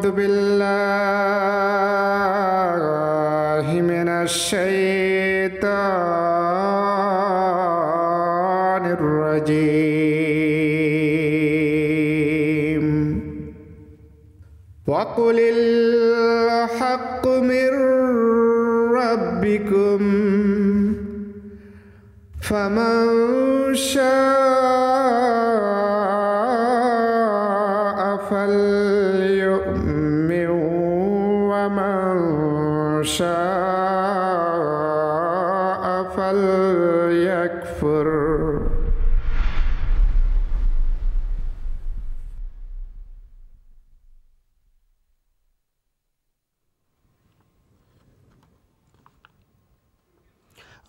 أعوذ بالله من الشيطان الرجيم وقل الحق من ربكم فمن شاء فليؤمن ومن شاء فليكفر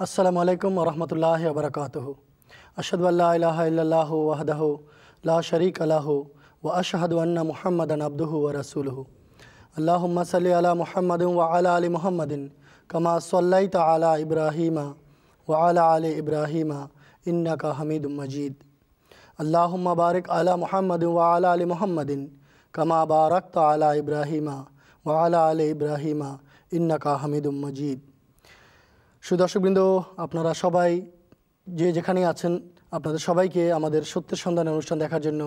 আসসালামু আলাইকুম ওয়া রাহমাতুল্লাহি ওয়া বারাকাতুহু আশহাদু আল্লা ইলাহা ইল্লাল্লাহু ওয়াহদাহু লা শারীকা লাহু ওয়া আশহাদু আন্না মুহাম্মাদান আবদুহু ওয়া রাসূলুহু আল্লাহুম্মা সাল্লি আলা মুহাম্মাদিন ওয়া আলা আলি মুহাম্মাদিন কামা সাল্লাইতা আলা ইব্রাহিমা ওয়া আলা আলি ইব্রাহিমা ইন্নাকা হামিদুম মাজিদ আল্লাহুম্মা বারিক আলা মুহাম্মাদিন ওয়া আলা আলি মুহাম্মাদিন কামা বারাকতা আলা ইব্রাহিমা ওয়া আলা আলি ইব্রাহিমা ইন্নাকা হামিদুম মাজিদ। সুদর্শকবৃন্দ, আপনারা সবাই যে যেখানেই আছেন, আপনাদের সবাইকে আমাদের সত্যের সন্ধানের অনুষ্ঠান দেখার জন্য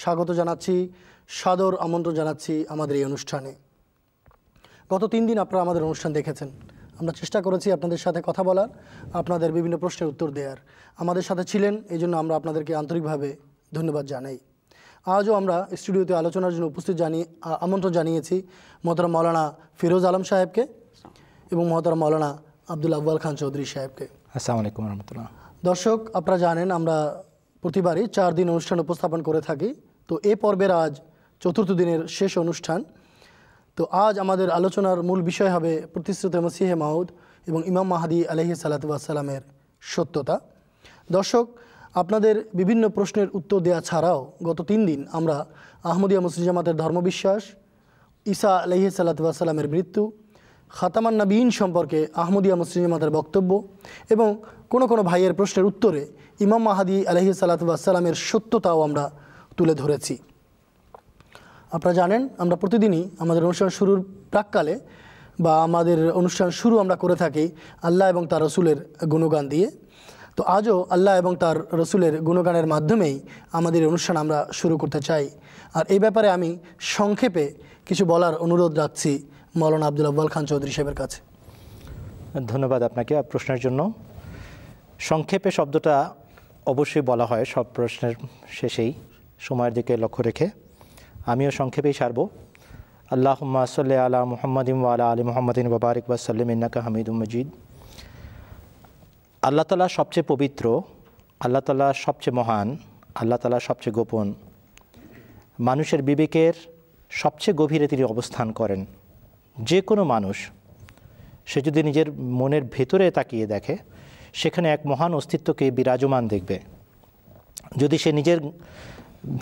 স্বাগত জানাচ্ছি, সাদর আমন্ত্রণ জানাচ্ছি আমাদের এই অনুষ্ঠানে। গত 3 দিন আপনারা আমাদের অনুষ্ঠান দেখেছেন। আমরা চেষ্টা করেছি আপনাদের সাথে কথা বলার, আপনাদের বিভিন্ন প্রশ্নের উত্তর দেওয়ার। আমাদের সাথে ছিলেন, এই জন্য আমরা আপনাদেরকে আন্তরিকভাবে ধন্যবাদ জানাই। আজও আমরা স্টুডিওতে আলোচনার জন্য আমন্ত্রণ জানিয়েছি মহতরম মাওলানা ফিরোজ আলম সাহেবকে এবং মহতরম মাওলানা আব্দুল আউয়াল খান চৌধুরী সাহেবকে। আসসালামু আলাইকুম রহমতুল্লাহ। দর্শক, আপনারা জানেন আমরা প্রতিবারই 4 দিন অনুষ্ঠান উপস্থাপন করে থাকি। তো এ পর্বের আজ 4র্থ দিনের শেষ অনুষ্ঠান। তো আজ আমাদের আলোচনার মূল বিষয় হবে প্রতিশ্রুত মসিহে মাউদ এবং ইমাম মাহদী আলাইহিস সালাতু ওয়াস সালামের সত্যতা। দর্শক, আপনাদের বিভিন্ন প্রশ্নের উত্তর দেওয়া ছাড়াও গত 3 দিন আমরা আহমদিয়া মুসলিম জামাতের ধর্মবিশ্বাস, ঈসা আলাইহিস সালাতু ওয়াস সালামের মৃত্যু, খাতামান নবীন সম্পর্কে আহমদিয়া মুসলিম জামাতের বক্তব্য এবং কোনো ভাইয়ের প্রশ্নের উত্তরে ইমাম মাহদী আলাইহিস সালাতু ওয়াস সালামের সত্যতাও আমরা তুলে ধরেছি। আপনারা জানেন আমরা প্রতিদিনই আমাদের অনুষ্ঠান শুরুর প্রাককালে বা আমাদের অনুষ্ঠান শুরু আমরা করে থাকি আল্লাহ এবং তার রসুলের গুণগান দিয়ে। তো আজও আল্লাহ এবং তার রসুলের গুণগানের মাধ্যমেই আমাদের অনুষ্ঠান আমরা শুরু করতে চাই। আর এই ব্যাপারে আমি সংক্ষেপে কিছু বলার অনুরোধ রাখছি মাওলানা আব্দুল আউয়াল খান চৌধুরী সাহেবের কাছে। ধন্যবাদ আপনাকে প্রশ্নের জন্য। সংক্ষেপে শব্দটা অবশ্যই বলা হয় সব প্রশ্নের শেষেই, সময়ের দিকে লক্ষ্য রেখে আমিও সংক্ষেপেই সারব। আল্লাহুম্মা সাল্লি আলা মুহাম্মাদিন ওয়া আলা আলি মুহাম্মাদিন ওয়া বারিক ওয়া সাল্লিম ইন্নাকা হামিদুম মাজিদ। আল্লাহ তাআলা সবচেয়ে পবিত্র, আল্লাহ তাআলা সবচেয়ে মহান, আল্লাহ তাআলা সবচেয়ে গোপন। মানুষের বিবেকের সবচেয়ে গভীরে তিনি অবস্থান করেন। যে কোনো মানুষ সে যদি নিজের মনের ভেতরে তাকিয়ে দেখে, সেখানে এক মহান অস্তিত্বকে বিরাজমান দেখবে। যদি সে নিজের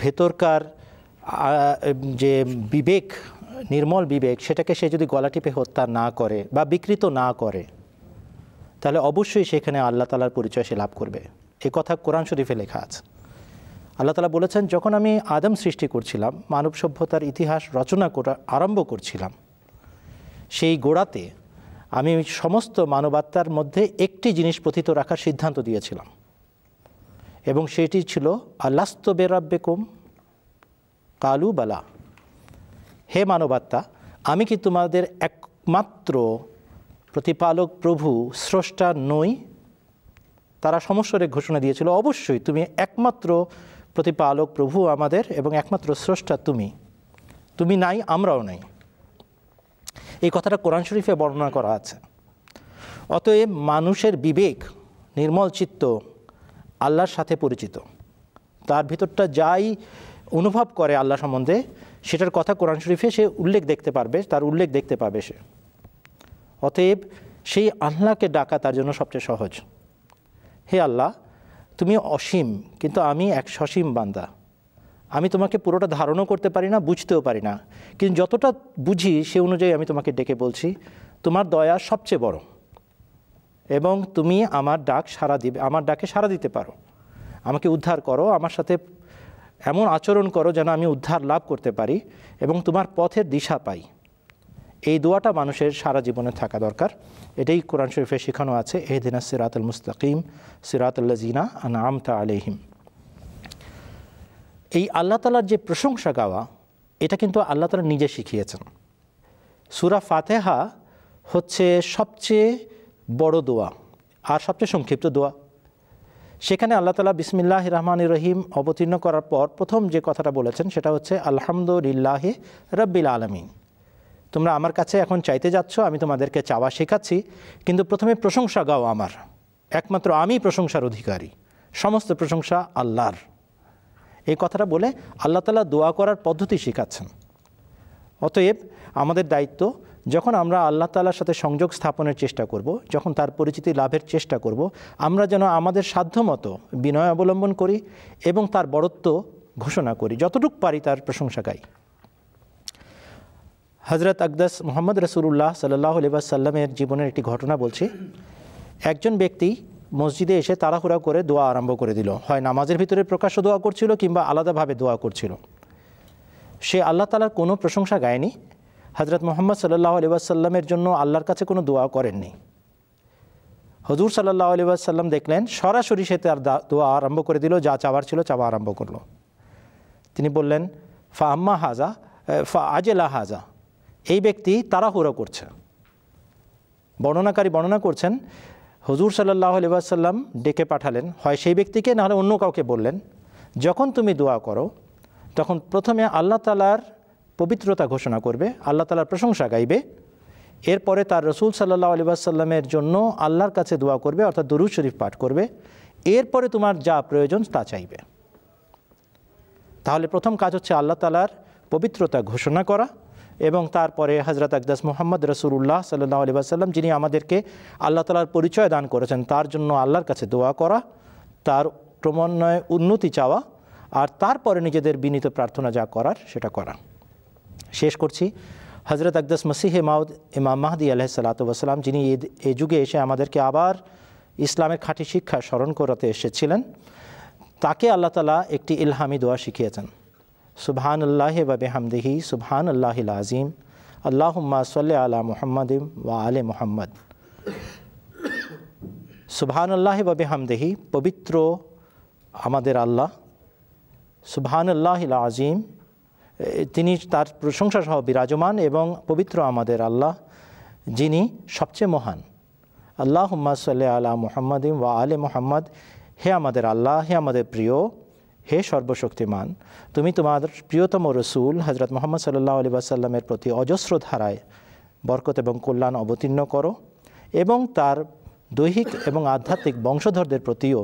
ভেতরকার যে বিবেক, নির্মল বিবেক, সেটাকে সে যদি গলা টিপে হত্যা না করে বা বিকৃত না করে, তাহলে অবশ্যই সেখানে আল্লাহ তাআলার পরিচয় সে লাভ করবে। এ কথা কোরআন শরীফে লেখা আছে। আল্লাহ তাআলা বলেছেন, যখন আমি আদম সৃষ্টি করছিলাম, মানব সভ্যতার ইতিহাস রচনা আরম্ভ করছিলাম, সেই গোড়াতে আমি সমস্ত মানবাত্মার মধ্যে একটি জিনিস প্রথিত রাখার সিদ্ধান্ত দিয়েছিলাম এবং সেটি ছিল আলাস্তু বিরাব্বিকুম কালু বালা। হে মানবাত্মা, আমি কি তোমাদের একমাত্র প্রতিপালক প্রভু স্রষ্টা নই? তারা সমস্বরে ঘোষণা দিয়েছিল, অবশ্যই তুমি একমাত্র প্রতিপালক প্রভু আমাদের এবং একমাত্র স্রষ্টা তুমি নাই, আমরাও নাই। এই কথাটা কোরআন শরীফে বর্ণনা করা আছে। অতএব মানুষের বিবেক, নির্মল চিত্ত আল্লাহর সাথে পরিচিত, তার ভিতরটা যাই অনুভব করে আল্লাহ সম্বন্ধে, সেটার কথা কোরআন শরীফে সে উল্লেখ দেখতে পারবে, তার উল্লেখ দেখতে পাবে সে। অতএব সেই আল্লাহকে ডাকা তার জন্য সবচেয়ে সহজ। হে আল্লাহ, তুমি অসীম, কিন্তু আমি এক সসীম বান্দা। আমি তোমাকে পুরোটা ধারণও করতে পারি না, বুঝতেও পারি না, কিন্তু যতটা বুঝি সে অনুযায়ী আমি তোমাকে ডেকে বলছি, তোমার দয়া সবচেয়ে বড় এবং তুমি আমার ডাকে সাড়া দিতে পারো। আমাকে উদ্ধার করো, আমার সাথে এমন আচরণ করো যেন আমি উদ্ধার লাভ করতে পারি এবং তোমার পথের দিশা পাই। এই দোয়াটা মানুষের সারা জীবনে থাকা দরকার। এটাই কোরআন শরীফে শেখানো আছে, ইহদিনাস সিরাতাল মুস্তাকিম সিরাতাল্লাযিনা আনআমতা আলাইহিম। এই আল্লাহ তাআলার যে প্রশংসা গাওয়া, এটা কিন্তু আল্লাহ তাআলা নিজে শিখিয়েছেন। সূরা ফাতিহা হচ্ছে সবচেয়ে বড় দোয়া আর সবচেয়ে সংক্ষিপ্ত দোয়া। সেখানে আল্লাহ তাআলা বিসমিল্লাহির রহমানির রহিম অবতীর্ণ করার পর প্রথম যে কথাটা বলেছেন সেটা হচ্ছে আলহামদুলিল্লাহি রাব্বিল আলামিন। তোমরা আমার কাছে এখন চাইতে যাচ্ছ, আমি তোমাদেরকে চাওয়া শেখাচ্ছি, কিন্তু প্রথমে প্রশংসা গাও আমার, একমাত্র আমি প্রশংসার অধিকারী, সমস্ত প্রশংসা আল্লাহর। এই কথাটা বলে আল্লাহ তাআলা দোয়া করার পদ্ধতি শেখাচ্ছেন। অতএব আমাদের দায়িত্ব, যখন আমরা আল্লাহ তাআলার সাথে সংযোগ স্থাপনের চেষ্টা করব, যখন তার পরিচিতি লাভের চেষ্টা করব, আমরা যেন আমাদের সাধ্যমতো বিনয় অবলম্বন করি এবং তার বড়ত্ব ঘোষণা করি, যতটুকু পারি তার প্রশংসা গাই। হযরত আকদাস মুহাম্মদ রাসূলুল্লাহ সাল্লাল্লাহু আলাইহি ওয়াসাল্লামের জীবনের একটি ঘটনা বলছি। একজন ব্যক্তি মসজিদে এসে তাড়াহুড়া করে দোয়া আরম্ভ করে দিল, হয় নামাজের ভিতরে প্রকাশ্য দোয়া করছিল কিংবা আলাদাভাবে দোয়া করছিল। সে আল্লাহ তাআলার কোনো প্রশংসা গায়নি, হযরত মুহাম্মদ সাল্লাল্লাহু আলাইহি ওয়াসাল্লামের জন্য আল্লাহর কাছে কোনো দোয়া করেননি। হুজুর সাল্লাল্লাহু আলাইহি ওয়াসাল্লাম দেখলেন সরাসরি সে তার দোয়া আরম্ভ করে দিল, যা চাওয়ার ছিল চাওয়া আরম্ভ করলো। তিনি বললেন, ফা আম্মা হাজা ফা আজেলা হাজা, এই ব্যক্তি তাড়াহুড়ো করছে। বর্ণনাকারী বর্ণনা করছেন, হুজুর সাল্লাল্লাহু আলাইহি ওয়াসাল্লাম ডেকে পাঠালেন, হয় সেই ব্যক্তিকে না হলে অন্য কাউকে বললেন, যখন তুমি দোয়া করো তখন প্রথমে আল্লাহ তাআলার পবিত্রতা ঘোষণা করবে, আল্লাহ তাআলার প্রশংসা গাইবে, এরপরে তার রাসূল সাল্লাল্লাহু আলাইহি ওয়াসাল্লামের জন্য আল্লাহর কাছে দোয়া করবে, অর্থাৎ দুরূদ শরীফ পাঠ করবে, এরপরে তোমার যা প্রয়োজন তা চাইবে। তাহলে প্রথম কাজ হচ্ছে আল্লাহ তাআলার পবিত্রতা ঘোষণা করা, এবং তারপরে হযরত আকদাস মুহাম্মদ রাসূলুল্লাহ সাল্লাল্লাহু আলাইহি ওয়াসাল্লাম, যিনি আমাদেরকে আল্লাহ তাআলার পরিচয় দান করেছেন, তার জন্য আল্লাহর কাছে দোয়া করা, তার ক্রমান্বয়ে উন্নতি চাওয়া, আর তারপরে নিজেদের বিনীত প্রার্থনা যা করার সেটা করা। শেষ করছি, হযরত আকদাস মসিহে মাউদ ইমাম মাহদী আলাইহিস সালাতু ওয়াস সালাম, যিনি এই যুগে এসে আমাদেরকে আবার ইসলামের খাঁটি শিক্ষা স্মরণ করাতে এসেছিলেন, তাকে আল্লাহ তাআলা একটি ইলহামি দোয়া শিখিয়েছেন। সুবহানাল্লাহি ওয়া বিহামদিহি সুবহানাল্লাহিল আযীম, আল্লাহুম্মা সাল্লি আলা মুহাম্মাদিন ওয়া আলি মুহাম্মদ। সুবহানাল্লাহি ওয়া বিহামদিহি, পবিত্র আমাদের আল্লাহ, সুবহানাল্লাহিল আযীম, তিনি তার প্রশংসা সহ বিরাজমান, এবং পবিত্র আমাদের আল্লাহ যিনি সবচেয়ে মহান। আল্লাহুম্মা সাল্লি আলা মুহাম্মাদিন ওয়া আলি মুহাম্মদ, হে আমাদের আল্লাহ, হে আমাদের প্রিয়, হে সর্বশক্তিমান, তুমি তোমার প্রিয়তম রসুল হযরত মুহাম্মদ সাল্লাল্লাহু আলাইহি ওয়াসাল্লামের প্রতি অজস্র ধারায় বরকত এবং কল্যাণ অবতীর্ণ করো, এবং তার দৈহিক এবং আধ্যাত্মিক বংশধরদের প্রতিও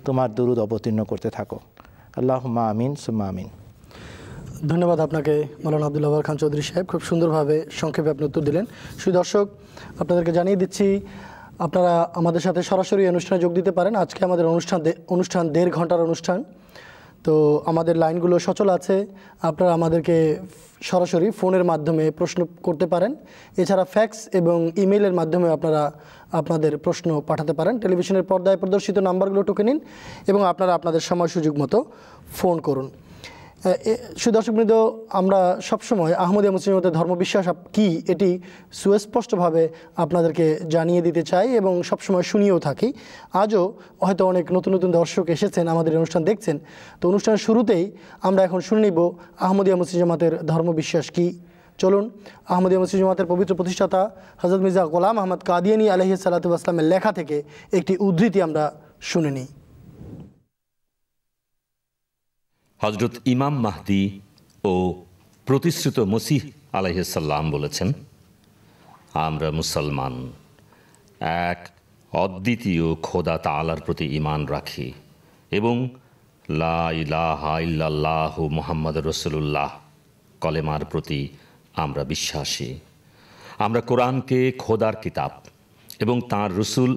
তোমার দুরূদ অবতীর্ণ করতে থাকো। আল্লাহুম্মা আমিন সুম্মা আমিন। ধন্যবাদ আপনাকে মাওলানা আব্দুল ওয়াহাব খান চৌধুরী সাহেব, খুব সুন্দরভাবে সংক্ষেপে আপনি উত্তর দিলেন। শুধু দর্শক, আপনাদেরকে জানিয়ে দিচ্ছি আপনারা আমাদের সাথে সরাসরি অনুষ্ঠানে যোগ দিতে পারেন। আজকে আমাদের অনুষ্ঠান 1.5 ঘন্টার অনুষ্ঠান, তো আমাদের লাইনগুলো সচল আছে, আপনারা আমাদেরকে সরাসরি ফোনের মাধ্যমে প্রশ্ন করতে পারেন। এছাড়া ফ্যাক্স এবং ইমেইলের মাধ্যমে আপনারা আপনাদের প্রশ্ন পাঠাতে পারেন। টেলিভিশনের পর্দায় প্রদর্শিত নাম্বারগুলো টুকে নিন এবং আপনারা আপনাদের সময় সুযোগ মতো ফোন করুন। সুদর্শকবৃন্দ, আমরা সবসময় আহমদিয়া মুসলিম জামাতের ধর্মবিশ্বাস কী এটি সুস্পষ্টভাবে আপনাদেরকে জানিয়ে দিতে চাই এবং সবসময় শুনিয়েও থাকি। আজও হয়তো অনেক নতুন নতুন দর্শক এসেছেন, আমাদের অনুষ্ঠান দেখছেন, তো অনুষ্ঠানের শুরুতেই আমরা এখন শুনে নিব আহমদিয়া মুসলিম জামাতের ধর্মবিশ্বাস কী। চলুন আহমদিয়া মুসলিম জামাতের পবিত্র প্রতিষ্ঠাতা হযরত মির্জা গোলাম আহমদ কাদিয়ানী আলাইহিস সালাতু ওয়াস সালামের লেখা থেকে একটি উদ্ধৃতি আমরা শুনে নিই। হযরত ইমাম মাহদী ও প্রতিশ্রুত মসিহ আলাইহিস সালাম বলেছেন, আমরা মুসলমান এক অদ্বিতীয় খোদা তাআলার প্রতি ঈমান রাখি এবং লা ইলাহা ইল্লাল্লাহু মুহাম্মাদুর রাসূলুল্লাহ কলেমার প্রতি আমরা বিশ্বাসী। আমরা কোরআনকে খোদার কিতাব এবং তাঁর রসুল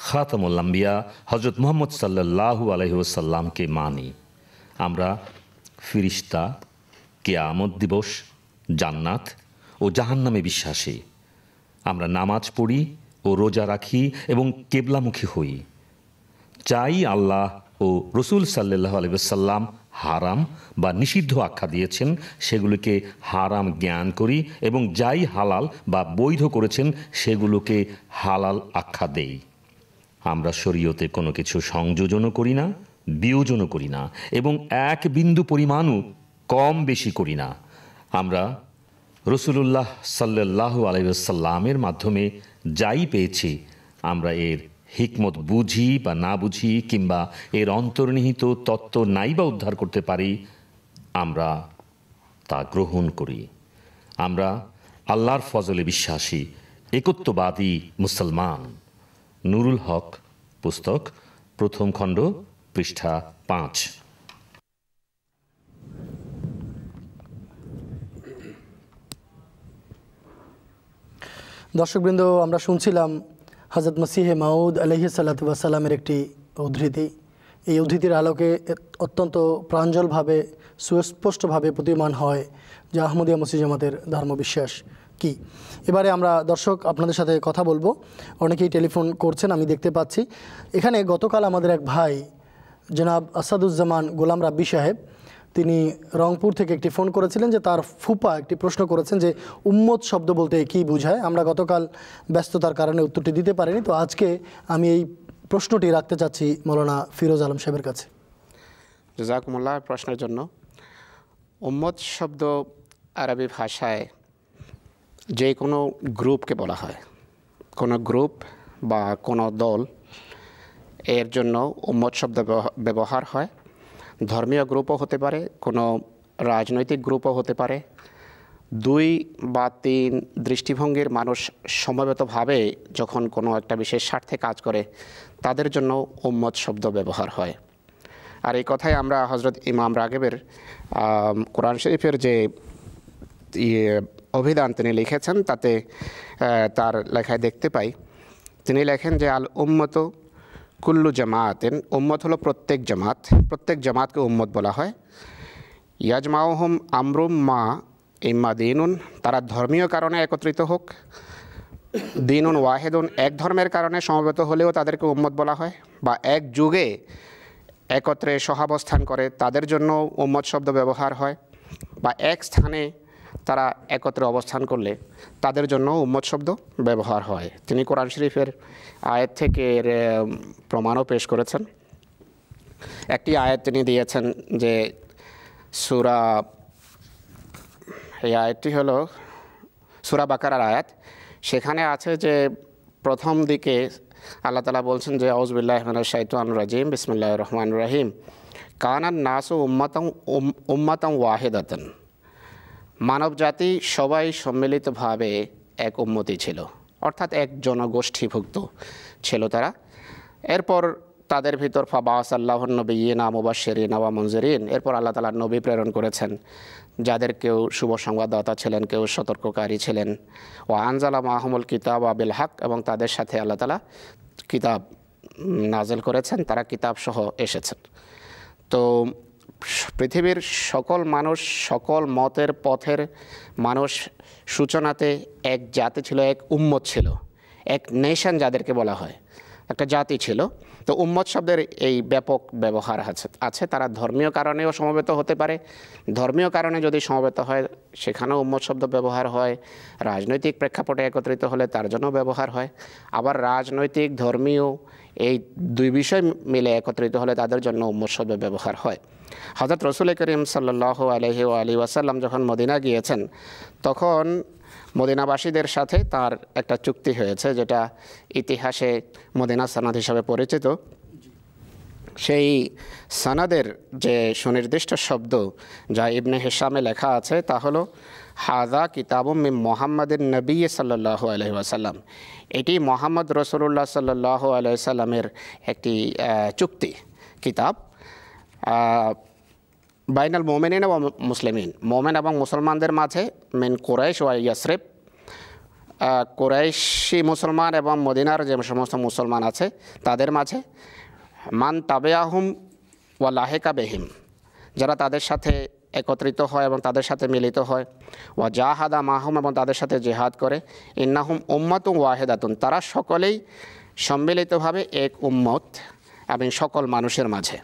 খাতামুল আম্বিয়া হযরত মুহাম্মদ সাল্লাল্লাহু আলাইহি ওয়াসাল্লামকে মানি। আমরা ফিরিস্তা, কিয়ামত দিবস, জান্নাত ও জাহান্নামে বিশ্বাসী। আমরা নামাজ পড়ি ও রোজা রাখি এবং কিবলামুখী হই। চাই আল্লাহ ও রসুল সাল্লাল্লাহু আলাইহি ওয়াসাল্লাম হারাম বা নিষিদ্ধ আখ্যা দিয়েছেন সেগুলোকে হারাম জ্ঞান করি এবং যাই হালাল বা বৈধ করেছেন সেগুলোকে হালাল আখ্যা দেই। আমরা শরীয়তে কোনো কিছু সংযোজনও করি না, বিয়োজনও করি না এবং এক বিন্দু পরিমাণও কম বেশি করি না। আমরা রাসূলুল্লাহ সাল্লাল্লাহু আলাইহি ওয়াসাল্লামের মাধ্যমে যাই পেয়েছি আমরা এর হিকমত বুঝি বা না বুঝি কিংবা এর অন্তর্নিহিত তত্ত্ব নাই বা উদ্ধার করতে পারি, আমরা তা গ্রহণ করি। আমরা আল্লাহর ফজলে বিশ্বাসী একত্ববাদী মুসলমান। নুরুল হক পুস্তক, প্রথম খণ্ড, পৃষ্ঠা 5। দর্শকবৃন্দ, আমরা শুনছিলাম হযরত মসিহে মাউদ আলাইহিস সালাতু ওয়াস সালামের একটি উদ্ধৃতি। এই উদ্ধৃতির আলোকে অত্যন্ত প্রাঞ্জলভাবে সুস্পষ্টভাবে প্রতীয়মান হয় যে আহমদিয়া মসজিদ জামাতের ধর্মবিশ্বাস কি। এবারে আমরা দর্শক আপনাদের সাথে কথা বলবো। অনেকেই টেলিফোন করছেন, আমি দেখতে পাচ্ছি। এখানে গতকাল আমাদের এক ভাই জনাব আসাদুজ্জামান গোলাম রাব্বি সাহেব, তিনি রংপুর থেকে একটি ফোন করেছিলেন যে তার ফুপা একটি প্রশ্ন করেছেন যে উম্মত শব্দ বলতে কী বোঝায়। আমরা গতকাল ব্যস্ততার কারণে উত্তরটি দিতে পারিনি, তো আজকে আমি এই প্রশ্নটি রাখতে চাচ্ছি মৌলানা ফিরোজ আলম সাহেবের কাছে। জাযাকুমুল্লাহ প্রশ্নের জন্য। উম্মত শব্দ আরবি ভাষায় যে কোনো গ্রুপকে বলা হয়, কোনো গ্রুপ বা কোনো দল, এর জন্য উম্মত শব্দ ব্যবহার হয়। ধর্মীয় গ্রুপও হতে পারে, কোনো রাজনৈতিক গ্রুপও হতে পারে। 2 বা 3 দৃষ্টিভঙ্গির মানুষ সমবেতভাবে যখন কোনো একটা বিশেষ স্বার্থে কাজ করে তাদের জন্য উম্মত শব্দ ব্যবহার হয়। আর এই কথাই আমরা হযরত ইমাম রাগিবের কোরআন শরীফের যে অভিধান তিনি লিখেছেন তাতে তার লেখায় দেখতে পাই। তিনি লেখেন যে আল উম্মত কুল্লু জামাতেন, উম্মত হলো প্রত্যেক জামাত, প্রত্যেক জামাতকে উম্মত বলা হয়। ইয়াজমাউহুম আমরুম মা ইম্মা দিনুন, তারা ধর্মীয় কারণে একত্রিত হোক, দিনুন ওয়াহেদুন, এক ধর্মের কারণে সমবেত হলেও তাদেরকে উম্মত বলা হয়, বা এক যুগে একত্রে সহাবস্থান করে তাদের জন্য উম্মত শব্দ ব্যবহার হয়, বা এক স্থানে তারা একত্রে অবস্থান করলে তাদের জন্য উম্মত শব্দ ব্যবহার হয়। তিনি কোরআন শরীফের আয়াত থেকে এর প্রমাণও পেশ করেছেন। একটি আয়াত তিনি দিয়েছেন যে সূরা, এই আয়াতটি হলো সূরা বাকারার আয়াত। সেখানে আছে যে প্রথম দিকে আল্লাহ তাআলা বলছেন যে আউযু বিল্লাহি মিনাশ শাইতানির রাজিম, বিসমিল্লাহির রহমানির রহিম, কানান নাসু উম্মাতান ওয়াহিদাতান, মানব জাতি সবাই সম্মিলিতভাবে এক উম্মতি ছিল, অর্থাৎ এক জনগোষ্ঠীভুক্ত ছিল তারা। এরপর তাদের ভিতর ফাবাসাল্লাহুন নবিয়্যিনা মুবাশশিরিনা ওয়া মুনজিরিন, এরপর আল্লাহ তাআলা নবী প্রেরণ করেছেন যাদের কেউ শুভ সংবাদদাতা ছিলেন, কেউ সতর্ককারী ছিলেন। ওয়া আনজালা মাহুমুল কিতাব ওয়া বিল হক, এবং তাদের সাথে আল্লাহ তাআলা কিতাব নাজিল করেছেন, তারা কিতাব সহ এসেছেন। তো পৃথিবীর সকল মানুষ, সকল মতের পথের মানুষ সূচনাতে এক জাতি ছিল, এক উম্মত ছিল, এক নেশন যাদেরকে বলা হয়, একটা জাতি ছিল। তো উম্মত শব্দের এই ব্যাপক ব্যবহার আছে। তারা ধর্মীয় কারণেও সমবেত হতে পারে, ধর্মীয় কারণে যদি সমবেত হয় সেখানেও উম্মত শব্দ ব্যবহার হয়। রাজনৈতিক প্রেক্ষাপটে একত্রিত হলে তার জন্য ব্যবহার হয়। আবার রাজনৈতিক, ধর্মীয় এই 2 বিষয় মিলে একত্রিত হলে তাদের জন্য উম্মত শব্দ ব্যবহার হয়। হযরত রাসূল করিম সাল্লাল্লাহু আলাইহি ওয়াসাল্লাম যখন মদিনা গিয়েছেন তখন মদিনাবাসীদের সাথে তার একটা চুক্তি হয়েছে, যেটা ইতিহাসে মদিনা সনদ হিসাবে পরিচিত। সেই সনদের যে সুনির্দিষ্ট শব্দ যা ইবনে হিশামে লেখা আছে তা হলো হাযা কিতাবুম মিন মুহাম্মাদিন নবী সাল্লাল্লাহু আলাইহি ওয়াসাল্লাম, এটি মুহাম্মদ রাসূলুল্লাহ সাল্লাল্লাহু আলাইহি সাল্লামের একটি চুক্তি কিতাব। বাইনাল মুমিনিন ওয়া মুসলিমিন, মোমেন এবং মুসলমানদের মাঝে, মিন কুরাইশ ওয়া ইয়াসরিব, কুরাইশি মুসলমান এবং মদিনার যে সমস্ত মুসলমান আছে তাদের মাঝে, মান তাবিআহুম ওয়া লাহিকা বিহিম, যারা তাদের সাথে একত্রিত হয় এবং তাদের সাথে মিলিত হয়, ওয়া জাহাদা মাহুম, এবং তাদের সাথে জিহাদ করে, ইন্নাহুম উম্মাতুন ওয়াহিদাতুন, তারা সকলেই সম্মিলিতভাবে এক উম্মত এবং সকল মানুষের মাঝে।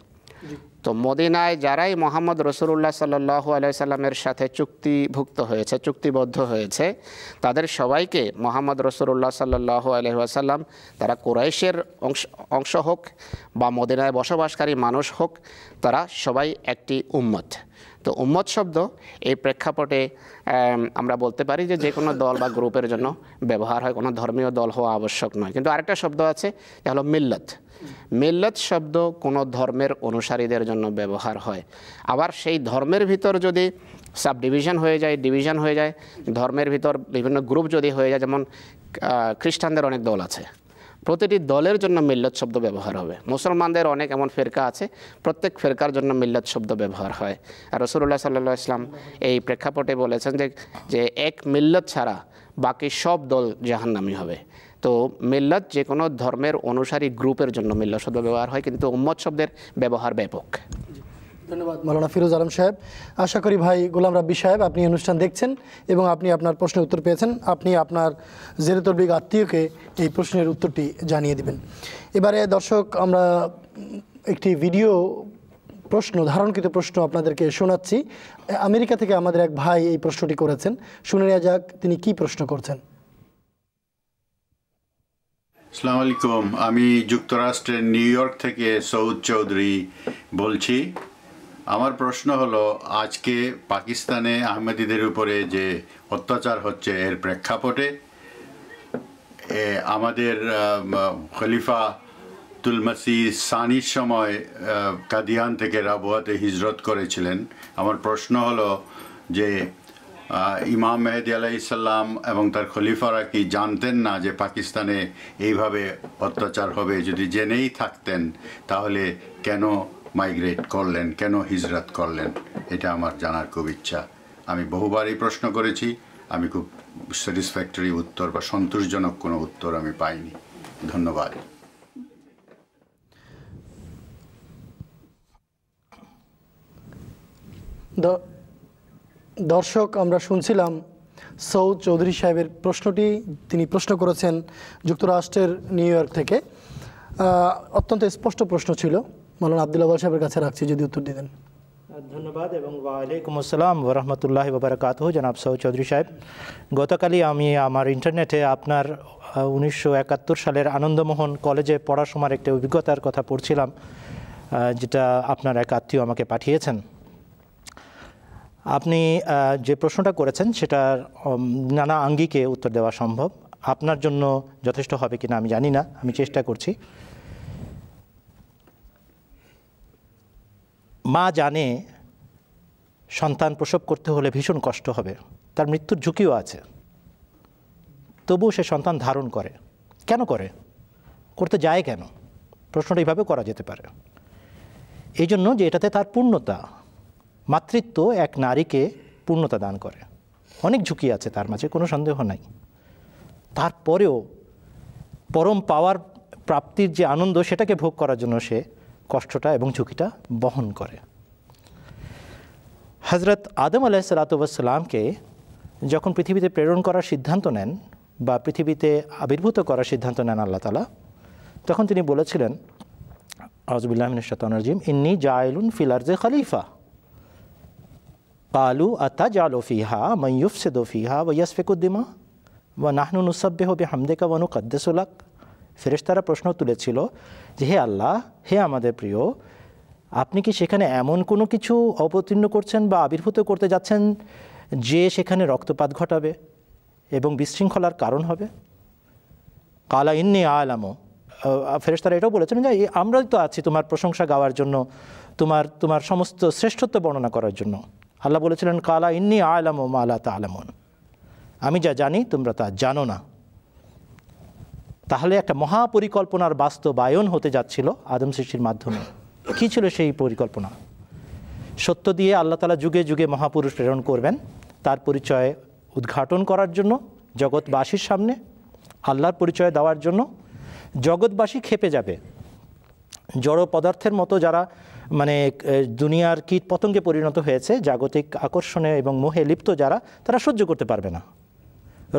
তো মদিনায় যারাই মোহাম্মদ রসুল্লাহ সাল্লাল্লাহু আলাইহি সাল্লামের সাথে চুক্তিভুক্ত হয়েছে, চুক্তিবদ্ধ হয়েছে, তাদের সবাইকে মোহাম্মদ রসুল্লাহ সাল্লাল্লাহু আলাইহি ওয়াসাল্লাম, তারা কুরাইশের অংশ হোক বা মদিনায় বসবাসকারী মানুষ হোক, তারা সবাই একটি উম্মত। তো উম্মত শব্দ এই প্রেক্ষাপটে আমরা বলতে পারি যে কোনো দল বা গ্রুপের জন্য ব্যবহার হয়, কোনো ধর্মীয় দল হওয়া আবশ্যক নয়। কিন্তু আরেকটা শব্দ আছে, এটা হলো মিল্লত। মিল্লত শব্দ কোনো ধর্মের অনুসারীদের জন্য ব্যবহার হয়। আবার সেই ধর্মের ভিতর যদি সাব ডিভিশন হয়ে যায়, ডিভিশন হয়ে যায়, ধর্মের ভিতর বিভিন্ন গ্রুপ যদি হয়ে যায়, যেমন খ্রিস্টানদের অনেক দল আছে, প্রতিটি দলের জন্য মিল্লত শব্দ ব্যবহার হবে। মুসলমানদের অনেক এমন ফেরকা আছে, প্রত্যেক ফেরকার জন্য মিল্লত শব্দ ব্যবহার হয়। আর রাসূলুল্লাহ সাল্লাল্লাহু আলাইহি ওয়াসাল্লাম এই প্রেক্ষাপটে বলেছেন যে এক মিল্লত ছাড়া বাকি সব দল জাহান্নামী হবে। তো মিল্লত যে কোনো ধর্মের অনুসারী গ্রুপের জন্য মিল্লত শব্দ ব্যবহার হয়, কিন্তু উম্মত শব্দের ব্যবহার ব্যাপক। ধন্যবাদ মাওলানা ফিরোজ আলম সাহেব। আশা করি ভাই গোলাম রাব্বি সাহেব আপনি অনুষ্ঠান দেখছেন এবং আপনি আপনার প্রশ্নের উত্তর পেয়েছেন। আপনি আপনার জেরে তরবিক আত্মীয়কে এই প্রশ্নের উত্তরটি জানিয়ে দিবেন। এবারে দর্শক, আমরা একটি ভিডিও প্রশ্ন, ধারণকৃত প্রশ্ন আপনাদেরকে শোনাচ্ছি। আমেরিকা থেকে আমাদের এক ভাই এই প্রশ্নটি করেছেন, শুনে নেওয়া যাক তিনি কি প্রশ্ন করছেন। আসসালামু আলাইকুম, আমি যুক্তরাষ্ট্রের নিউ ইয়র্ক থেকে সৌদ চৌধুরী বলছি। আমার প্রশ্ন হলো, আজকে পাকিস্তানে আহমেদীদের উপরে যে অত্যাচার হচ্ছে এর প্রেক্ষাপটে আমাদের খলিফা তুলমাসি সানির সময় কাদিয়ান থেকে রাবুয়াতে হিজরত করেছিলেন। আমার প্রশ্ন হলো যে ইমাম মেহেদী আলাইহিসসালাম এবং তার খলিফারা কি জানতেন না যে পাকিস্তানে এইভাবে অত্যাচার হবে? যদি জেনেই থাকতেন তাহলে কেন মাইগ্রেট করলেন, কেন হিজরত করলেন? এটা আমার জানার খুব ইচ্ছা। আমি বহুবারই প্রশ্ন করেছি, আমি খুব স্যাটিসফ্যাক্টরি উত্তর বা সন্তোষজনক কোনো উত্তর আমি পাইনি। ধন্যবাদ। দর্শক, আমরা শুনছিলাম সৌদ চৌধুরী সাহেবের প্রশ্নটি। তিনি প্রশ্ন করেছেন যুক্তরাষ্ট্রের নিউ ইয়র্ক থেকে। অত্যন্ত স্পষ্ট প্রশ্ন ছিল। মাওলানা আব্দুল আওয়াল সাহেবের কাছে রাখছি, যদি উত্তর দিতেন। ধন্যবাদ এবং ওয়ালাইকুম আসসালাম ওয়া রাহমাতুল্লাহি ওয়া বারাকাতুহু। জনাব সৌদ চৌধুরী সাহেব, গতকালই আমি আমার ইন্টারনেটে আপনার 1971 সালের আনন্দমোহন কলেজে পড়ার সময় একটা অভিজ্ঞতার কথা পড়ছিলাম, যেটা আপনার এক আত্মীয় আমাকে পাঠিয়েছেন। আপনি যে প্রশ্নটা করেছেন সেটার নানা আঙ্গিকে উত্তর দেওয়া সম্ভব। আপনার জন্য যথেষ্ট হবে কিনা আমি জানি না, আমি চেষ্টা করছি। মা জানে সন্তান প্রসব করতে হলে ভীষণ কষ্ট হবে, তার মৃত্যুর ঝুঁকিও আছে, তবুও সে সন্তান ধারণ করে। কেন করে? করতে যায় কেন? প্রশ্নটা এইভাবে করা যেতে পারে। এই জন্য যে এটাতে তার পূর্ণতা, মাতৃত্ব এক নারীকে পূর্ণতা দান করে। অনেক ঝুঁকি আছে তার মাঝে, কোনো সন্দেহ নাই। তারপরেও পরম পাওয়ার প্রাপ্তির যে আনন্দ, সেটাকে ভোগ করার জন্য সে কষ্টটা এবং ঝুঁকিটা বহন করে। হজরত আদম আলাইহিসসালামকে যখন পৃথিবীতে প্রেরণ করার সিদ্ধান্ত নেন বা পৃথিবীতে আবির্ভূত করার সিদ্ধান্ত নেন আল্লাহ তাআলা, তখন তিনি বলেছিলেন, আউযুবিল্লাহি মিনাশ শাইতানির রাজিম, ইন্নী জাইলুন ফিল আরদি খলিফা কালু আতাজালু ফিহা মান ইউফসিদু ফিহা ওয়া ইয়াসফিকু দিমা ওয়া নাহনু নুসাব্বিহু বিহামদিকা ওয়া নুকদ্দিসু লাক। ফেরেশতারা প্রশ্ন তুলেছিল যে, হে আল্লাহ, হে আমাদের প্রিয়, আপনি কি সেখানে এমন কোনো কিছু অবতীর্ণ করছেন বা আবির্ভূত করতে যাচ্ছেন যে সেখানে রক্তপাত ঘটাবে এবং বিশৃঙ্খলার কারণ হবে? কালা ইন্নী আলামু, ফেরেশতারা এটাও বলেছেন যে আমরাই তো আছি তোমার প্রশংসা গাওয়ার জন্য, তোমার সমস্ত শ্রেষ্ঠত্ব বর্ণনা করার জন্য। আল্লাহ বলেছিলেন, কালা ইন্নী আলামু মা লা তা'লামুন, আমি যা জানি তোমরা তা জানো না। তাহলে একটা মহাপরিকল্পনার বাস্তবায়ন হতে যাচ্ছিল আদম সৃষ্টির মাধ্যমে। কী ছিল সেই পরিকল্পনা? সত্য দিয়ে আল্লাহ তাআলা যুগে যুগে মহাপুরুষ প্রেরণ করবেন, তার পরিচয় উদ্ঘাটন করার জন্য, জগৎবাসীর সামনে আল্লাহর পরিচয় দেওয়ার জন্য। জগৎবাসী খেপে যাবে, জড় পদার্থের মতো যারা মানে দুনিয়ার কীট পতঙ্গে পরিণত হয়েছে, জাগতিক আকর্ষণে এবং মোহে লিপ্ত যারা, তারা সহ্য করতে পারবে না।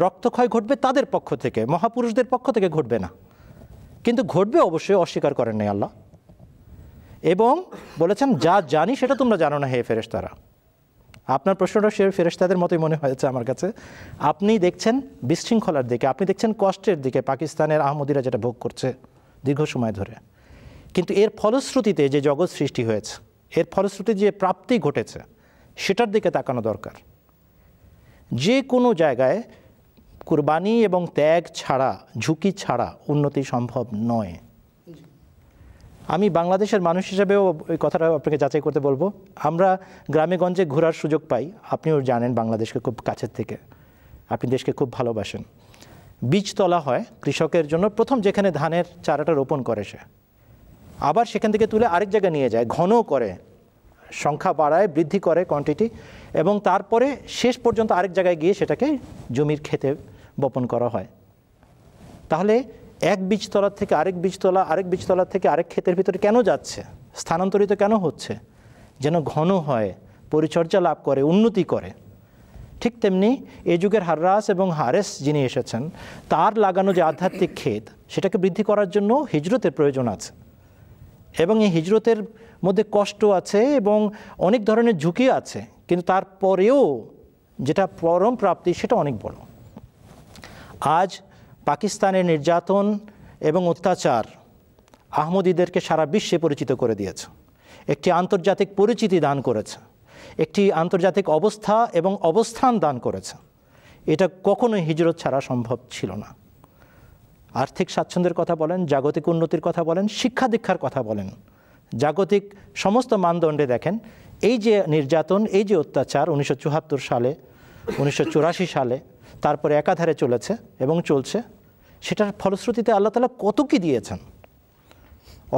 রক্তক্ষয় ঘটবে তাদের পক্ষ থেকে, মহাপুরুষদের পক্ষ থেকে ঘটবে না, কিন্তু ঘটবে অবশ্যই, অস্বীকার করেন নাই আল্লাহ। এবং বলেছেন যা জানি সেটা তোমরা জানো না হে ফেরেশতারা। আপনার প্রশ্নটা সে ফেরেশতাদের মতোই মনে হয়েছে আমার কাছে। আপনি দেখছেন বিশৃঙ্খলার দিকে, আপনি দেখছেন কষ্টের দিকে পাকিস্তানের আহমদিরা যেটা ভোগ করছে দীর্ঘ সময় ধরে। কিন্তু এর ফলশ্রুতিতে যে জগৎ সৃষ্টি হয়েছে, এর ফলশ্রুতিতে যে প্রাপ্তি ঘটেছে, সেটার দিকে তাকানো দরকার। যে কোনো জায়গায় কুরবানি এবং ত্যাগ ছাড়া, ঝুঁকি ছাড়া উন্নতি সম্ভব নয়। আমি বাংলাদেশের মানুষ হিসেবেও ওই কথাটা আপনাকে যাচাই করতে বলবো। আমরা গ্রামে গঞ্জে ঘোরার সুযোগ পাই, আপনিও জানেন বাংলাদেশকে খুব কাছের থেকে, আপনি দেশকে খুব ভালোবাসেন। বীজ তোলা হয় কৃষকের জন্য, প্রথম যেখানে ধানের চারাটা রোপণ করে সে, আবার সেখান থেকে তুলে আরেক জায়গায় নিয়ে যায়, ঘন করে, সংখ্যা বাড়ায়, বৃদ্ধি করে কোয়ান্টিটি, এবং তারপরে শেষ পর্যন্ত আরেক জায়গায় গিয়ে সেটাকে জমির ক্ষেতে বপন করা হয়। তাহলে এক বীজতলার থেকে আরেক বীজতলা, আরেক বীজতলার থেকে আরেক ক্ষেতের ভিতরে কেন যাচ্ছে, স্থানান্তরিত কেন হচ্ছে? যেন ঘন হয়, পরিচর্যা লাভ করে, উন্নতি করে। ঠিক তেমনি এই যুগের হাররাস এবং হারেস যিনি এসেছেন, তার লাগানো যে আধ্যাত্মিক ক্ষেত, সেটাকে বৃদ্ধি করার জন্য হিজরতের প্রয়োজন আছে, এবং এই হিজরতের মধ্যে কষ্ট আছে এবং অনেক ধরনের ঝুঁকি আছে, কিন্তু তারপরেও যেটা পরম প্রাপ্তি সেটা অনেক বড়। আজ পাকিস্তানের নির্যাতন এবং অত্যাচার আহমদীদেরকে সারা বিশ্বে পরিচিত করে দিয়েছে, একটি আন্তর্জাতিক পরিচিতি দান করেছে, একটি আন্তর্জাতিক অবস্থা এবং অবস্থান দান করেছে। এটা কখনোই হিজরত ছাড়া সম্ভব ছিল না। আর্থিক স্বাচ্ছন্দ্যের কথা বলেন, জাগতিক উন্নতির কথা বলেন, শিক্ষা দীক্ষার কথা বলেন, জাগতিক সমস্ত মানদণ্ডে দেখেন এই যে নির্যাতন, এই যে অত্যাচার 1974 সালে, 1984 সালে, তারপরে একাধারে চলেছে এবং চলছে, সেটার ফলশ্রুতিতে আল্লাহ তাআলা কত কি দিয়েছেন।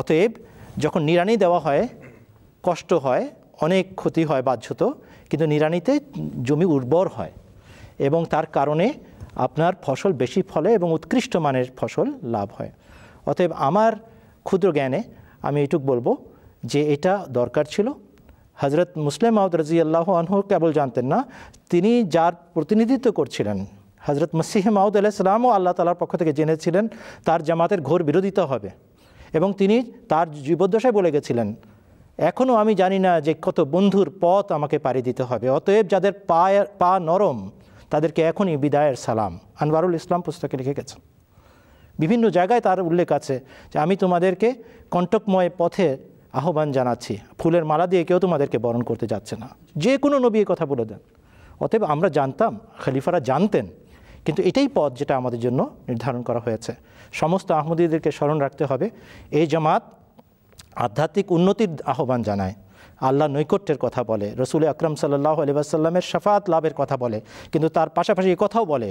অতএব যখন নিড়ানি দেওয়া হয়, কষ্ট হয়, অনেক ক্ষতি হয় বাহ্যত, কিন্তু নিড়ানিতে জমি উর্বর হয় এবং তার কারণে আপনার ফসল বেশি ফলে এবং উৎকৃষ্ট মানের ফসল লাভ হয়। অতএব আমার ক্ষুদ্র জ্ঞানে আমি এইটুক বলবো যে এটা দরকার ছিল। হজরত মুসলিম মাউদ রাদিয়াল্লাহু আনহু কেবল জানতেন না, তিনি যার প্রতিনিধিত্ব করছিলেন হজরত মসিহ মাউদ আলাইহিস সালামও আল্লাহ তাআলার পক্ষ থেকে জেনেছিলেন তার জামাতের ঘোর বিরোধিতা হবে, এবং তিনি তার জীবদ্দশায় বলে গেছিলেন, এখনও আমি জানি না যে কত বন্ধুর পথ আমাকে পাড়ি দিতে হবে, অতএব যাদের পা নরম তাদেরকে এখনই বিদায়ের সালাম। আনওয়ারুল ইসলাম পুস্তকে লিখে গেছেন। বিভিন্ন জায়গায় তার উল্লেখ আছে যে আমি তোমাদেরকে কণ্টকময় পথে আহ্বান জানাচ্ছি, ফুলের মালা দিয়ে কেউ তোমাদেরকে বরণ করতে যাচ্ছে না। যে কোনো নবী কথা বলে দেন। অতএব আমরা জানতাম, খলিফারা জানতেন, কিন্তু এটাই পথ যেটা আমাদের জন্য নির্ধারণ করা হয়েছে। সমস্ত আহমদীদেরকে স্মরণ রাখতে হবে, এই জামাত আধ্যাত্মিক উন্নতির আহ্বান জানায়, আল্লাহ নৈকট্যের কথা বলে, রসুল আকরাম সাল্লাল্লাহু আলাইহি ওয়াসাল্লামের শাফাত লাভের কথা বলে, কিন্তু তার পাশাপাশি এই কথাও বলে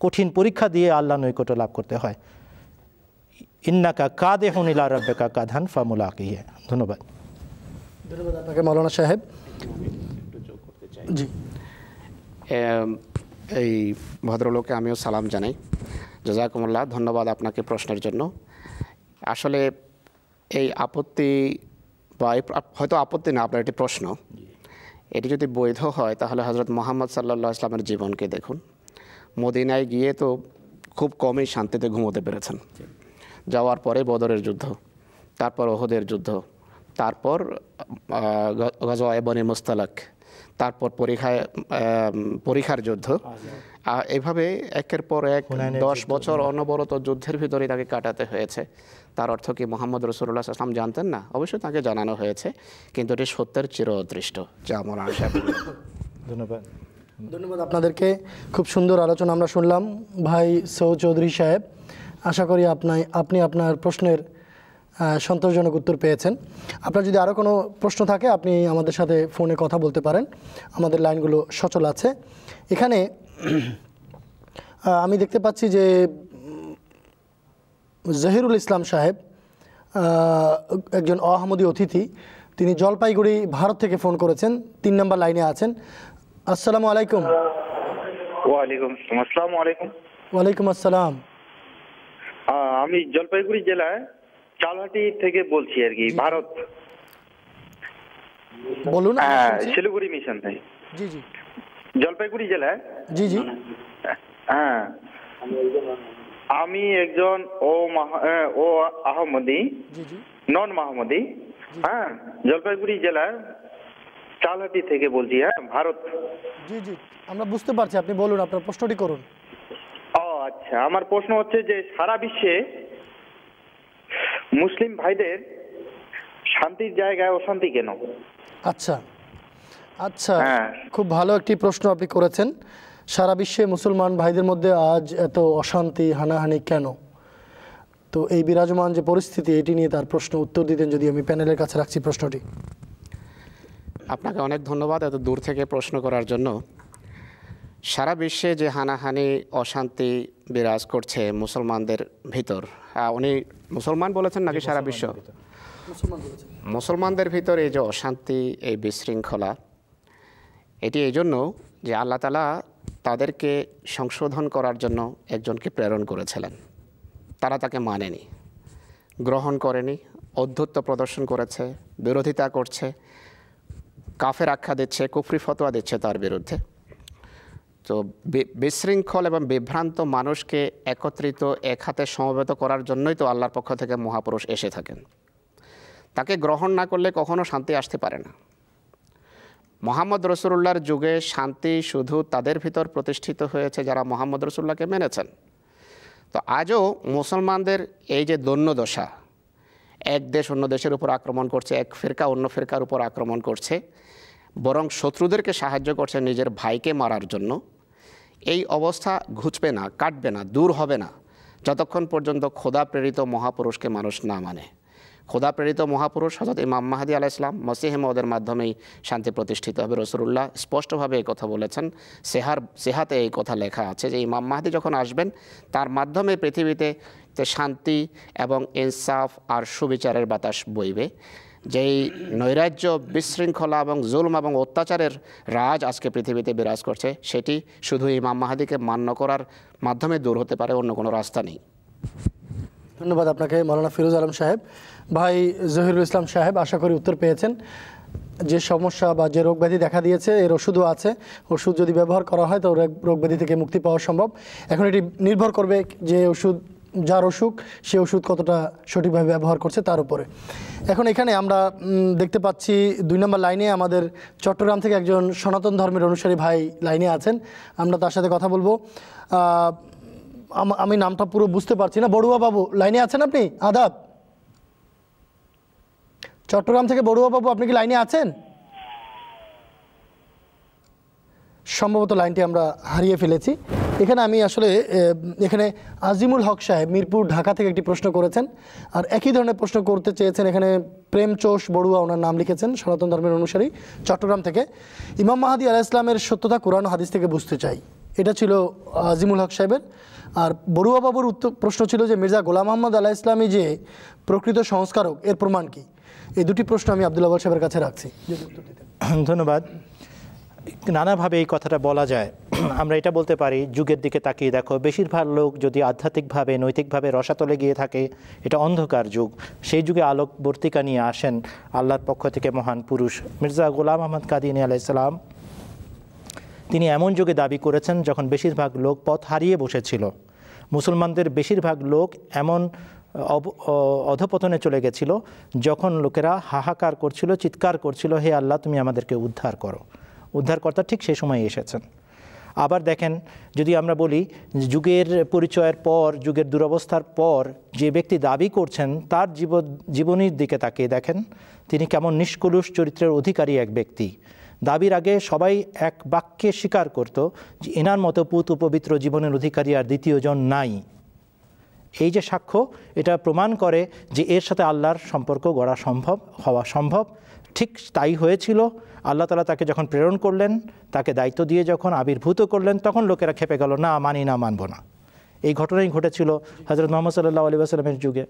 কঠিন পরীক্ষা দিয়ে আল্লাহ নৈকট্য লাভ করতে হয়। ইন্নাকা কাদেহুন ইলা রাব্বিকা কাদহান ফামুলাকিহি। ধন্যবাদ। ধন্যবাদ আপনাকে মাওলানা সাহেব। জি, এই ভদ্রলোককে আমিও সালাম জানাই। জাযাকুমুল্লাহ, ধন্যবাদ আপনাকে প্রশ্নের জন্য। আসলে এই আপত্তি বা হয়তো আপত্তি না, আপনার একটি প্রশ্ন, এটি যদি বৈধ হয় তাহলে হজরত মুহাম্মদ সাল্লাল্লাহু আলাইহি ওয়াসাল্লামের জীবনকে দেখুন। মদিনায় গিয়ে তো খুব কমই শান্তিতে ঘুমোতে পেরেছেন। যাওয়ার পরে বদরের যুদ্ধ, তারপর ওহদের যুদ্ধ, তারপর গজওয়ায়ে বনি মুস্তালাক, তারপর পরীক্ষার যুদ্ধ, এভাবে একের পর এক 10 বছর অনবরত যুদ্ধের ভিতরে তাকে কাটাতে হয়েছে। তার অর্থ কি মুহাম্মদ রাসূলুল্লাহ সাল্লাল্লাহু আলাইহি ওয়াসাল্লাম জানতেন না? অবশ্যই তাকে জানানো হয়েছে, কিন্তু এটি সত্যের চির অদৃষ্ট, যা মৌলানা সাহেব। ধন্যবাদ। ধন্যবাদ আপনাদেরকে। খুব সুন্দর আলোচনা আমরা শুনলাম ভাই সৌদ চৌধুরী সাহেব। আশা করি আপনি আপনার প্রশ্নের সন্তোষজনক উত্তর পেয়েছেন। আপনার যদি আরও কোনো প্রশ্ন থাকে আপনি আমাদের সাথে ফোনে কথা বলতে পারেন, আমাদের লাইনগুলো সচল আছে। এখানে আমি দেখতে পাচ্ছি যে জহিরুল ইসলাম সাহেব একজন আহমদী অতিথি, তিনি জলপাইগুড়ি ভারত থেকে ফোন করেছেন, 3 নম্বর লাইনে আছেন। আসসালামু আলাইকুম। ওয়ালাইকুম আসসালাম। ওয়ালাইকুম আসসালাম। আমি জলপাইগুড়ি জেলায় চালহাটি থেকে বলছি আর কি, ভারত। বলুন। শিলিগুড়ি মিশন থেকে। জি জি। জলপাইগুড়ি জেলায়। জি জি। হ্যাঁ, আমি একজন ও আহমদি, নন মাহমুদি। হ্যাঁ, জলপাইগুড়ি জেলার চালহাটি থেকে বলছি। হ্যাঁ, ভারত। জি জি, আমরা বুঝতে পারছি, আপনি বলুন, আপনার প্রশ্নটি করুন। ও আচ্ছা, আমার প্রশ্ন হচ্ছে যে সারা বিশ্বে মুসলিম ভাইদের শান্তির জায়গায় অশান্তি কেন? আচ্ছা আচ্ছা, হ্যাঁ। খুব ভালো একটি প্রশ্ন আপনি করেছেন। সারা বিশ্বে মুসলমান ভাইদের মধ্যে আজ এত অশান্তি, হানাহানি কেন? তো এই বিরাজমান যে পরিস্থিতি, এটি নিয়ে তার প্রশ্ন উত্তর দিতেন যদি। আমি প্যানেলের কাছে রাখছি প্রশ্নটি। আপনাকে অনেক ধন্যবাদ এত দূর থেকে প্রশ্ন করার জন্য। সারা বিশ্বে যে হানাহানি অশান্তি বিরাজ করছে মুসলমানদের ভিতর, উনি মুসলমান বলেছেন নাকি সারা বিশ্ব? মুসলমানদের ভিতর এই যে অশান্তি, এই বিশৃঙ্খলা, এটি এই জন্য যে আল্লাহ তাআলা তাদেরকে সংশোধন করার জন্য একজনকে প্রেরণ করেছিলেন। তারা তাকে মানেনি, গ্রহণ করেনি, ঔদ্ধত্য প্রদর্শন করেছে, বিরোধিতা করছে, কাফের আখ্যা দিচ্ছে, কুফরি ফতোয়া দিচ্ছে তার বিরুদ্ধে। তো বিশৃঙ্খল এবং বিভ্রান্ত মানুষকে একত্রিত এক হাতে সমবেত করার জন্যই তো আল্লাহর পক্ষ থেকে মহাপুরুষ এসে থাকেন। তাকে গ্রহণ না করলে কখনো শান্তি আসতে পারে না। মোহাম্মদ রসুলুল্লাহর যুগে শান্তি শুধু তাদের ভিতর প্রতিষ্ঠিত হয়েছে যারা মোহাম্মদ রসুল্লাহকে মেনেছেন। তো আজও মুসলমানদের এই যে দৈন্যদশা, এক দেশ অন্য দেশের উপর আক্রমণ করছে, এক ফিরকা অন্য ফিরকার উপর আক্রমণ করছে, বরং শত্রুদেরকে সাহায্য করছে নিজের ভাইকে মারার জন্য, এই অবস্থা ঘুচবে না, কাটবে না, দূর হবে না যতক্ষণ পর্যন্ত খোদা প্রেরিত মহাপুরুষকে মানুষ না মানে। খোদা প্রেরিত মহাপুরুষ হযরত ইমাম মাহদী আলাইহিস সালাম, মসিহ মউদের মাধ্যমেই শান্তি প্রতিষ্ঠিত হবে। রাসূলুল্লাহ স্পষ্টভাবে এই কথা বলেছেন। সেহাতে এই কথা লেখা আছে যে ইমাম মাহদী যখন আসবেন তার মাধ্যমে পৃথিবীতে শান্তি এবং ইনসাফ আর সুবিচারের বাতাস বইবে। যেই নৈরাজ্য, বিশৃঙ্খলা এবং জুলম এবং অত্যাচারের রাজ আজকে পৃথিবীতে বিরাজ করছে, সেটি শুধু ইমাম মাহদীকে মান্য করার মাধ্যমে দূর হতে পারে, অন্য কোনো রাস্তা নেই। ধন্যবাদ আপনাকে মাওলানা ফিরোজ আলম সাহেব। ভাই জহিরুল ইসলাম সাহেব, আশা করি উত্তর পেয়েছেন। যে সমস্যা বা যে রোগ ব্যাধি দেখা দিয়েছে, এর ওষুধও আছে। ওষুধ যদি ব্যবহার করা হয় তো রোগ ব্যাধি থেকে মুক্তি পাওয়া সম্ভব। এখন এটি নির্ভর করবে যে ওষুধ, যার অসুখ, সে ওষুধ কতটা সঠিকভাবে ব্যবহার করছে তার উপরে। এখন এখানে আমরা দেখতে পাচ্ছি 2 নম্বর লাইনে আমাদের চট্টগ্রাম থেকে একজন সনাতন ধর্মের অনুসারী ভাই লাইনে আছেন। আমরা তার সাথে কথা বলবো। আমি নামটা পুরো বুঝতে পারছি না। বড়ুয়া বাবু লাইনে আছেন আপনি? আদাব। চট্টগ্রাম থেকে বড়ুয়া বাবু, আপনি কি লাইনে আছেন? সম্ভবত লাইনটি আমরা হারিয়ে ফেলেছি। এখানে আমি আসলে এখানে আজিমুল হক সাহেব মিরপুর ঢাকা থেকে একটি প্রশ্ন করেছেন, আর একই ধরনের প্রশ্ন করতে চেয়েছেন। এখানে প্রেম চোষ বড়ুয়া ওনার নাম লিখেছেন, সনাতন ধর্মের অনুসারী, চট্টগ্রাম থেকে। ইমাম মাহদী আলাইহিস সালামের সত্যতা কোরআন ও হাদিস থেকে বুঝতে চাই, এটা ছিল আজিমুল হক সাহেবের। আর বড়ুয়া বাবুর প্রশ্ন ছিল যে মির্জা গোলাম মোহাম্মদ আলাইহিস সালামই যে প্রকৃত সংস্কারক, এর প্রমাণ কি? এই দুটি প্রশ্ন আমি আব্দুল আওয়াল সাহেবের কাছে রাখছি। ধন্যবাদ। নানাভাবে এই কথাটা বলা যায়। আমরা এটা বলতে পারি, যুগের দিকে তাকিয়ে দেখো, বেশিরভাগ লোক যদি আধ্যাত্মিকভাবে, নৈতিকভাবে রসাতলে গিয়ে থাকে, এটা অন্ধকার যুগ। সেই যুগে আলোকবর্তিকা নিয়ে আসেন আল্লাহর পক্ষ থেকে মহান পুরুষ মির্জা গোলাম আহমদ কাদিয়ানী আলাইহিস সালাম। তিনি এমন যুগে দাবি করেছেন যখন বেশিরভাগ লোক পথ হারিয়ে বসেছিল। মুসলমানদের বেশিরভাগ লোক এমন অধপতনে চলে গেছিল যখন লোকেরা হাহাকার করছিল, চিৎকার করছিল, হে আল্লাহ তুমি আমাদেরকে উদ্ধার করো। উদ্ধারকর্তা ঠিক সেই সময় এসেছেন। আবার দেখেন, যদি আমরা বলি যুগের পরিচয়ের পর, যুগের দুরবস্থার পর যে ব্যক্তি দাবি করছেন তার জীবনীর দিকে তাকিয়ে দেখেন, তিনি কেমন নিষ্কলুষ চরিত্রের অধিকারী এক ব্যক্তি। দাবির আগে সবাই এক বাক্যে স্বীকার করত যে এনার মতো পুত পবিত্র জীবনের অধিকারী আর দ্বিতীয়জন নাই। এই যে সাক্ষ্য, এটা প্রমাণ করে যে এর সাথে আল্লাহর সম্পর্ক গড়া হওয়া সম্ভব। ঠিক তাই হয়েছিল। আল্লাহ তাআলা তাকে যখন প্রেরণ করলেন, তাকে দায়িত্ব দিয়ে যখন আবির্ভূত করলেন, তখন লোকেরা খেপে গেল, না মানি না, মানব না। এই ঘটনাই ঘটেছিল হযরত মুহাম্মদ সাল্লাল্লাহু আলাইহি ওয়াসাল্লামের যুগে।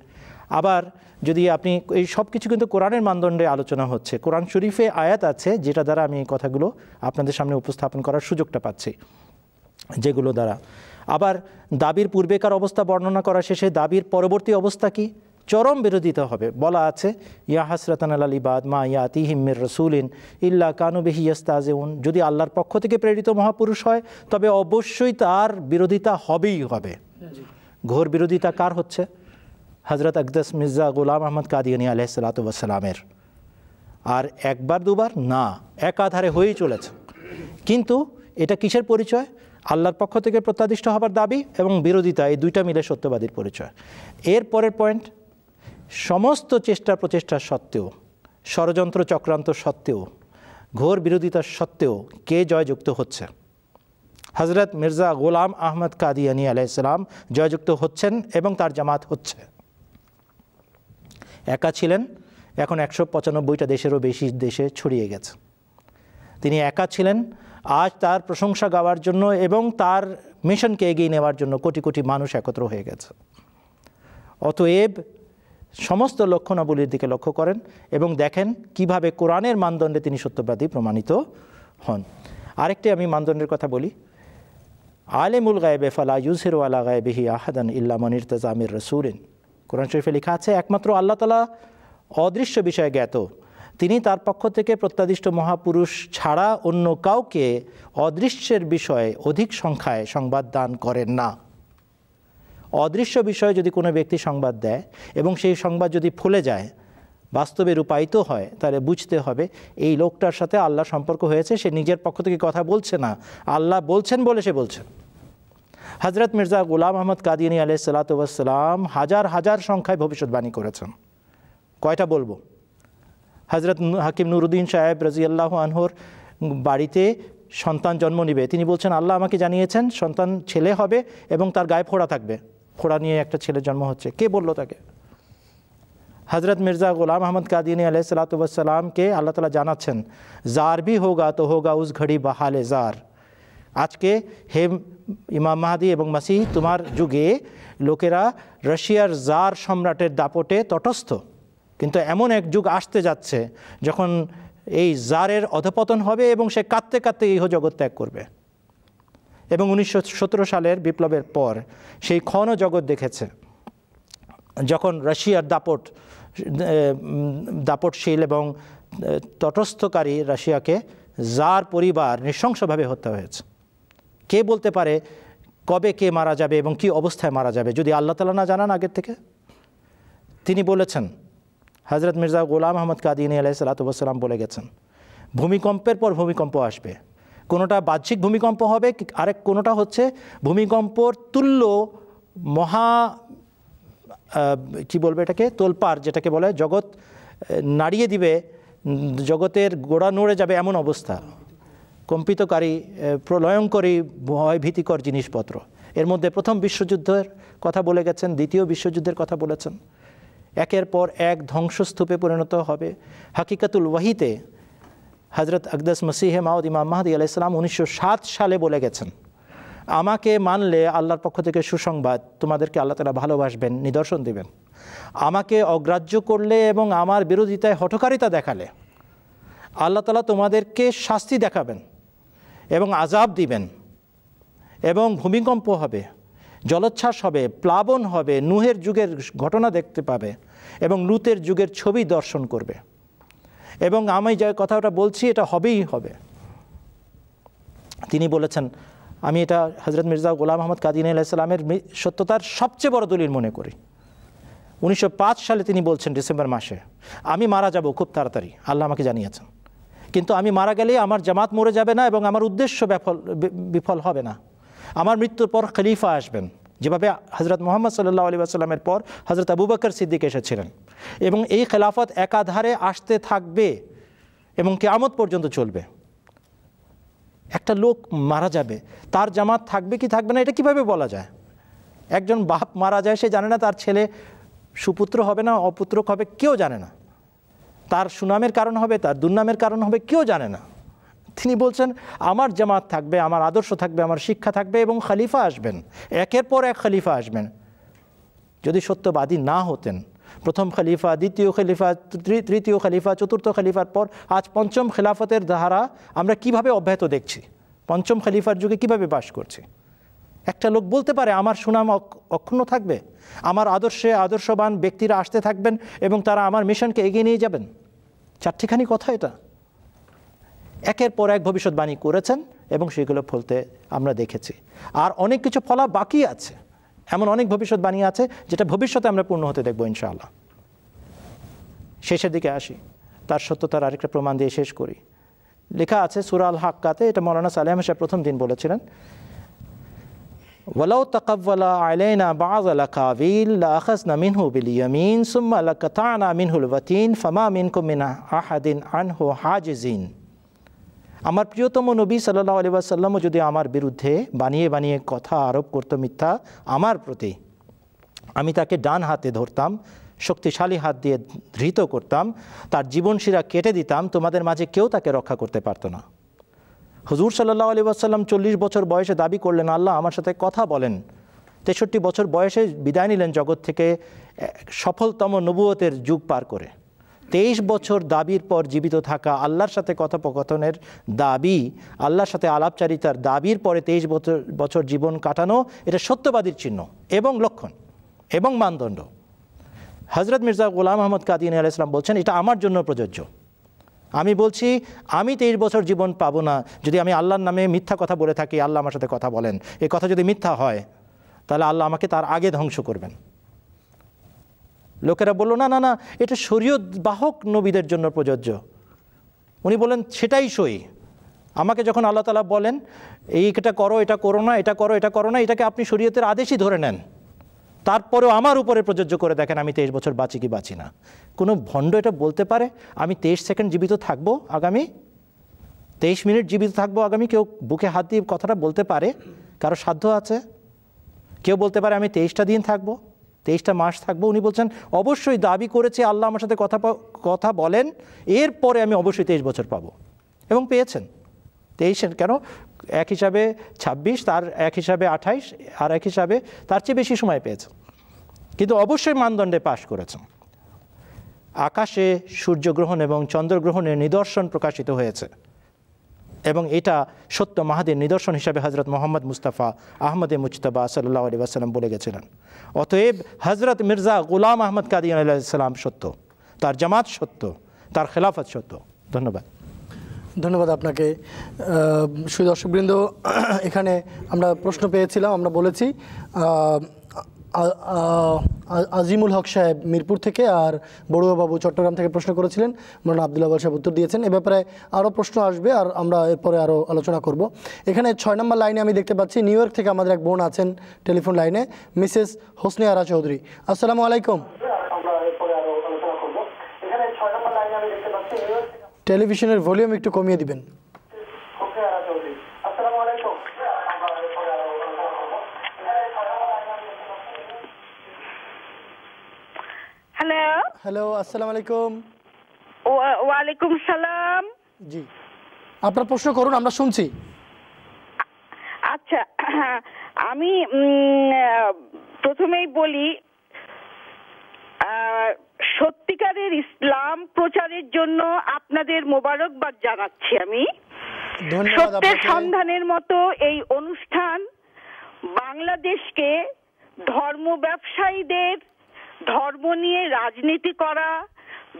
আবার যদি আপনি এই সব কিছু কিন্তু কোরআনের মানদণ্ডে আলোচনা হচ্ছে। কোরআন শরীফে আয়াত আছে যেটা দ্বারা আমি এই কথাগুলো আপনাদের সামনে উপস্থাপন করার সুযোগটা পাচ্ছি, যেগুলো দ্বারা আবার দাবির পূর্বেকার অবস্থা বর্ণনা করা শেষে দাবির পরবর্তী অবস্থা কি, চরম বিরোধিতা হবে। বলা আছে, ইয়া হাসরাতান আলাল ইবাদ মা ইয়াতিহিম মির রাসূলিন ইল্লা কানু বিহি ইস্তাজিউন। যদি আল্লাহর পক্ষ থেকে প্রেরিত মহাপুরুষ হয় তবে অবশ্যই তার বিরোধিতা হবেই হবে। ঘোর বিরোধিতা কার হচ্ছে? হযরত আকদাস মির্জা গোলাম আহমদ কাদিয়ানী আলাইহিস সালাতু ওয়াস সালামের। আর একবার দুবার না, একাধারে হয়েই চলেছে। কিন্তু এটা কিসের পরিচয়? আল্লাহর পক্ষ থেকে প্রত্যাদিষ্ট হবার দাবি এবং বিরোধিতা, এই দুইটা মিলে সত্যবাদীর পরিচয়। এর পরের পয়েন্ট, সমস্ত প্রচেষ্টা সত্ত্বেও, ষড়যন্ত্র চক্রান্ত সত্ত্বেও, ঘোর বিরোধিতা সত্ত্বেও কে জয়যুক্ত হচ্ছে? হজরত মির্জা গোলাম আহমদ কাদিয়ানী আলাইহিস সালাম জয়যুক্ত হচ্ছেন এবং তার জামাত হচ্ছে। একা ছিলেন, এখন 195টা দেশেরও বেশি দেশে ছড়িয়ে গেছে। তিনি একা ছিলেন, আজ তার প্রশংসা গাওয়ার জন্য এবং তার মিশনকে এগিয়ে নেওয়ার জন্য কোটি কোটি মানুষ একত্র হয়ে গেছে। অতএব সমস্ত লক্ষণাবলীর দিকে লক্ষ্য করেন এবং দেখেন কিভাবে কোরআনের মানদণ্ডে তিনি সত্যবাদী প্রমাণিত হন। আরেকটি আমি মানদণ্ডের কথা বলি, আলেমুল গায়েবে ফালা ইউজহিরু আলা গায়বিহি আহাদান ইল্লা মান ইরতাজা মির রাসূলিন। কোরআন শরীফে লেখা আছে, একমাত্র আল্লাহ তাআলা অদৃশ্য বিষয়ে জ্ঞাত, তিনি তার পক্ষ থেকে প্রত্যাদিষ্ট মহাপুরুষ ছাড়া অন্য কাউকে অদৃশ্যের বিষয়ে অধিক সংখ্যায় সংবাদ দান করেন না। অদৃশ্য বিষয়ে যদি কোনো ব্যক্তি সংবাদ দেয় এবং সেই সংবাদ যদি ফলে যায়, বাস্তবে রূপায়িত হয়, তাহলে বুঝতে হবে এই লোকটার সাথে আল্লাহ সম্পর্ক হয়েছে, সে নিজের পক্ষ থেকে কথা বলছে না, আল্লাহ বলছেন বলে সে বলছে। হজরত মির্জা গোলাম আহমদ কাদিয়ানী আলাইহিস সালাতু ওয়াস সালাম হাজার হাজার সংখ্যায় ভবিষ্যৎবাণী করেছেন। কয়টা বলবো? হজরত হাকিম নুরুদ্দিন সাহেব রাজিয়াল্লাহু আনহুর বাড়িতে সন্তান জন্ম নেবে, তিনি বলছেন আল্লাহ আমাকে জানিয়েছেন সন্তান ছেলে হবে এবং তার গায়ে ফোড়া থাকবে, ফোড়া নিয়ে একটা ছেলের জন্ম হচ্ছে। কে বলল তাকে? হজরত মির্জা গোলাম আহমদ কাদিয়ানী আলাইহিস সালাতু ওয়াস সালামকে আল্লাহ তাআলা জানাচ্ছেন, জার ভি হোগা তো হোগা উস ঘড়ি বাহালে জার। আজকে হে ইমাম মাহদি এবং মাসিহ, তোমার যুগে লোকেরা রাশিয়ার জার সম্রাটের দাপটে তটস্থ, কিন্তু এমন এক যুগ আসতে যাচ্ছে যখন এই জারের অধপতন হবে এবং সে কাঁদতে কাঁদতে ইহ জগৎ ত্যাগ করবে। এবং 1917 সালের বিপ্লবের পর সেই ক্ষণ জগৎ দেখেছে, যখন রাশিয়ার দাপটশীল এবং তটস্থকারী রাশিয়াকে জার পরিবার নৃশংসভাবে হত্যা হয়েছে। কে বলতে পারে কবে কে মারা যাবে এবং কি অবস্থায় মারা যাবে যদি আল্লাহ তাআলা না জানান আগের থেকে? তিনি বলেছেন, হজরত মির্জা গোলাম আহমদ কাদিয়ানী আলাইহিস সালাতু ওয়াস সালাম বলে গেছেন, ভূমিকম্পের পর ভূমিকম্প আসবে, কোনোটা বাহ্যিক ভূমিকম্প হবে, আরেক কোনোটা হচ্ছে ভূমিকম্পর তুল্য মহা কি বলবে এটাকে, তোলপাড় যেটাকে বলে, জগৎ নাড়িয়ে দিবে, জগতের গোড়া নড়ে যাবে এমন অবস্থা, কম্পিতকারী প্রলয়ঙ্করী ভয় ভীতিকর জিনিসপত্র। এর মধ্যে প্রথম বিশ্বযুদ্ধের কথা বলে গেছেন, দ্বিতীয় বিশ্বযুদ্ধের কথা বলেছেন। একের পর এক ধ্বংসস্তূপে পরিণত হবে। হাকিকাতুল ওয়াহিতে হজরত আকদাস মসিহে মাউদ ইমাম মাহদি আলাইহিস সালাম 1907 সালে বলে গেছেন, আমাকে মানলে আল্লাহর পক্ষ থেকে সুসংবাদ, তোমাদেরকে আল্লাহ তাআলা ভালোবাসবেন, নিদর্শন দেবেন। আমাকে অগ্রাহ্য করলে এবং আমার বিরোধিতায় হঠকারিতা দেখালে আল্লাহ তাআলা তোমাদেরকে শাস্তি দেখাবেন এবং আযাব দিবেন, এবং ভূমিকম্প হবে, জলোচ্ছ্বাস হবে, প্লাবন হবে, নূহের যুগের ঘটনা দেখতে পাবে এবং লূতের যুগের ছবি দর্শন করবে। এবং আমি যে কথাটা বলছি এটা হবেই হবে। তিনি বলেছেন, আমি এটা হজরত মির্জা গোলাম আহমদ কাদিয়ানী আলাইহিস সালামের সত্যতার সবচেয়ে বড় দলিল মনে করি। 1905 সালে তিনি বলছেন ডিসেম্বর মাসে, আমি মারা যাব খুব তাড়াতাড়ি, আল্লাহ আমাকে জানিয়েছেন, কিন্তু আমি মারা গেলে আমার জামাত মরে যাবে না এবং আমার উদ্দেশ্য বিফল হবে না। আমার মৃত্যুর পর খলিফা আসবেন, যেভাবে হজরত মুহাম্মদ সাল্লাল্লাহু আলাইহি ওয়াসাল্লামের পর হজরত আবু বকর সিদ্দিক এসেছিলেন, এবং এই খেলাফত একাধারে আসতে থাকবে এবং কিয়ামত পর্যন্ত চলবে। একটা লোক মারা যাবে, তার জামাত থাকবে কি থাকবে না এটা কিভাবে বলা যায়? একজন বাপ মারা যায়, সে জানে না তার ছেলে সুপুত্র হবে না অপুত্রক হবে, কেউ জানে না। তার সুনামের কারণ হবে, তার দুর্নামের কারণ হবে, কেউ জানে না। তিনি বলছেন, আমার জামাত থাকবে, আমার আদর্শ থাকবে, আমার শিক্ষা থাকবে এবং খলিফা আসবেন, একের পর এক খলিফা আসবেন। যদি সত্যবাদী না হতেন, প্রথম খলিফা, দ্বিতীয় খলিফা, তৃতীয় খলিফা, চতুর্থ খলিফার পর আজ পঞ্চম খেলাফতের ধারা আমরা কিভাবে অব্যাহত দেখছি, পঞ্চম খলিফার যুগে কিভাবে বাস করছি। একটা লোক বলতে পারে আমার সুনাম অক্ষুণ্ণ থাকবে, আমার আদর্শবান ব্যক্তিরা আসতে থাকবেন এবং তারা আমার মিশনকে এগিয়ে নিয়ে যাবেন? চারটিখানি কথা এটা। একের পর এক ভবিষ্যৎবাণী করেছেন এবং সেগুলো ফলতে আমরা দেখেছি। আর অনেক কিছু ফলা বাকি আছে, এমন অনেক ভবিষ্যৎবাণী আছে যেটা ভবিষ্যতে আমরা পূর্ণ হতে দেখব ইনশাআল্লাহ। শেষের দিকে আসি। তার সত্যতার আরেকটা প্রমাণ দিয়ে শেষ করি। লেখা আছে সূরা আল হাক্কাতে, এটা মৌলানা সালেহ আহমদ সাহেব প্রথম দিন বলেছিলেন, ওয়ালাউ তাকাওয়ালা আলাইনা বা'যাল আকাবিল লাআখাযনা মিনহু বিল ইয়ামিন সুম্মা লাকাতা'না মিনহুল ওয়াতিন ফামা মিনকুম মিন আহাদিন আনহু হাজিজিন। আমার প্রিয়তম নবী সাল্লাল্লাহু আলাইহি ওয়াসাল্লামও যদি আমার বিরুদ্ধে বানিয়ে বানিয়ে কথা আরোপ করত মিথ্যা আমার প্রতি, আমি তাকে ডান হাতে ধরতাম, শক্তিশালী হাত দিয়ে ধৃত করতাম, তার জীবনশিরা কেটে দিতাম, তোমাদের মাঝে কেউ তাকে রক্ষা করতে পারত না। হুজুর সাল্লাল্লাহু আলাইহি ওয়াসাল্লাম 40 বছর বয়সে দাবি করলেন আল্লাহ আমার সাথে কথা বলেন। 63 বছর বয়সে বিদায় নিলেন জগৎ থেকে সফলতম নবুয়তের যুগ পার করে। 23 বছর দাবির পর জীবিত থাকা, আল্লাহর সাথে কথোপকথনের দাবি, আল্লাহর সাথে আলাপচারিতার দাবির পরে 23 বছর জীবন কাটানো, এটা সত্যবাদীর চিহ্ন এবং লক্ষণ এবং মানদণ্ড। হযরত মির্জা গোলাম আহমদ কাদিয়ানী আলাইহিস সালাম বলছেন এটা আমার জন্য প্রযোজ্য। আমি বলছি আমি 23 বছর জীবন পাবো না যদি আমি আল্লাহর নামে মিথ্যা কথা বলে থাকি, আল্লাহ আমার সাথে কথা বলেন। এই কথা যদি মিথ্যা হয় তাহলে আল্লাহ আমাকে তার আগে ধ্বংস করবেন। লোকেরা বলল না না না, এটা শরীয়ত বাহক নবীদের জন্য প্রযোজ্য। উনি বলেন সেটাই সই। আমাকে যখন আল্লাহ তাআলা বলেন এইটা করো, এটা করো না, এটা করো, এটা করো না, এটাকে আপনি শরীয়তের আদেশই ধরে নেন, তারপরেও আমার উপরে প্রযোজ্য করে দেখেন আমি 23 বছর বাঁচি কি বাঁচি না। কোনো ভণ্ড এটা বলতে পারে আমি 23 সেকেন্ড জীবিত থাকবো আগামী, 23 মিনিট জীবিত থাকবো আগামী? কেউ বুকে হাত দিয়ে কথাটা বলতে পারে? কারো সাধ্য আছে? কেউ বলতে পারে আমি 23টা দিন থাকবো, 23টা মাস থাকবো? উনি বলছেন অবশ্যই দাবি করেছে আল্লাহ আমার সাথে কথা বলেন, এরপরে আমি অবশ্যই 23 বছর পাবো, এবং পেয়েছেন। 23 কেন, এক হিসাবে 26, তার এক হিসাবে 28, আর এক হিসাবে তার চেয়ে বেশি সময় পেয়েছেন, কিন্তু অবশ্যই মানদণ্ডে পাশ করেছেন। আকাশে সূর্যগ্রহণ এবং চন্দ্রগ্রহণের নিদর্শন প্রকাশিত হয়েছে, এবং এটা সত্য মাহাদির নিদর্শন হিসাবে হজরত মোহাম্মদ মুস্তাফা আহমদে মুজতবা সাল্লাল্লাহু আলাইহি ওয়াসাল্লাম বলে গেছিলেন। অতএব হজরত মির্জা গোলাম আহমদ কাদিয়ানী আলাইহিস সালাম সত্য, তার জামাত সত্য, তার খেলাফত সত্য। ধন্যবাদ। ধন্যবাদ আপনাকে। সুদর্শকবৃন্দ, এখানে আমরা প্রশ্ন পেয়েছিলাম, আমরা বলেছি আজিমুল হক সাহেব মিরপুর থেকে আর বড়ুয়াবাবু চট্টগ্রাম থেকে প্রশ্ন করেছিলেন, মৌলানা আব্দুল্লাহ সাহেব উত্তর দিয়েছেন। এ ব্যাপারে আরও প্রশ্ন আসবে আর আমরা এরপরে আরও আলোচনা করব। এখানে 6 নম্বর লাইনে আমি দেখতে পাচ্ছি নিউ ইয়র্ক থেকে আমাদের এক বোন আছেন টেলিফোন লাইনে, মিসেস হোসনে আরা চৌধুরী। আসসালামু আলাইকুম। টেলিভিশনের ভলিউম একটু কমিয়ে দিবেন। হ্যালো হ্যালো, আসসালামু আলাইকুম। ওয়ালাইকুম সালাম। জি, আপনার প্রশ্ন করুন, আমরা শুনছি। আচ্ছা, আমি প্রথমেই বলি সত্যিকারের ইসলাম প্রচারের জন্য আপনাদের মোবারকবাদ জানাচ্ছি। আমি সত্যের সন্ধানের মতো এই অনুষ্ঠান বাংলাদেশকে ধর্ম ব্যবসায়ীদের ধর্ম নিয়ে রাজনীতি করা,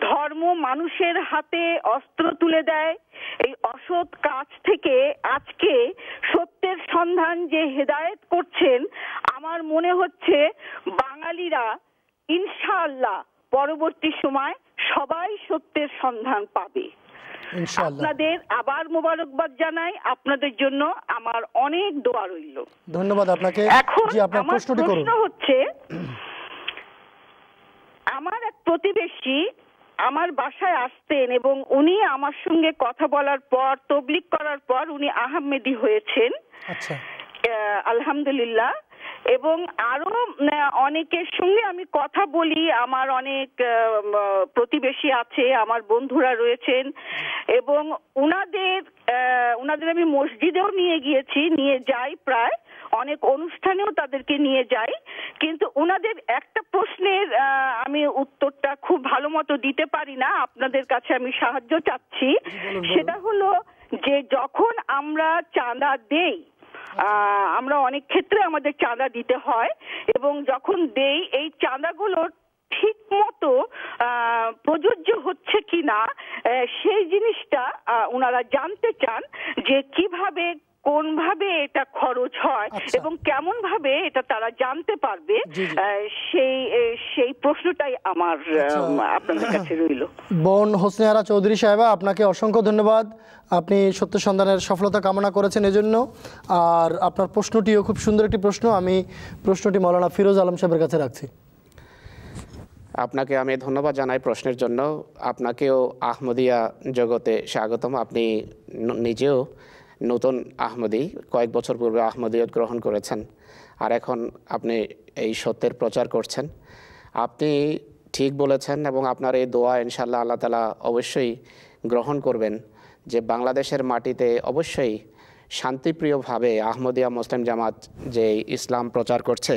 ধর্ম মানুষের হাতে অস্ত্র তুলে দেয়, এই অসৎ কাজ থেকে আজকে সত্যের সন্ধান যে হেদায়েত করছেন, আমার মনে হচ্ছে বাঙালিরা ইনশাআল্লাহ পরবর্তী সময় সবাই সত্যের সন্ধান পাবে। আপনাদের আবার মোবারকবাদ জানাই, আপনাদের জন্য আমার অনেক দোয়া রইল। ধন্যবাদ আপনাকে। এখন আমার প্রশ্ন হচ্ছে, আমার এক প্রতিবেশী আমার বাসায় আসতেন এবং উনি আমার সঙ্গে কথা বলার পর, তবলিগ করার পর উনি আহমেদি হয়েছেন। আচ্ছা, আলহামদুলিল্লাহ। এবং আরো অনেকের সঙ্গে আমি কথা বলি, আমার অনেক প্রতিবেশী আছে, আমার বন্ধুরা রয়েছেন, এবং উনাদের আমি মসজিদেও নিয়ে যাই, প্রায় অনেক অনুষ্ঠানেও তাদেরকে নিয়ে যাই। কিন্তু উনাদের একটা প্রশ্নের আমি উত্তরটা খুব ভালো মতো দিতে পারি না, আপনাদের কাছে আমি সাহায্য চাচ্ছি। সেটা হলো যে যখন আমরা চাঁদা দেই, আমরা অনেক ক্ষেত্রে আমাদের চাঁদা দিতে হয়, এবং যখন দেই এই চাঁদাগুলো ঠিক মতো প্রযোজ্য হচ্ছে কিনা সেই জিনিসটা ওনারা জানতে চান, যে কিভাবে কোনভাবে এটা খরচ হয় এবং কেমন ভাবে এটা তারা জানতে পারবে, সেই প্রশ্নটাই আমার আপনাদের কাছে রইল। বোন হোসনে চৌধুরী সাহেবা, আপনাকে অসংখ্য ধন্যবাদ। আপনি সত্য সন্ধানের সফলতা কামনা করেছেন এজন্য। আর আপনার প্রশ্নটিও খুব সুন্দর একটি প্রশ্ন। আমি প্রশ্নটি মাওলানা ফিরোজ আলম সাহেবের কাছে রাখছি। আপনাকে আমি ধন্যবাদ জানাই প্রশ্নের জন্য। আপনাকেও আহমদিয়া জগতে স্বাগতম। আপনি নিজেও নতুন আহমদি, কয়েক বছর পূর্বে আহমদিয়ত গ্রহণ করেছেন, আর এখন আপনি এই সত্যের প্রচার করছেন। আপনি ঠিক বলেছেন এবং আপনার এই দোয়া ইনশাআল্লাহ আল্লাহ তাআলা অবশ্যই গ্রহণ করবেন, যে বাংলাদেশের মাটিতে অবশ্যই শান্তিপ্রিয়ভাবে আহমদিয়া মুসলিম জামাত যে ইসলাম প্রচার করছে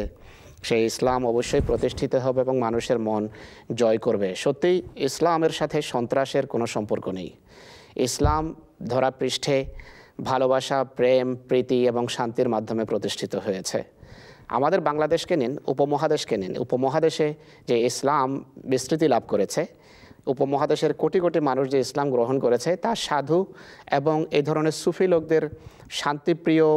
সেই ইসলাম অবশ্যই প্রতিষ্ঠিত হবে এবং মানুষের মন জয় করবে। সত্যিই ইসলামের সাথে সন্ত্রাসের কোনো সম্পর্ক নেই। ইসলাম ধরাপৃষ্ঠে ভালোবাসা, প্রেম, প্রীতি এবং শান্তির মাধ্যমে প্রতিষ্ঠিত হয়েছে। আমাদের বাংলাদেশকে নিন, উপমহাদেশকে নিন। উপমহাদেশে যে ইসলাম বিস্তৃতি লাভ করেছে, উপমহাদেশের কোটি কোটি মানুষ যে ইসলাম গ্রহণ করেছে, তা সাধু এবং এই ধরনের সুফি লোকদের শান্তিপ্রিয়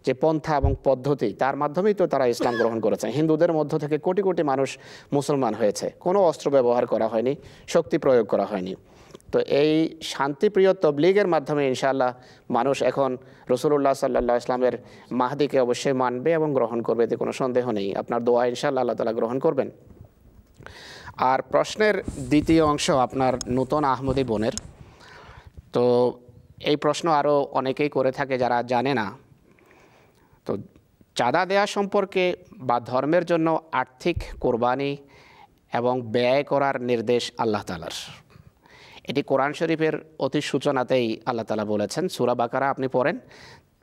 যে পন্থা এবং পদ্ধতি, তার মাধ্যমেই তো তারা ইসলাম গ্রহণ করেছে। হিন্দুদের মধ্য থেকে কোটি কোটি মানুষ মুসলমান হয়েছে, কোনো অস্ত্র ব্যবহার করা হয়নি, শক্তি প্রয়োগ করা হয়নি। তো এই শান্তিপ্রিয় তবলিগের মাধ্যমে ইনশাআল্লাহ মানুষ এখন রাসূলুল্লাহ সাল্লাল্লাহু আলাইহি ওয়াসাল্লামের মাহদিকে অবশ্যই মানবে এবং গ্রহণ করবে, এতে কোনো সন্দেহ নেই। আপনার দোয়া ইনশাআল্লাহ আল্লাহ তাআলা গ্রহণ করবেন। আর প্রশ্নের দ্বিতীয় অংশ আপনার নতুন আহমদি বোনের, তো এই প্রশ্ন আরও অনেকেই করে থাকে যারা জানে না। তো চাঁদা দেয়া সম্পর্কে বা ধর্মের জন্য আর্থিক কোরবানি এবং ব্যয় করার নির্দেশ আল্লাহ তাআলার। এটি কোরআন শরীফের অতি সূচনাতেই আল্লাহ তাআলা বলেছেন। সূরা বাকারা আপনি পড়েন,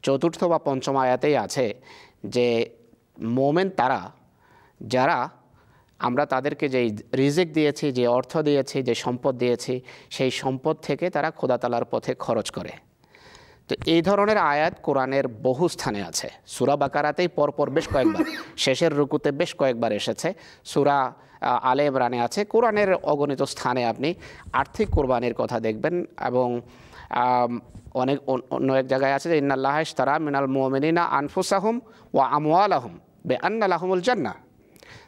৪র্থ বা ৫ম আয়াতেই আছে যে মোমেন তারা, যারা আমরা তাদেরকে যেই রিজিক দিয়েছি, যে অর্থ দিয়েছি, যে সম্পদ দিয়েছি, সেই সম্পদ থেকে তারা খোদা তাআলার পথে খরচ করে। তো এই ধরনের আয়াত কোরআনের বহু স্থানে আছে। সূরা বাকারাতেই পরপর বেশ কয়েকবার, শেষের রুকুতে বেশ কয়েকবার এসেছে। সূরা আলে ইমরানে আছে। কোরআনের অগণিত স্থানে আপনি আর্থিক কোরবানির কথা দেখবেন। এবং অনেক অন্য এক জায়গায় আছে যে ইন্নাল্লাহ ইশতারা মিনাল মুমিনিনা আনফুসাহুম ওয়া আমওয়ালাহুম বিআন্না লাহুমুল জান্নাহ,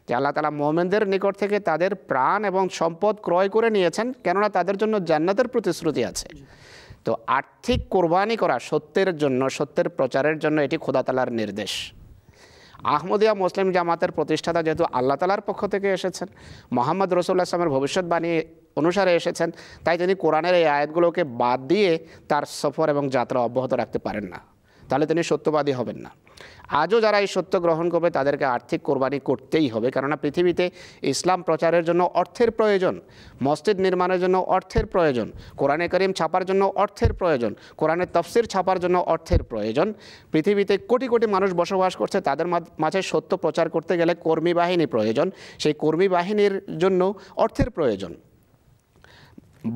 যে আল্লাহ তাআলা মুমিনদের নিকট থেকে তাদের প্রাণ এবং সম্পদ ক্রয় করে নিয়েছেন, কেননা তাদের জন্য জান্নাতের প্রতিশ্রুতি আছে। তো আর্থিক কোরবানি করা সত্যের জন্য, সত্যের প্রচারের জন্য, এটি খোদা তাআলার নির্দেশ। আহমদিয়া মুসলিম জামাতের প্রতিষ্ঠাতা যেহেতু আল্লাহ তাআলার পক্ষ থেকে এসেছেন, মুহাম্মদ রাসূলুল্লাহ সাল্লাল্লাহু আলাইহি ওয়াসাল্লামের ভবিষ্যৎবাণী অনুসারে এসেছেন, তাই তিনি কোরআনের এই আয়াতগুলোকে বাদ দিয়ে তার সফর এবং যাত্রা অব্যাহত রাখতে পারেন না, তাহলে তিনি সত্যবাদী হবেন না। আজও যারা এই সত্য গ্রহণ করবে তাদেরকে আর্থিক কোরবানি করতেই হবে, কেননা পৃথিবীতে ইসলাম প্রচারের জন্য অর্থের প্রয়োজন, মসজিদ নির্মাণের জন্য অর্থের প্রয়োজন, কোরআনে কারীম ছাপার জন্য অর্থের প্রয়োজন, কোরআনের তাফসীর ছাপার জন্য অর্থের প্রয়োজন। পৃথিবীতে কোটি কোটি মানুষ বসবাস করছে, তাদের মাঝে সত্য প্রচার করতে গেলে কর্মী বাহিনী প্রয়োজন, সেই কর্মী বাহিনীর জন্য অর্থের প্রয়োজন।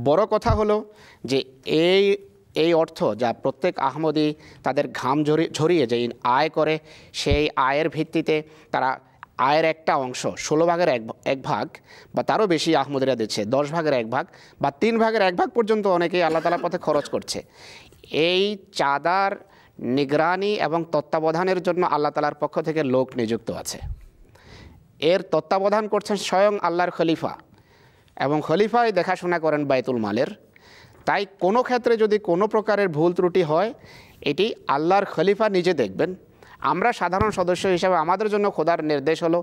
বড় কথা হলো যে এই অর্থ যা প্রত্যেক আহমদি তাদের ঘাম ঝরিয়ে যে আয় করে, সেই আয়ের ভিত্তিতে তারা আয়ের একটা অংশ 16 ভাগের এক ভাগ বা তারও বেশি আহমদিরা দিচ্ছে, 10 ভাগের 1 ভাগ বা 3 ভাগের 1 ভাগ পর্যন্ত অনেকেই আল্লাহ তাআলার পথে খরচ করছে। এই চাঁদার নিগরানি এবং তত্ত্বাবধানের জন্য আল্লাহ তাআলার পক্ষ থেকে লোক নিযুক্ত আছে। এর তত্ত্বাবধান করছেন স্বয়ং আল্লাহর খলিফা, এবং খলিফাই দেখাশোনা করেন বাইতুল মালের। তাই কোনো ক্ষেত্রে যদি কোনো প্রকারের ভুল ত্রুটি হয়, এটি আল্লাহর খলিফা নিজে দেখবেন। আমরা সাধারণ সদস্য হিসাবে আমাদের জন্য খোদার নির্দেশ হলো,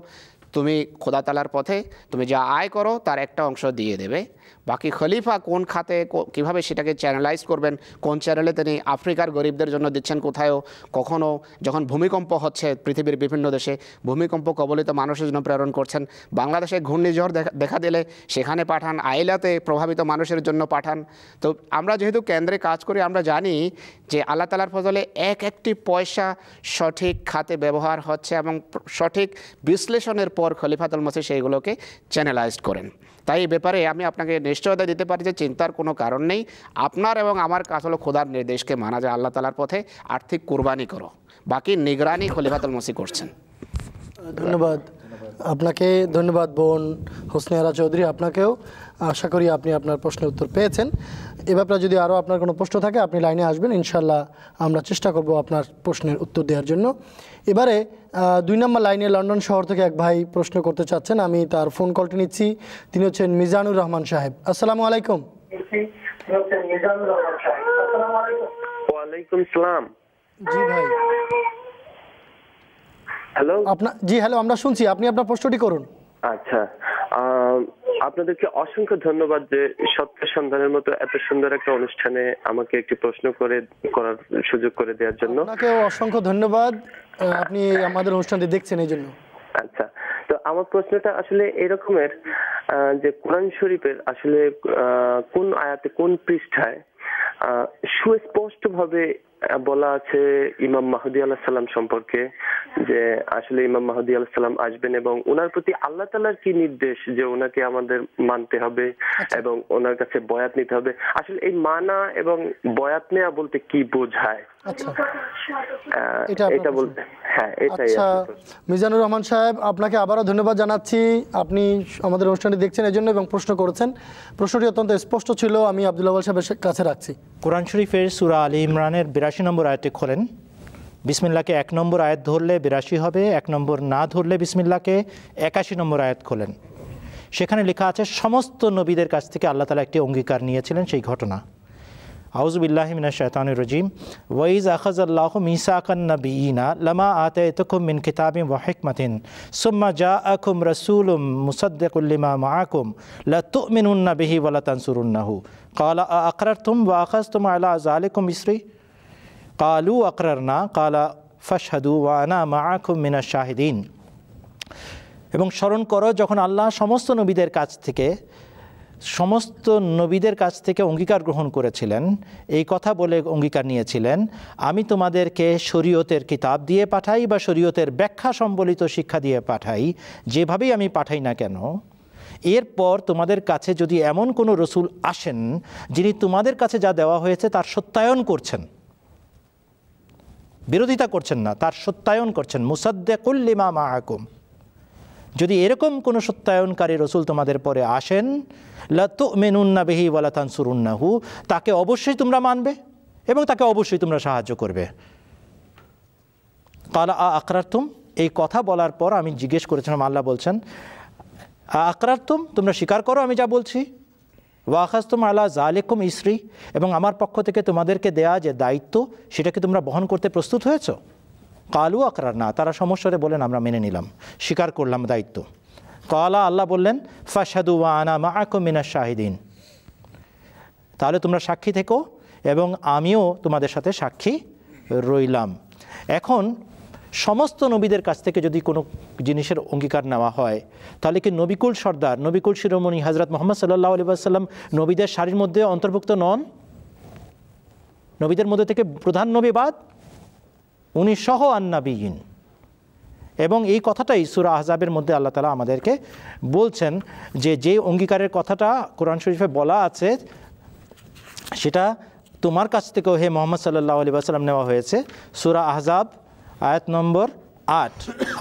তুমি খোদা তাআলার পথে তুমি যা আয় করো তার একটা অংশ দিয়ে দেবে। বাকি খলিফা কোন খাতে কিভাবে সেটাকে চ্যানেলাইজ করবেন, কোন চ্যানেলে তিনি আফ্রিকার গরিবদের জন্য দিচ্ছেন, কোথায়ও কখনও যখন ভূমিকম্প হচ্ছে পৃথিবীর বিভিন্ন দেশে ভূমিকম্প কবলিত মানুষের জন্য প্রেরণ করছেন, বাংলাদেশে ঘূর্ণিঝড় দেখা দিলে সেখানে পাঠান, আইলাতে প্রভাবিত মানুষের জন্য পাঠান। তো আমরা যেহেতু কেন্দ্রে কাজ করি, আমরা জানি যে আল্লাহ তাআলার ফজলে একটি পয়সা সঠিক খাতে ব্যবহার হচ্ছে এবং সঠিক বিশ্লেষণের পর খলিফাতুল মসিহ সেইগুলোকে চ্যানেলাইজড করেন। তাই এই ব্যাপারে আমি আপনাকে নিশ্চয়তা দিতে পারি যে চিন্তার কোনো কারণ নেই। আপনার এবং আমার কাজ হলো খোদার নির্দেশকে মানা, যায় আল্লাহ তাআলার পথে আর্থিক কুরবানি করো, বাকি নিগরানি খলিফাতুল মসিহ করছেন। ধন্যবাদ। আপনাকে ধন্যবাদ বোন হোসনে আরা চৌধুরী, আপনাকেও। আশা করি আপনি আপনার প্রশ্নের উত্তর পেয়েছেন। এ ব্যাপারে যদি আরও আপনার কোনো প্রশ্ন থাকে আপনি লাইনে আসবেন, ইনশাল্লাহ আমরা চেষ্টা করব আপনার প্রশ্নের উত্তর দেওয়ার জন্য। এবারে 2 নম্বর লাইনে লন্ডন শহর থেকে এক ভাই প্রশ্ন করতে চাচ্ছেন, আমি তার ফোন কলটি নিচ্ছি। তিনি হচ্ছেন মিজানুর রহমান সাহেব। আসসালামু আলাইকুম। ওয়ালাইকুম সালাম। জি ভাই। হ্যালো। জি হ্যালো, আমরা শুনছি, আপনি আপনার প্রশ্নটি করুন। আচ্ছা, আপনাদেরকে অসংখ্য ধন্যবাদ যে সত্যের সন্ধানের মতো এত সুন্দর একটা অনুষ্ঠানে আমাকে একটি প্রশ্ন করার সুযোগ করে দেওয়ার জন্য। আপনাকে অসংখ্য ধন্যবাদ, আপনি আমাদের অনুষ্ঠানটি দেখছেন এই জন্য। আচ্ছা, তো আমার প্রশ্নটা আসলে এরকমের যে কোরআন শরীফের আসলে কোন আয়াতে কোন পৃষ্ঠায় সুস্পষ্টভাবে বলা আছে ইমাম মাহদী আলাইহিস সালাম সম্পর্কে, যে আসলে ইমাম মাহদী আলাইহিস সালাম আসবেন এবং ওনার প্রতি আল্লাহ তাআলার কি নির্দেশ যে ওনাকে আমাদের মানতে হবে এবং ওনার কাছে বয়াত নিতে হবে। আসলে এই মানা এবং বয়াত নেওয়া বলতে কি বোঝায়? আচ্ছা, এটা বলতে, হ্যাঁ এটাই। আচ্ছা মিজানুর রহমান সাহেব, আপনাকে আবারও ধন্যবাদ জানাচ্ছি, আপনি আমাদের অনুষ্ঠানটি দেখছেন এই জন্য এবং প্রশ্ন করেছেন। প্রশ্নটি অত্যন্ত স্পষ্ট ছিল, আমি আব্দুল আউয়াল সাহেবের কাছে রাখছি। কোরআন শরীফের সূরা আলী ইমরানের 82 নম্বর আয়াতে খোলেন। বিসমিল্লাহকে 1 নম্বর আয়াত ধরলে 82 হবে, 1 নম্বর না ধরলে বিসমিল্লাহকে 81 নম্বর আয়াত খোলেন। সেখানে লেখা আছে সমস্ত নবীদের কাছ থেকে আল্লাহ তাআলা একটি অঙ্গীকার নিয়েছিলেন, সেই ঘটনা। আউযু বিল্লাহি মিনাশ শাইতানির রাজিম। ওয়া ইয আখাযাল্লাহু মিসাকান নাবিয়িনা লামা আতাইতুকুম মিন কিতাবিন ওয়া হিকমাতিন সুম্মা জাআকুম রাসূলুম মুসাদ্দিকুল লিমা মাআকুম লা তু'মিনুন্না বিহি ওয়া লা তানসুরুন্নাহু ক্বালা আ'আকরারতুম ওয়া আখাযতুম আলা যালিকুম ইসরি ক্বালু আকরারনা ক্বালা ফাশহাদু ওয়া আনা মাআকুম মিনাশ শাহিদিন। এবং স্মরণ করো যখন আল্লাহ সমস্ত নবীদের কাছ থেকে অঙ্গীকার গ্রহণ করেছিলেন, এই কথা বলে অঙ্গীকার নিয়েছিলেন, আমি তোমাদেরকে শরীয়তের কিতাব দিয়ে পাঠাই বা শরীয়তের ব্যাখ্যা সম্বলিত শিক্ষা দিয়ে পাঠাই, যেভাবেই আমি পাঠাই না কেন, এরপর তোমাদের কাছে যদি এমন কোনো রসুল আসেন যিনি তোমাদের কাছে যা দেওয়া হয়েছে তার সত্যায়ন করছেন, বিরোধিতা করছেন না, তার সত্যায়ন করছেন, মুসাদ্দিকুল লিমা মাআকুম, যদি এরকম কোনো সত্যায়নকারী রসুল তোমাদের পরে আসেন, লা তু'মিনুন্না বিহি ওয়া লা তানসুরুন্নাহু, তাকে অবশ্যই তোমরা মানবে এবং তাকে অবশ্যই তোমরা সাহায্য করবে। ক্বালা আ'আকরারতুম, এই কথা বলার পর আমি জিজ্ঞেস করেছিলাম, আল্লাহ বলছেন আ'আকরারতুম, তোমরা স্বীকার করো আমি যা বলছি, ওয়া আখাযতুম আলা যালিকুম ইসরি, এবং আমার পক্ষ থেকে তোমাদেরকে দেয়া যে দায়িত্ব সেটাকে তোমরা বহন করতে প্রস্তুত হয়েছো? ক্বালু আকরারনা, তারা সমস্যারে বলেন আমরা মেনে নিলাম, স্বীকার করলাম দায়িত্ব। ক্বালা, আল্লাহ বললেন ফাশহাদু ওয়া আনা মাআকুম মিনাশ শাহিদিন, তাহলে তোমরা সাক্ষী থেকো এবং আমিও তোমাদের সাথে সাক্ষী রইলাম। এখন সমস্ত নবীদের কাছ থেকে যদি কোনো জিনিসের অঙ্গীকার নেওয়া হয়, তাহলে কি নবিকুল সর্দার, নবিকুল শিরোমণি হযরত মুহাম্মদ সাল্লাল্লাহু আলাইহি ওয়াসাল্লাম নবীদের সারির মধ্যে অন্তর্ভুক্ত নন? নবীদের মধ্যে থেকে প্রধান নবী বাদ, উনি সহ আন-নাবিয়িন। এবং এই কথাটাই সূরা আহজাবের মধ্যে আল্লাহ তাআলা আমাদেরকে বলছেন যে অঙ্গীকারের কথাটা কোরআন শরীফে বলা আছে সেটা তোমার কাছ থেকেও হে মুহাম্মদ সাল্লাল্লাহু আলাইহি ওয়াসাল্লাম নেওয়া হয়েছে। সূরা আহজাব আয়াত নম্বর 8,